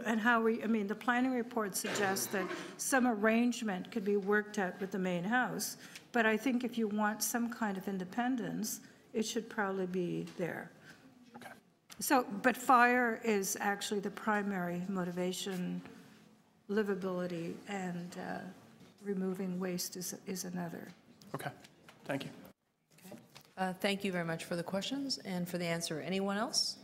and how I mean, the planning report suggests that some arrangement could be worked out with the main house, but I think if you want some kind of independence, it should probably be there. Okay. So, but fire is actually the primary motivation, livability, and removing waste is another. Okay, thank you. Thank you very much for the questions and for the answer. Anyone else?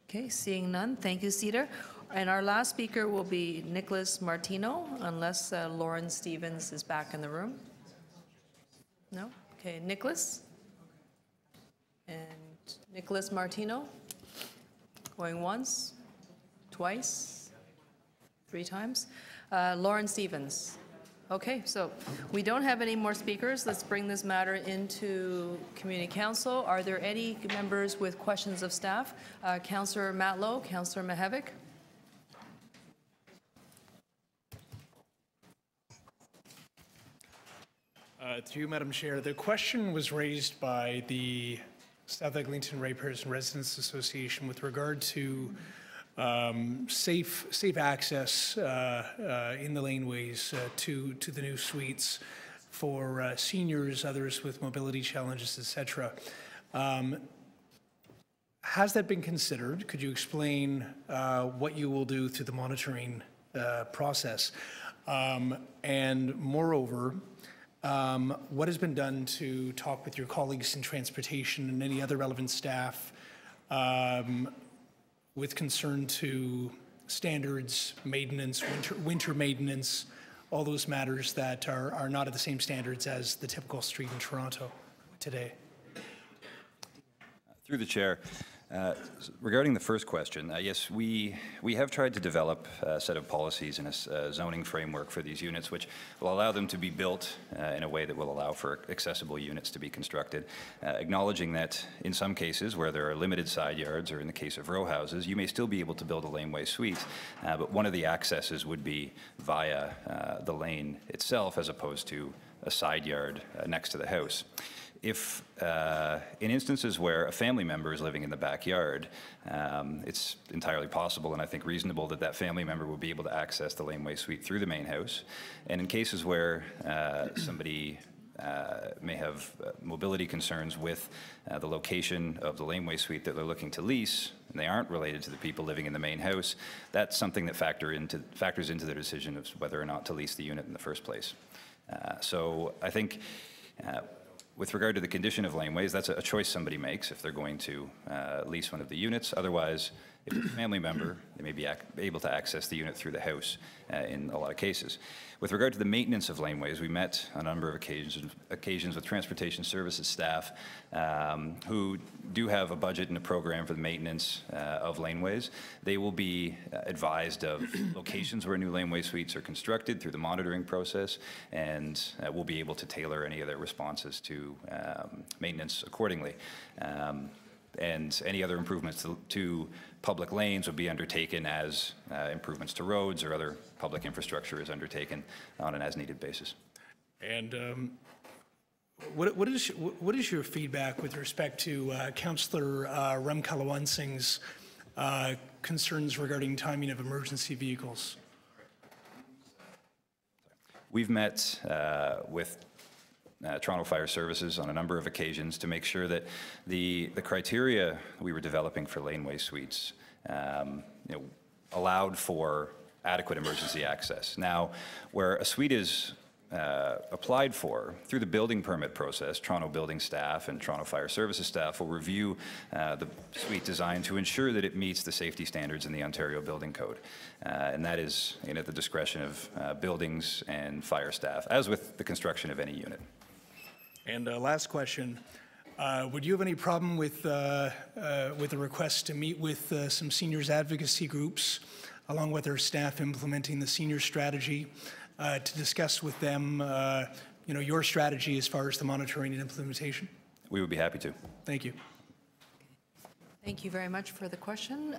Okay, seeing none, thank you, Cedar. And our last speaker will be Nicholas Martino, unless Lauren Stevens is back in the room. No? Okay, Nicholas? And Nicholas Martino? Going once, twice, 3 times. Lauren Stevens. Okay, so we don't have any more speakers. Let's bring this matter into Community Council. Are there any members with questions of staff? Councillor Matlow, Councillor Mihevik. Through you, Madam Chair, the question was raised by the South Eglinton Ratepayers and Residents Association with regard to safe access in the laneways to the new suites for seniors, others with mobility challenges, etc. Has that been considered? Could you explain what you will do through the monitoring process? And moreover, what has been done to talk with your colleagues in transportation and any other relevant staff with concern to standards, maintenance, winter maintenance, all those matters that are not at the same standards as the typical street in Toronto today? Through the chair, regarding the first question, yes, we have tried to develop a set of policies and a zoning framework for these units, which will allow them to be built in a way that will allow for accessible units to be constructed, acknowledging that in some cases where there are limited side yards, or in the case of row houses, you may still be able to build a laneway suite, but one of the accesses would be via the lane itself as opposed to a side yard next to the house. If in instances where a family member is living in the backyard, it's entirely possible and I think reasonable that that family member will be able to access the laneway suite through the main house. And in cases where somebody may have mobility concerns with the location of the laneway suite that they're looking to lease, and they aren't related to the people living in the main house, that's something that factors into their decision of whether or not to lease the unit in the first place. So I think with regard to the condition of laneways, that's a choice somebody makes if they're going to lease one of the units. Otherwise, if it's a family member, they may be able to access the unit through the house in a lot of cases. With regard to the maintenance of laneways, we met on a number of occasions with transportation services staff who do have a budget and a program for the maintenance of laneways. They will be advised of locations where new laneway suites are constructed through the monitoring process, and will be able to tailor any of their responses to maintenance accordingly. and any other improvements to public lanes would be undertaken as improvements to roads or other public infrastructure is undertaken on an as-needed basis. And what is your feedback with respect to Councillor Remkalawansing's concerns regarding timing of emergency vehicles? We've met with Toronto Fire Services on a number of occasions to make sure that the criteria we were developing for laneway suites allowed for adequate emergency access. Now, where a suite is applied for through the building permit process, Toronto building staff and Toronto Fire Services staff will review the suite design to ensure that it meets the safety standards in the Ontario Building Code. And that is at the discretion of buildings and fire staff, as with the construction of any unit. And last question, would you have any problem with a request to meet with some seniors advocacy groups, along with their staff implementing the senior strategy, to discuss with them, your strategy as far as the monitoring and implementation? We would be happy to. Thank you. Thank you very much for the question.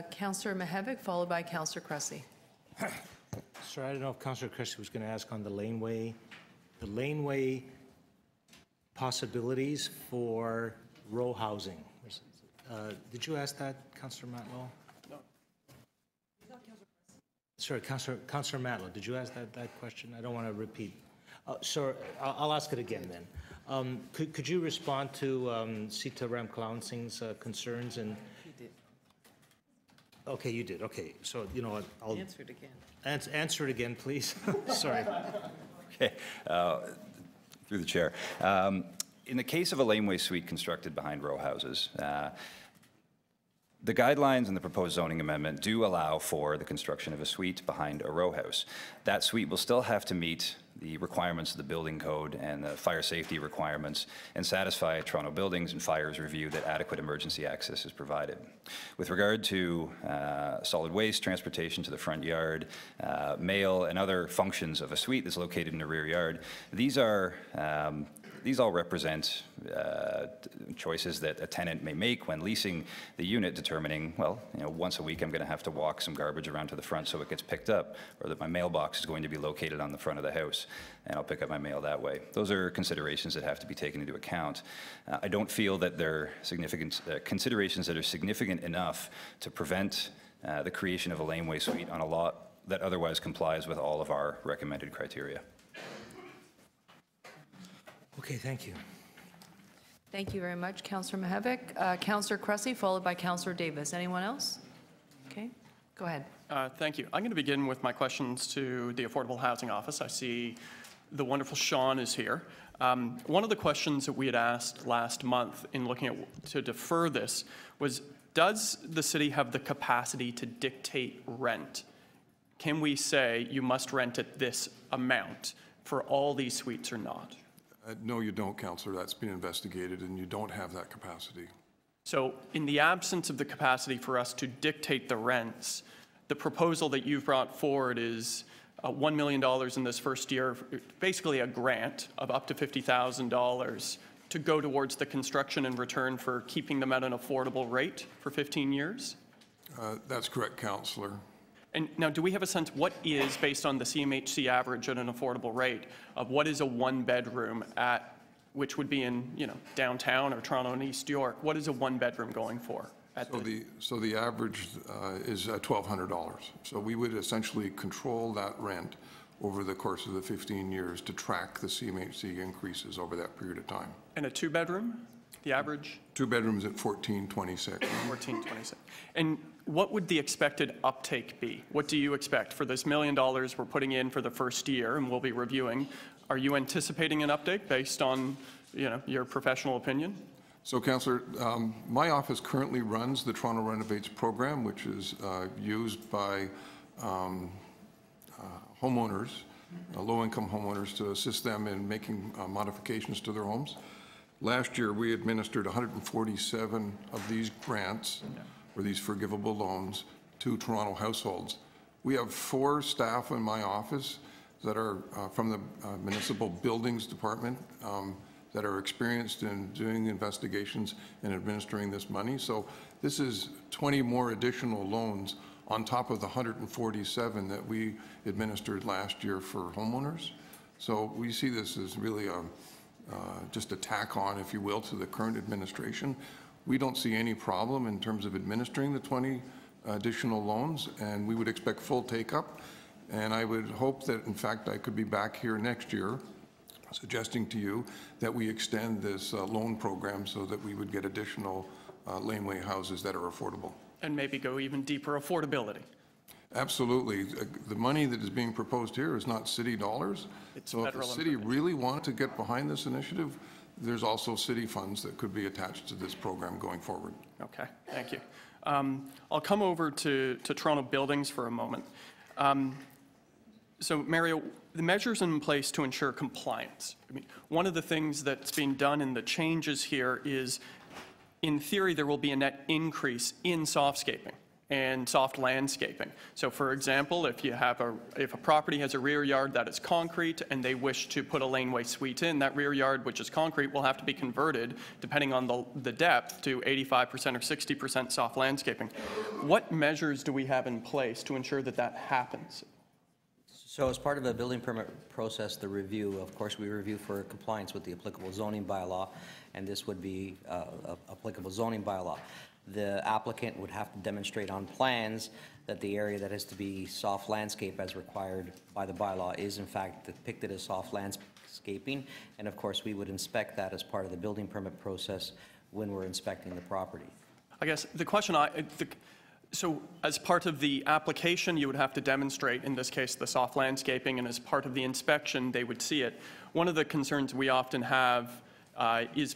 Councillor Mihevc, followed by Councillor Cressy. Sir, I don't know if Councillor Cressy was going to ask on the laneway possibilities for row housing. Did you ask that, Councillor Matlow? No. Sorry, Councillor Matlow, did you ask that question? I don't want to repeat. Sir, I'll ask it again then. Could you respond to Sita Ramkalawansing's concerns? And He did. Okay, you did. Okay, so you know what? I'll Answer it again. Answer it again, please. Sorry. Okay, through the chair. In the case of a laneway suite constructed behind row houses, the guidelines in the proposed zoning amendment do allow for the construction of a suite behind a row house. That suite will still have to meet the requirements of the building code and the fire safety requirements and satisfy Toronto Buildings and Fire's review that adequate emergency access is provided. With regard to solid waste, transportation to the front yard, mail, and other functions of a suite that's located in the rear yard, these all represent choices that a tenant may make when leasing the unit, determining, well, once a week I'm going to have to walk some garbage around to the front so it gets picked up, or that my mailbox is going to be located on the front of the house, and I'll pick up my mail that way. Those are considerations that have to be taken into account. I don't feel that they're significant considerations that are significant enough to prevent the creation of a laneway suite on a lot that otherwise complies with all of our recommended criteria. Okay, thank you. Thank you very much, Councillor Mihevc. Councillor Cressy, followed by Councillor Davis. Anyone else? Okay, go ahead. Thank you. I'm going to begin with my questions to the Affordable Housing Office. I see the wonderful Sean is here. One of the questions that we had asked last month in looking to defer this was, does the city have the capacity to dictate rent? Can we say you must rent at this amount for all these suites or not? No, you don't, Councillor. That's been investigated, and you don't have that capacity. So in the absence of the capacity for us to dictate the rents, the proposal that you've brought forward is $1 million in this first year, basically a grant of up to $50,000 to go towards the construction in return for keeping them at an affordable rate for 15 years? That's correct, Councillor. And now, do we have a sense what is, based on the CMHC average at an affordable rate, of what is a one-bedroom at, which would be in, downtown or Toronto and East York? What is a one-bedroom going for? So the average is $1,200. So we would essentially control that rent over the course of the 15 years to track the CMHC increases over that period of time. And a two-bedroom, the average? Two bedrooms at $1,426. $1,426. And what would the expected uptake be? What do you expect for this $1 million we're putting in for the first year and we'll be reviewing? Are you anticipating an uptake based on, your professional opinion? So, Councillor, my office currently runs the Toronto Renovates program, which is used by homeowners, low-income homeowners, to assist them in making modifications to their homes. Last year, we administered 147 of these grants, or these forgivable loans, to Toronto households. We have 4 staff in my office that are from the Municipal Buildings Department that are experienced in doing investigations and administering this money. So this is 20 more additional loans on top of the 147 that we administered last year for homeowners. So we see this as really just a tack on, if you will, to the current administration. We don't see any problem in terms of administering the 20 additional loans, and we would expect full take-up. And I would hope that, in fact, I could be back here next year suggesting to you that we extend this loan program so that we would get additional laneway houses that are affordable. And maybe go even deeper affordability. Absolutely. The money that is being proposed here is not city dollars. So if the city really wanted to get behind this initiative, there's also city funds that could be attached to this program going forward. Okay, thank you. I'll come over to Toronto buildings for a moment. So Mario, the measures in place to ensure compliance. I mean, one of the things that's being done in the changes here is, in theory, there will be a net increase in softscaping and soft landscaping. So for example, if a property has a rear yard that is concrete and they wish to put a laneway suite in, that rear yard, which is concrete, will have to be converted, depending on the depth, to 85% or 60% soft landscaping. What measures do we have in place to ensure that that happens? So as part of the building permit process, the review, of course, we review for compliance with the applicable zoning bylaw, and this would be applicable zoning bylaw. The applicant would have to demonstrate on plans that the area that is to be soft landscape as required by the bylaw is in fact depicted as soft landscaping, and of course we would inspect that as part of the building permit process when we're inspecting the property. I guess the question so as part of the application, you would have to demonstrate, in this case, the soft landscaping, and as part of the inspection, they would see it. One of the concerns we often have is,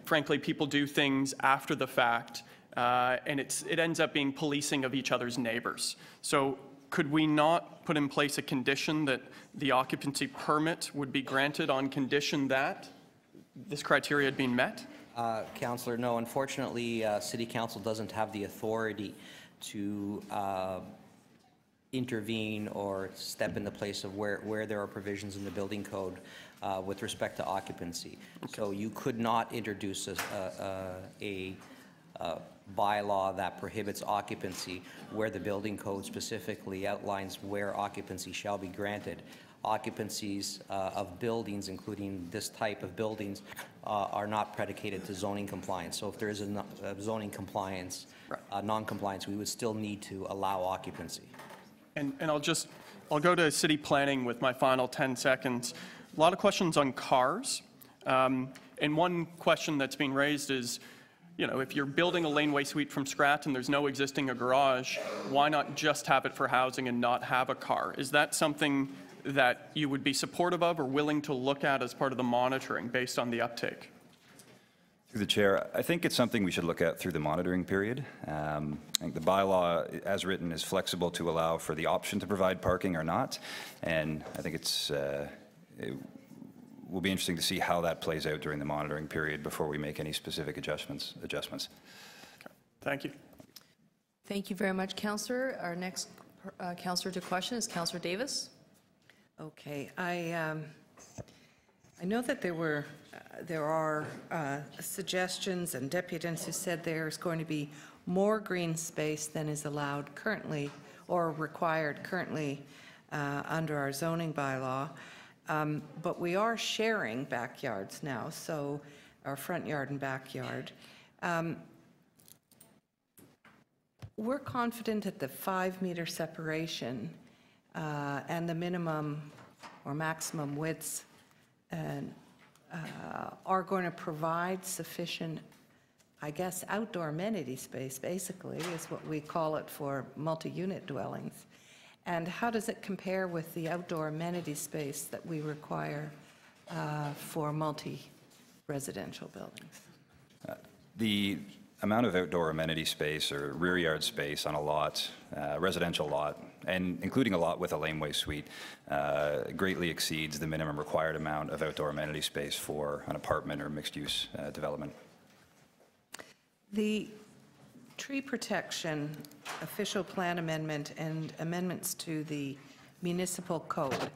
frankly, people do things after the fact, and it ends up being policing of each other's neighbors. So could we not put in place a condition that the occupancy permit would be granted on condition that this criteria had been met? Councillor, no, unfortunately, City Council doesn't have the authority to intervene or step in the place of where there are provisions in the building code with respect to occupancy. Okay. So you could not introduce a bylaw that prohibits occupancy where the building code specifically outlines where occupancy shall be granted. Occupancies of buildings, including this type of buildings, are not predicated to zoning compliance. So if there is a zoning compliance, non-compliance, we would still need to allow occupancy. And I'll go to city planning with my final 10 seconds. A lot of questions on cars. And one question that's being raised is, if you're building a laneway suite from scratch and there's no existing garage, why not just have it for housing and not have a car? Is that something that you would be supportive of or willing to look at as part of the monitoring based on the uptake? Through the chair, I think it's something we should look at through the monitoring period. I think the bylaw, as written, is flexible to allow for the option to provide parking or not, and I think it will be interesting to see how that plays out during the monitoring period before we make any specific adjustments. Okay. Thank you. Thank you very much, Councillor. Our next Councillor to question is Councillor Davis. Okay, I know that there are suggestions and deputants who said there's going to be more green space than is allowed currently or required currently under our zoning bylaw. But we are sharing backyards now, so our front yard and backyard. We're confident that the 5-meter separation and the minimum or maximum widths are going to provide sufficient, I guess, outdoor amenity space, basically, is what we call it for multi-unit dwellings. And how does it compare with the outdoor amenity space that we require for multi-residential buildings? The amount of outdoor amenity space or rear yard space on a lot, residential lot, and including a lot with a laneway suite, greatly exceeds the minimum required amount of outdoor amenity space for an apartment or mixed-use development. The tree protection official plan amendment and amendments to the municipal code,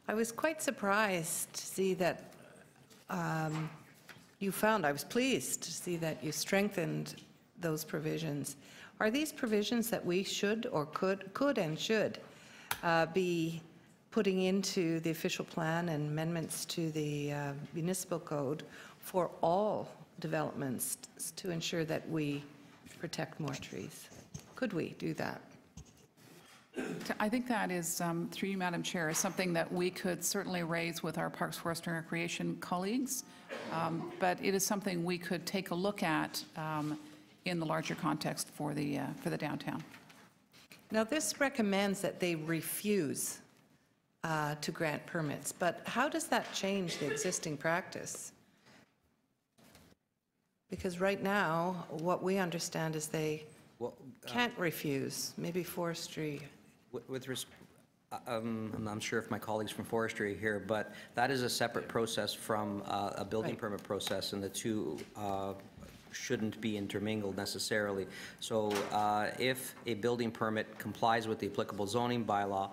I was quite surprised to see that you found. I was pleased to see that you strengthened those provisions. Are these provisions that we should or could and should be putting into the official plan and amendments to the municipal code for all developments to ensure that we protect more trees? Could we do that? I think that is, through you, Madam Chair, is something that we could certainly raise with our Parks, Forest and Recreation colleagues, but it is something we could take a look at in the larger context for the downtown. Now, this recommends that they refuse to grant permits, but how does that change the existing practice? Because right now, what we understand is they can't refuse, maybe forestry. I'm not sure if my colleagues from forestry are here, but that is a separate process from a building permit process, and the two shouldn't be intermingled necessarily. So if a building permit complies with the applicable zoning bylaw,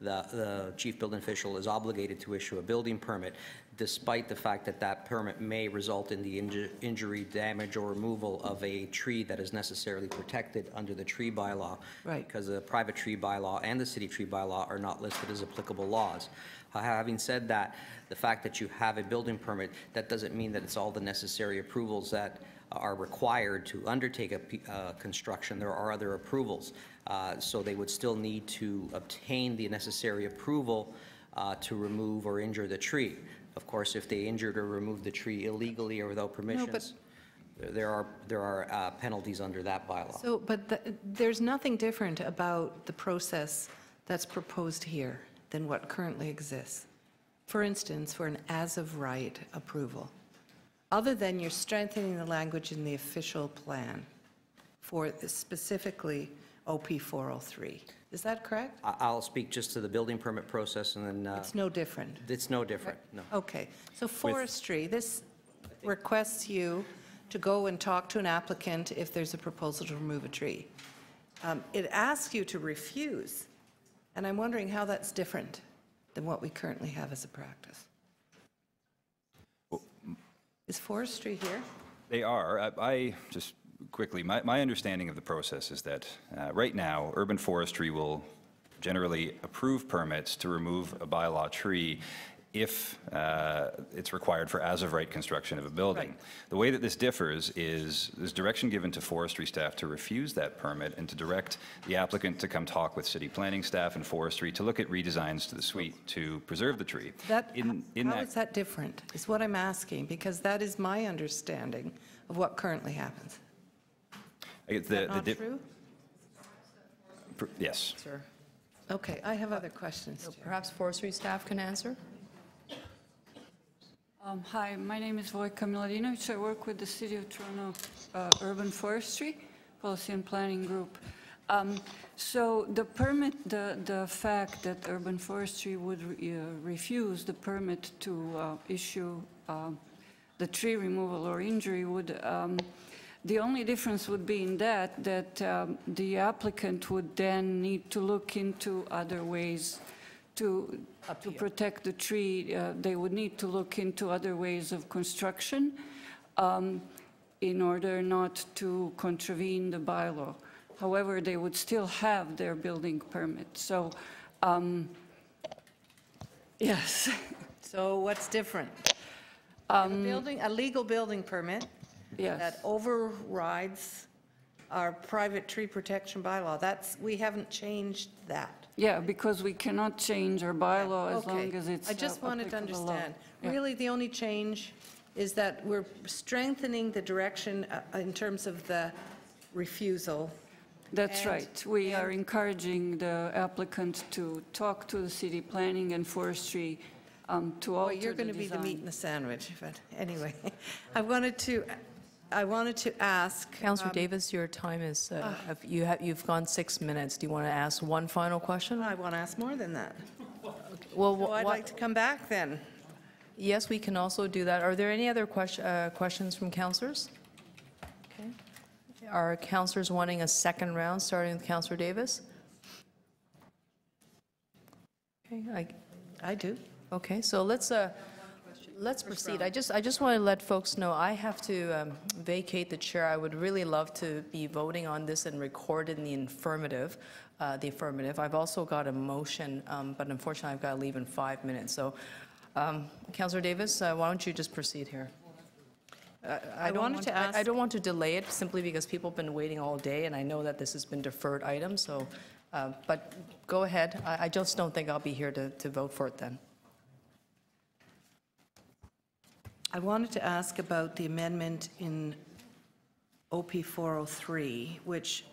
the chief building official is obligated to issue a building permit, despite the fact that that permit may result in the injury, damage, or removal of a tree that is necessarily protected under the tree bylaw. Right. Because the private tree bylaw and the city tree bylaw are not listed as applicable laws. Having said that, the fact that you have a building permit, that doesn't mean that it's all the necessary approvals that are required to undertake a construction. There are other approvals. So they would still need to obtain the necessary approval to remove or injure the tree. Of course, if they injured or removed the tree illegally or without permissions, there are penalties under that bylaw. So, but there's nothing different about the process that's proposed here than what currently exists. For instance, for an as-of-right approval, other than you're strengthening the language in the official plan for specifically OP 403. Is that correct? I'll speak just to the building permit process, and then... It's no different. It's no different, no. Okay. So forestry, this requests you to go and talk to an applicant if there's a proposal to remove a tree. It asks you to refuse, and I'm wondering how that's different than what we currently have as a practice. Is forestry here? They are. I just quickly, my understanding of the process is that right now, urban forestry will generally approve permits to remove a bylaw tree if it's required for as-of-right construction of a building. Right. The way that this differs is there's direction given to forestry staff to refuse that permit and to direct the applicant to come talk with city planning staff and forestry to look at redesigns to the suite to preserve the tree. How is that different, is what I'm asking, because that is my understanding of what currently happens. Is that not true? Yes. Sir. Okay, I have other questions. So perhaps forestry staff can answer? Hi, my name is Vojka Miladinovic. I work with the City of Toronto Urban Forestry Policy and Planning Group. So the permit, the fact that urban forestry would refuse the permit to issue the tree removal or injury would, the only difference would be in that the applicant would then need to look into other ways to protect the tree. They would need to look into other ways of construction in order not to contravene the bylaw. However, they would still have their building permit. So, yes. So what's different? A legal building permit that overrides our private tree protection bylaw. We haven't changed that. Yeah, because we cannot change our bylaw as long as it's I just wanted to understand. Yeah. Really, the only change is that we're strengthening the direction in terms of the refusal. That's right. We are encouraging the applicant to talk to the city planning and forestry to alter the you're going to be the design. meat in the sandwich, but anyway. I wanted to ask... Councillor Davis, your time is, you've gone 6 minutes. Do you want to ask one final question? I want to ask more than that. Well, so I'd like to come back then. Yes, we can also do that. Are there any other questions from councillors? Okay. Are councillors wanting a second round, starting with Councillor Davis? Okay, I do. Okay, so let's Let's proceed. I just want to let folks know I have to vacate the chair. I would really love to be voting on this and record in the affirmative. I've also got a motion, but unfortunately I've got to leave in 5 minutes. So, Councillor Davis, why don't you just proceed here? I don't want to delay it simply because people have been waiting all day, and I know that this has been deferred item. So, but go ahead. I just don't think I'll be here to vote for it then. I wanted to ask about the amendment in OP 403, which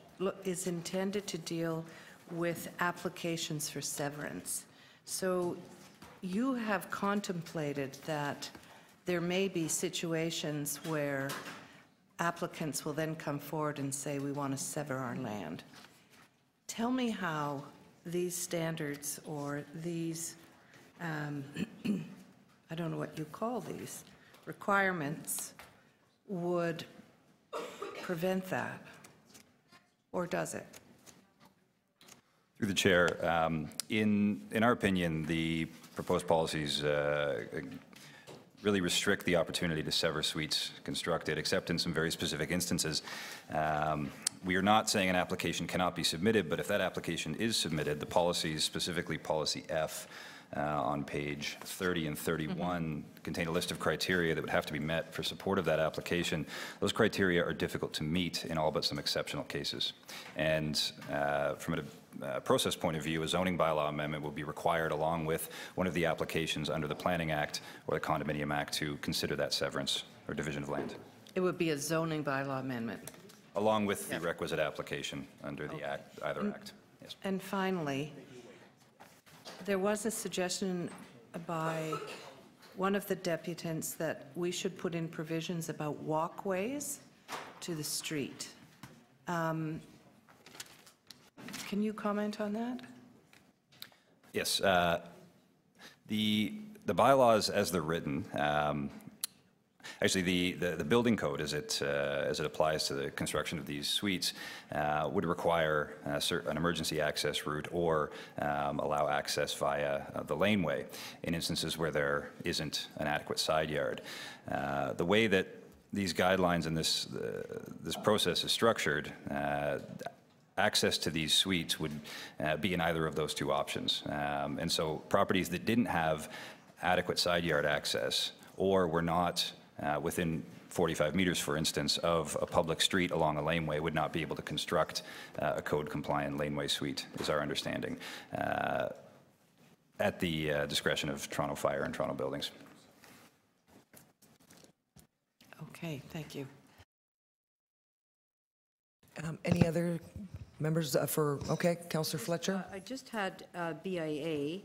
is intended to deal with applications for severance. So you have contemplated that there may be situations where applicants will then come forward and say, we want to sever our land. Tell me how these standards or these, I don't know what you call these, requirements would prevent that, or does it? Through the chair, in our opinion, the proposed policies really restrict the opportunity to sever suites constructed, except in some very specific instances. We are not saying an application cannot be submitted, but if that application is submitted, the policies, specifically policy F, on page 30 and 31 contain a list of criteria that would have to be met for support of that application. Those criteria are difficult to meet in all but some exceptional cases. And from a process point of view, a zoning bylaw amendment will be required along with one of the applications under the Planning Act or the Condominium Act to consider that severance or division of land. It would be a zoning bylaw amendment. Along with the requisite application under the act, either act. Yes. And finally, there was a suggestion by one of the deputants that we should put in provisions about walkways to the street. Can you comment on that? Yes. The bylaws as they're written, actually the building code as it applies to the construction of these suites would require an emergency access route or allow access via the laneway in instances where there isn't an adequate side yard. The way that these guidelines and this process is structured, access to these suites would be in either of those two options. And so properties that didn't have adequate side yard access or were not within 45 meters, for instance, of a public street along a laneway would not be able to construct a code-compliant laneway suite, is our understanding, at the discretion of Toronto Fire and Toronto Buildings. Okay, thank you. Any other members okay, Councillor Fletcher? I just had BIA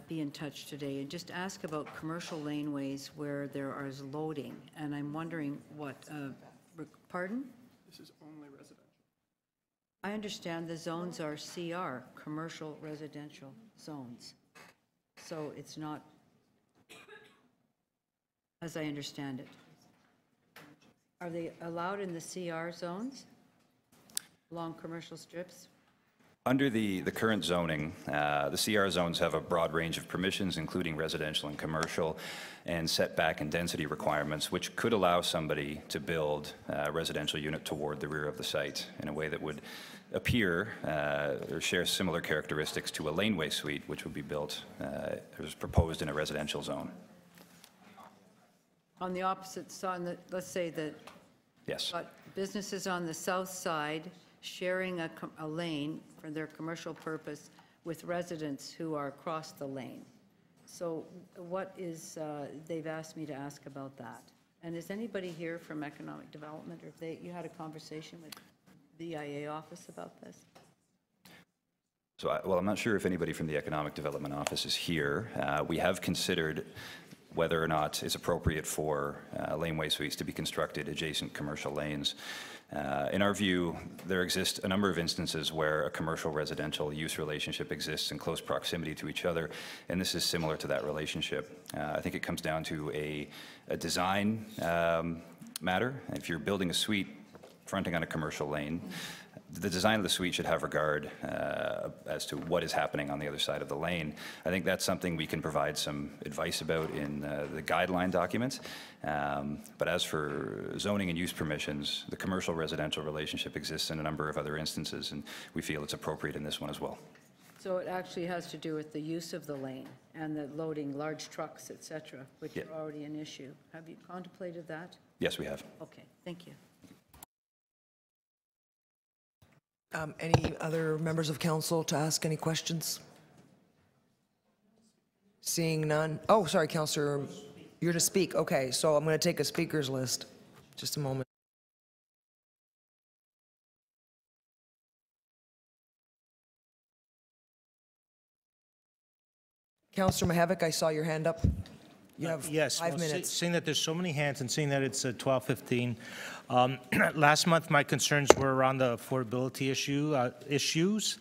be in touch today and just ask about commercial laneways where there is loading, and I'm wondering what, pardon? This is only residential. I understand the zones are CR, commercial residential zones. So it's not, as I understand it. Are they allowed in the CR zones along commercial strips? Under the current zoning, the CR zones have a broad range of permissions, including residential and commercial, and setback and density requirements, which could allow somebody to build a residential unit toward the rear of the site in a way that would appear or share similar characteristics to a laneway suite, which would be built as proposed in a residential zone. On the opposite side, let's say that Yes. businesses on the south side sharing a lane for their commercial purpose with residents who are across the lane. So what is, they've asked me to ask about that. And is anybody here from economic development, or if you had a conversation with the IA office about this? So, well, I'm not sure if anybody from the Economic Development Office is here. We have considered whether or not it's appropriate for laneway suites to be constructed adjacent commercial lanes. In our view, there exist a number of instances where a commercial residential use relationship exists in close proximity to each other, and this is similar to that relationship. I think it comes down to a design matter. If you're building a suite fronting on a commercial lane, the design of the suite should have regard as to what is happening on the other side of the lane. I think that's something we can provide some advice about in the guideline documents. But as for zoning and use permissions, the commercial-residential relationship exists in a number of other instances, and we feel it's appropriate in this one as well. So it actually has to do with the use of the lane and the loading large trucks, et cetera, which are already an issue. Have you contemplated that? Yes, we have. Okay, thank you. Any other members of council to ask any questions? Seeing none. Oh, sorry, Councillor, you're to speak. Okay, so I'm going to take a speakers list. Just a moment. Councillor Mihevc, I saw your hand up. You have yes, 5 minutes. Seeing that there's so many hands and seeing that it's 12:15, last month my concerns were around the affordability issues,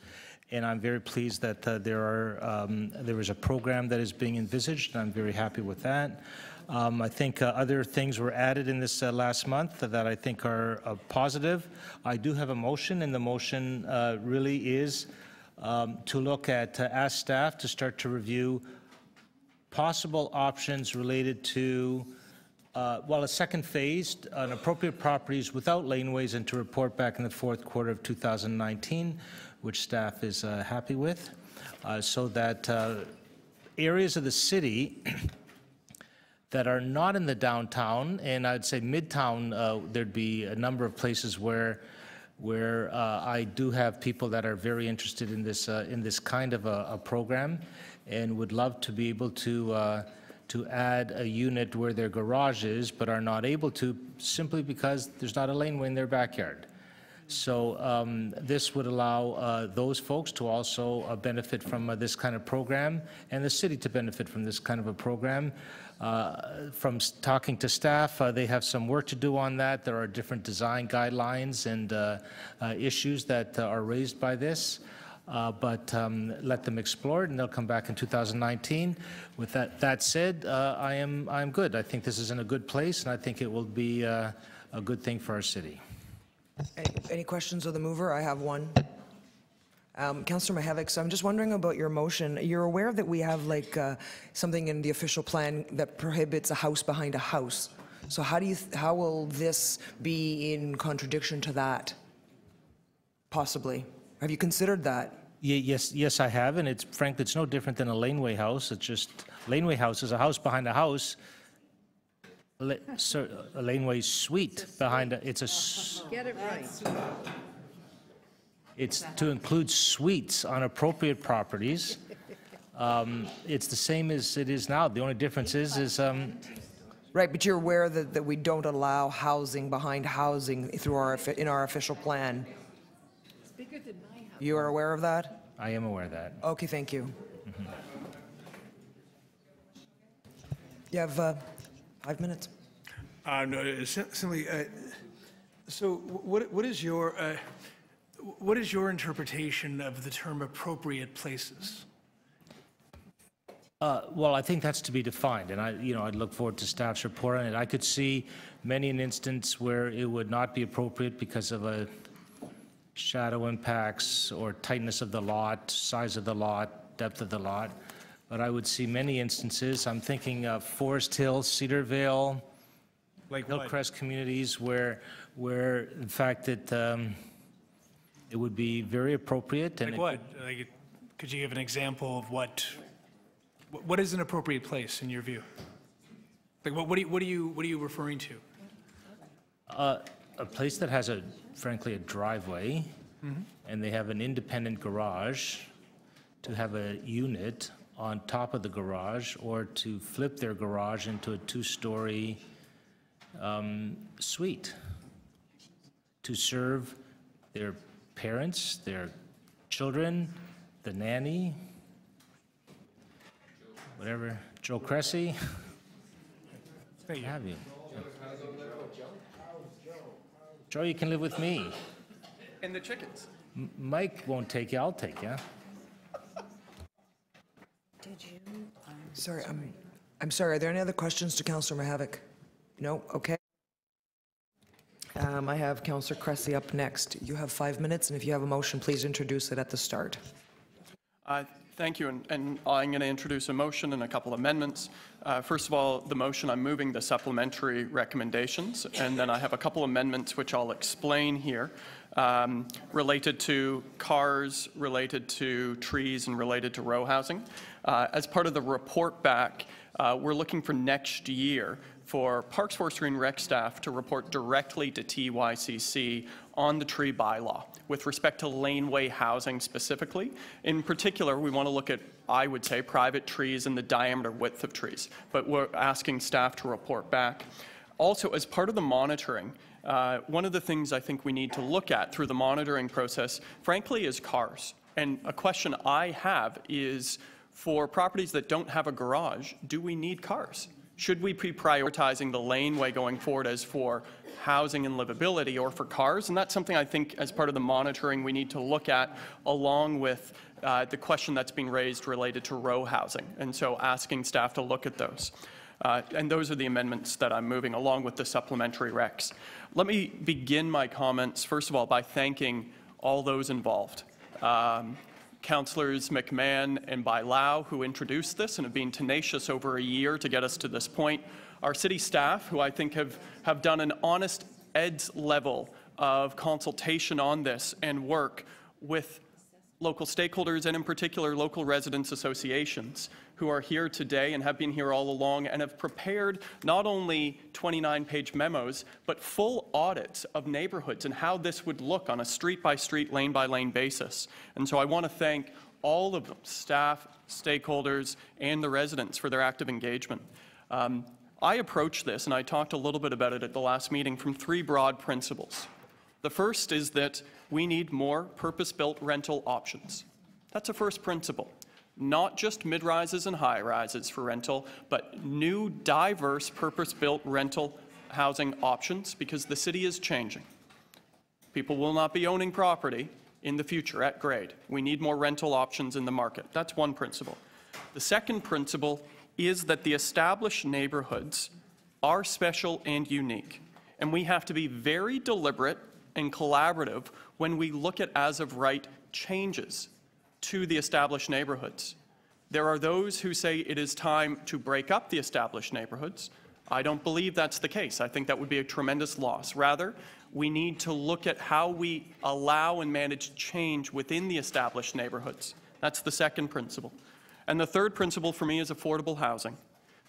and I'm very pleased that there is a program that is being envisaged, and I'm very happy with that. I think other things were added in this last month that I think are positive. I do have a motion, and the motion really is to look at, ask staff to start to review possible options related to, a second phase on appropriate properties without laneways, and to report back in the fourth quarter of 2019, which staff is happy with, so that areas of the city that are not in the downtown, and I'd say midtown, there'd be a number of places where I do have people that are very interested in this kind of a program, and would love to be able to add a unit where their garage is, but are not able to simply because there's not a laneway in their backyard. So this would allow those folks to also benefit from this kind of program, and the city to benefit from this kind of a program. From talking to staff, they have some work to do on that. There are different design guidelines and issues that are raised by this. But let them explore it, and they'll come back in 2019. With that said, I'm good. I think this is in a good place, and I think it will be a good thing for our city. Any questions of the mover? I have one. Councillor Mihevc, so I'm just wondering about your motion. You're aware that we have like something in the official plan that prohibits a house behind a house. So how will this be in contradiction to that? Possibly. Have you considered that? Yes, I have, and frankly, it's no different than a laneway house. It's just, laneway house is a house behind a house. A laneway suite behind it's a... Get it right. It's to include suites on appropriate properties. It's the same as it is now. The only difference is right, but you're aware that we don't allow housing behind housing through in our official plan. You are aware of that? I am aware of that. Okay, thank you. Mm-hmm. You have 5 minutes. No, simply, so what is your interpretation of the term appropriate places? Well, I think that's to be defined, and I'd look forward to staff's report on it. I could see many an instance where it would not be appropriate because of a shadow impacts or tightness of the lot, size of the lot, depth of the lot. But I would see many instances. I'm thinking of Forest Hill, Cedarvale, like Hillcrest communities where in fact it would be very appropriate. And like what? Could you give an example of what is an appropriate place in your view? Like what are you referring to? A place that has frankly a driveway, and they have an independent garage, to have a unit on top of the garage, or to flip their garage into a two-story suite to serve their parents, their children, the nanny, whatever, Joe Cressy, what have you. Joe, you can live with me. And the chickens. Mike won't take you, I'll take you. Did you? Sorry, I'm sorry. Are there any other questions to Councillor Mihevc? No? Okay. I have Councillor Cressy up next. You have 5 minutes, and if you have a motion, please introduce it at the start. Thank you, and I'm going to introduce a motion and a couple amendments. First of all, the motion, I'm moving the supplementary recommendations, and then I have a couple amendments which I'll explain here, related to cars, related to trees, and related to row housing. As part of the report back, we're looking for next year for Parks, Forestry, and Rec staff to report directly to TYCC on the tree bylaw with respect to laneway housing specifically. In particular, we want to look at, I would say, private trees and the diameter width of trees, but we're asking staff to report back. Also, as part of the monitoring, one of the things I think we need to look at through the monitoring process, frankly, is cars. And a question I have is, for properties that don't have a garage, do we need cars? Should we be prioritizing the laneway going forward as for housing and livability or for cars? And that's something I think as part of the monitoring we need to look at, along with the question that's being raised related to row housing. And so asking staff to look at those. And those are the amendments that I'm moving along with the supplementary recs. Let me begin my comments, first of all, by thanking all those involved. Councillors McMahon and Bailao, who introduced this and have been tenacious over a year to get us to this point. Our city staff, who I think have done an honest EDS level of consultation on this and work with local stakeholders and in particular local residents associations who are here today and have been here all along and have prepared not only 29-page memos, but full audits of neighborhoods and how this would look on a street-by-street, lane-by-lane basis. And so I want to thank all of them, staff, stakeholders, and the residents for their active engagement. I approach this, and I talked a little bit about it at the last meeting, from three broad principles. The first is that we need more purpose-built rental options. That's a first principle. Not just mid-rises and high-rises for rental, but new, diverse, purpose-built rental housing options, because the city is changing. People will not be owning property in the future at grade. We need more rental options in the market. That's one principle. The second principle is that the established neighborhoods are special and unique, and we have to be very deliberate and collaborative when we look at as-of-right changes to the established neighborhoods. There are those who say it is time to break up the established neighborhoods. I don't believe that's the case. I think that would be a tremendous loss. Rather, we need to look at how we allow and manage change within the established neighborhoods. That's the second principle. And the third principle for me is affordable housing,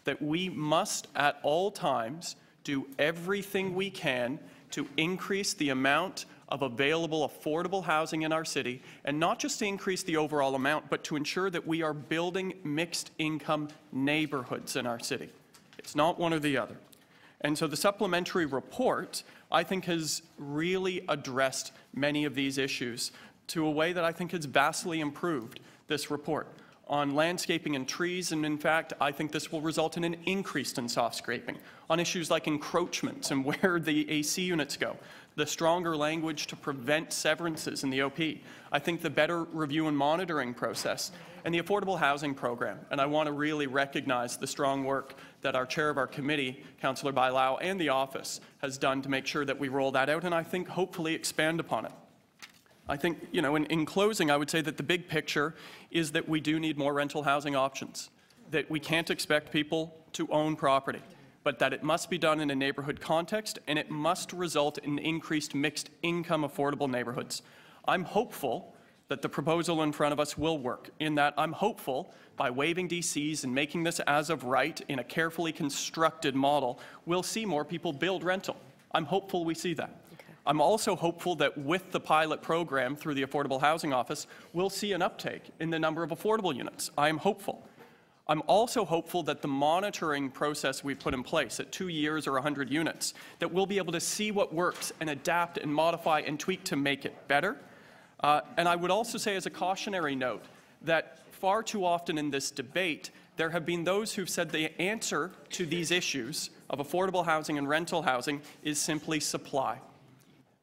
that we must at all times do everything we can to increase the amount of available affordable housing in our city, and not just to increase the overall amount, but to ensure that we are building mixed income neighborhoods in our city. It's not one or the other. And so the supplementary report, I think, has really addressed many of these issues to a way that I think has vastly improved this report on landscaping and trees, and in fact, I think this will result in an increase in soft scraping. On issues like encroachments and where the AC units go, the stronger language to prevent severances in the OP, I think the better review and monitoring process, and the affordable housing program. And I want to really recognize the strong work that our chair of our committee, Councillor Bailao, and the office has done to make sure that we roll that out, and I think hopefully expand upon it. I think, you know, in closing, I would say that the big picture is that we do need more rental housing options, that we can't expect people to own property, but that it must be done in a neighborhood context, and it must result in increased mixed income affordable neighborhoods. I'm hopeful that the proposal in front of us will work, in that I'm hopeful by waiving DCs and making this as of right in a carefully constructed model, we'll see more people build rental. I'm hopeful we see that. I'm also hopeful that with the pilot program through the Affordable Housing Office, we'll see an uptake in the number of affordable units. I am hopeful. I'm also hopeful that the monitoring process we've put in place at 2 years or 100 units, that we'll be able to see what works and adapt and modify and tweak to make it better. And I would also say as a cautionary note that far too often in this debate, there have been those who've said the answer to these issues of affordable housing and rental housing is simply supply.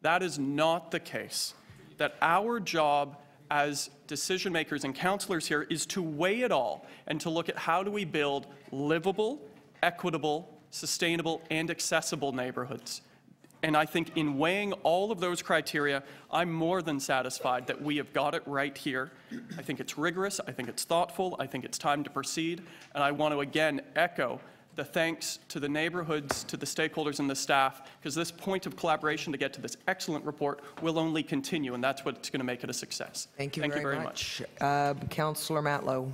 That is not the case. That our job as decision makers and councillors here is to weigh it all and to look at how do we build livable, equitable, sustainable, and accessible neighborhoods. And I think in weighing all of those criteria, I'm more than satisfied that we have got it right here. I think it's rigorous, I think it's thoughtful, I think it's time to proceed, and I want to again echo the thanks to the neighborhoods, to the stakeholders and the staff, because this point of collaboration to get to this excellent report will only continue, and that's what's going to make it a success. Thank you very very much. Councillor Matlow.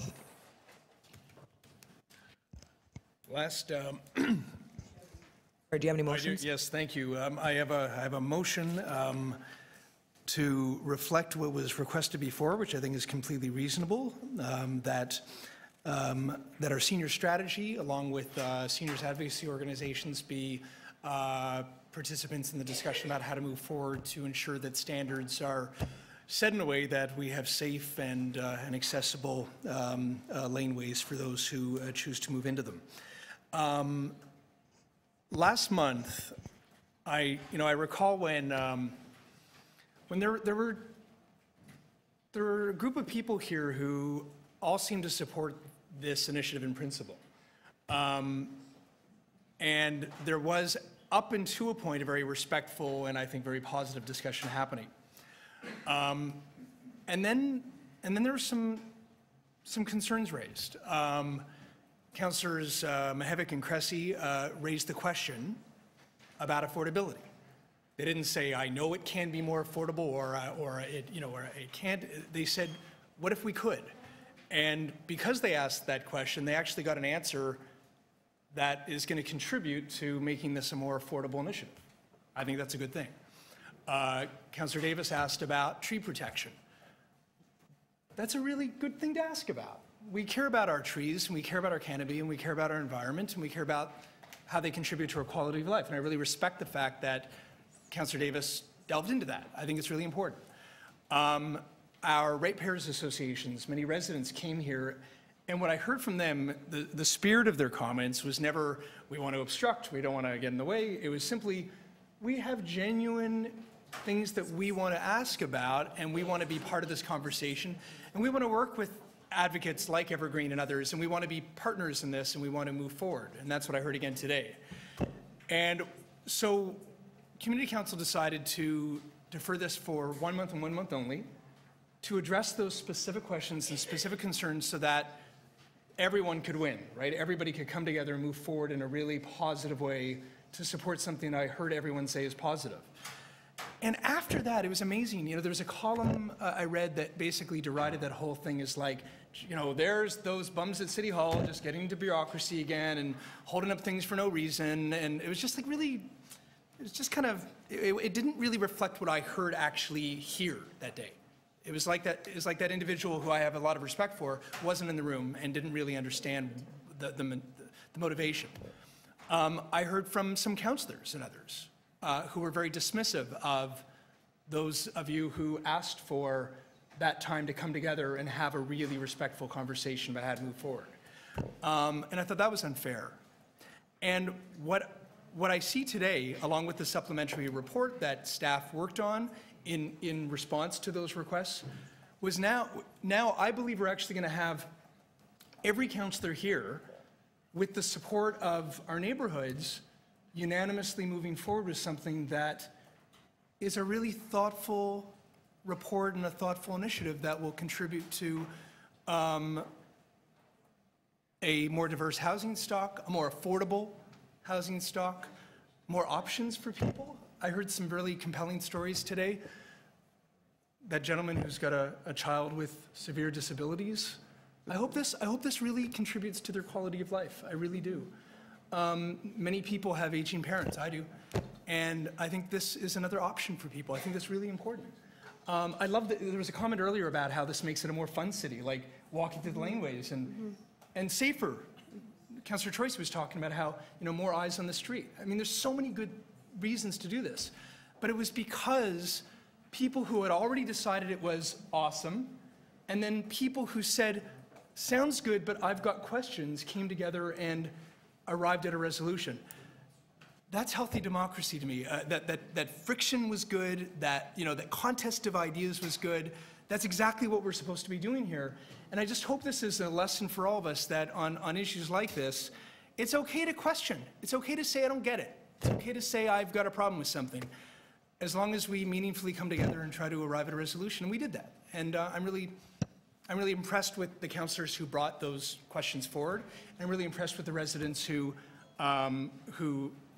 Last. Or do you have any motions? Yes, thank you. I have a motion to reflect what was requested before, which I think is completely reasonable, that our senior strategy, along with seniors advocacy organizations, be participants in the discussion about how to move forward to ensure that standards are set in a way that we have safe and accessible laneways for those who choose to move into them. Last month, I recall when there were a group of people here who all seemed to support this initiative in principle, and there was, up until a point, a very respectful and I think very positive discussion happening, and then there were some concerns raised. Councillors Mihevc and Cressy raised the question about affordability. They didn't say, I know it can be more affordable, or it can't. They said, what if we could? And because they asked that question, they actually got an answer that is going to contribute to making this a more affordable initiative. I think that's a good thing. Councillor Davis asked about tree protection. That's a really good thing to ask about. We care about our trees, and we care about our canopy, and we care about our environment, and we care about how they contribute to our quality of life. And I really respect the fact that Councillor Davis delved into that. I think it's really important. Our ratepayers associations, many residents came here, and what I heard from them, the spirit of their comments was never, we want to obstruct, we don't want to get in the way. It was simply, we have genuine things that we want to ask about, and we want to be part of this conversation, and we want to work with advocates like Evergreen and others, and we want to be partners in this, and we want to move forward. And that's what I heard again today. And so Community Council decided to defer this for 1 month and 1 month only, to address those specific questions and specific concerns so that everyone could win, right? Everybody could come together and move forward in a really positive way to support something I heard everyone say is positive. And after that, it was amazing. There was a column I read that basically derided that whole thing as like, there's those bums at City Hall just getting into bureaucracy again and holding up things for no reason. And it was just like really, it was just kind of, it didn't really reflect what I heard actually here that day. It was like that individual who I have a lot of respect for wasn't in the room and didn't really understand the motivation. I heard from some councillors and others who were very dismissive of those of you who asked for that time to come together and have a really respectful conversation about how to move forward. And I thought that was unfair. And what I see today, along with the supplementary report that staff worked on in response to those requests, was now I believe we're actually going to have every councillor here, with the support of our neighborhoods, unanimously moving forward with something that is a really thoughtful report and a thoughtful initiative that will contribute to a more diverse housing stock, a more affordable housing stock, more options for people. I heard some really compelling stories today. That gentleman who's got a child with severe disabilities, I hope this really contributes to their quality of life. I really do. Many people have aging parents. I do. And I think this is another option for people. I think that's really important. I love that there was a comment earlier about how this makes it a more fun city, like walking through the laneways and safer. Councillor Troyce was talking about how, more eyes on the street. I mean, there's so many good reasons to do this. But it was because people who had already decided it was awesome, and then people who said, sounds good, but I've got questions, came together and arrived at a resolution. That's healthy democracy to me. That friction was good, that contest of ideas was good. That's exactly what we're supposed to be doing here. And I just hope this is a lesson for all of us that on issues like this, it's okay to question. It's okay to say, I don't get it. It's okay to say I've got a problem with something, as long as we meaningfully come together and try to arrive at a resolution. And we did that. And I'm really impressed with the councillors who brought those questions forward. And I'm really impressed with the residents who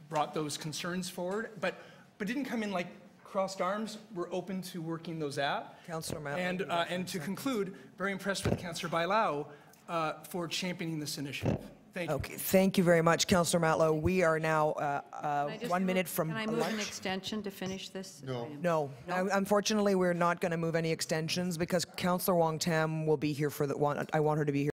brought those concerns forward, but didn't come in like crossed arms. We're open to working those out. Councillor Matlow. And to conclude, very impressed with Councillor Bailao for championing this initiative. Thank you. Okay, thank you very much, Councillor Matlow. We are now Can I just 1 move- minute from Can I move an lunch. extension to finish this? No. Unfortunately, we're not going to move any extensions because Councillor Wong Tam will be here for the one. I want her to be here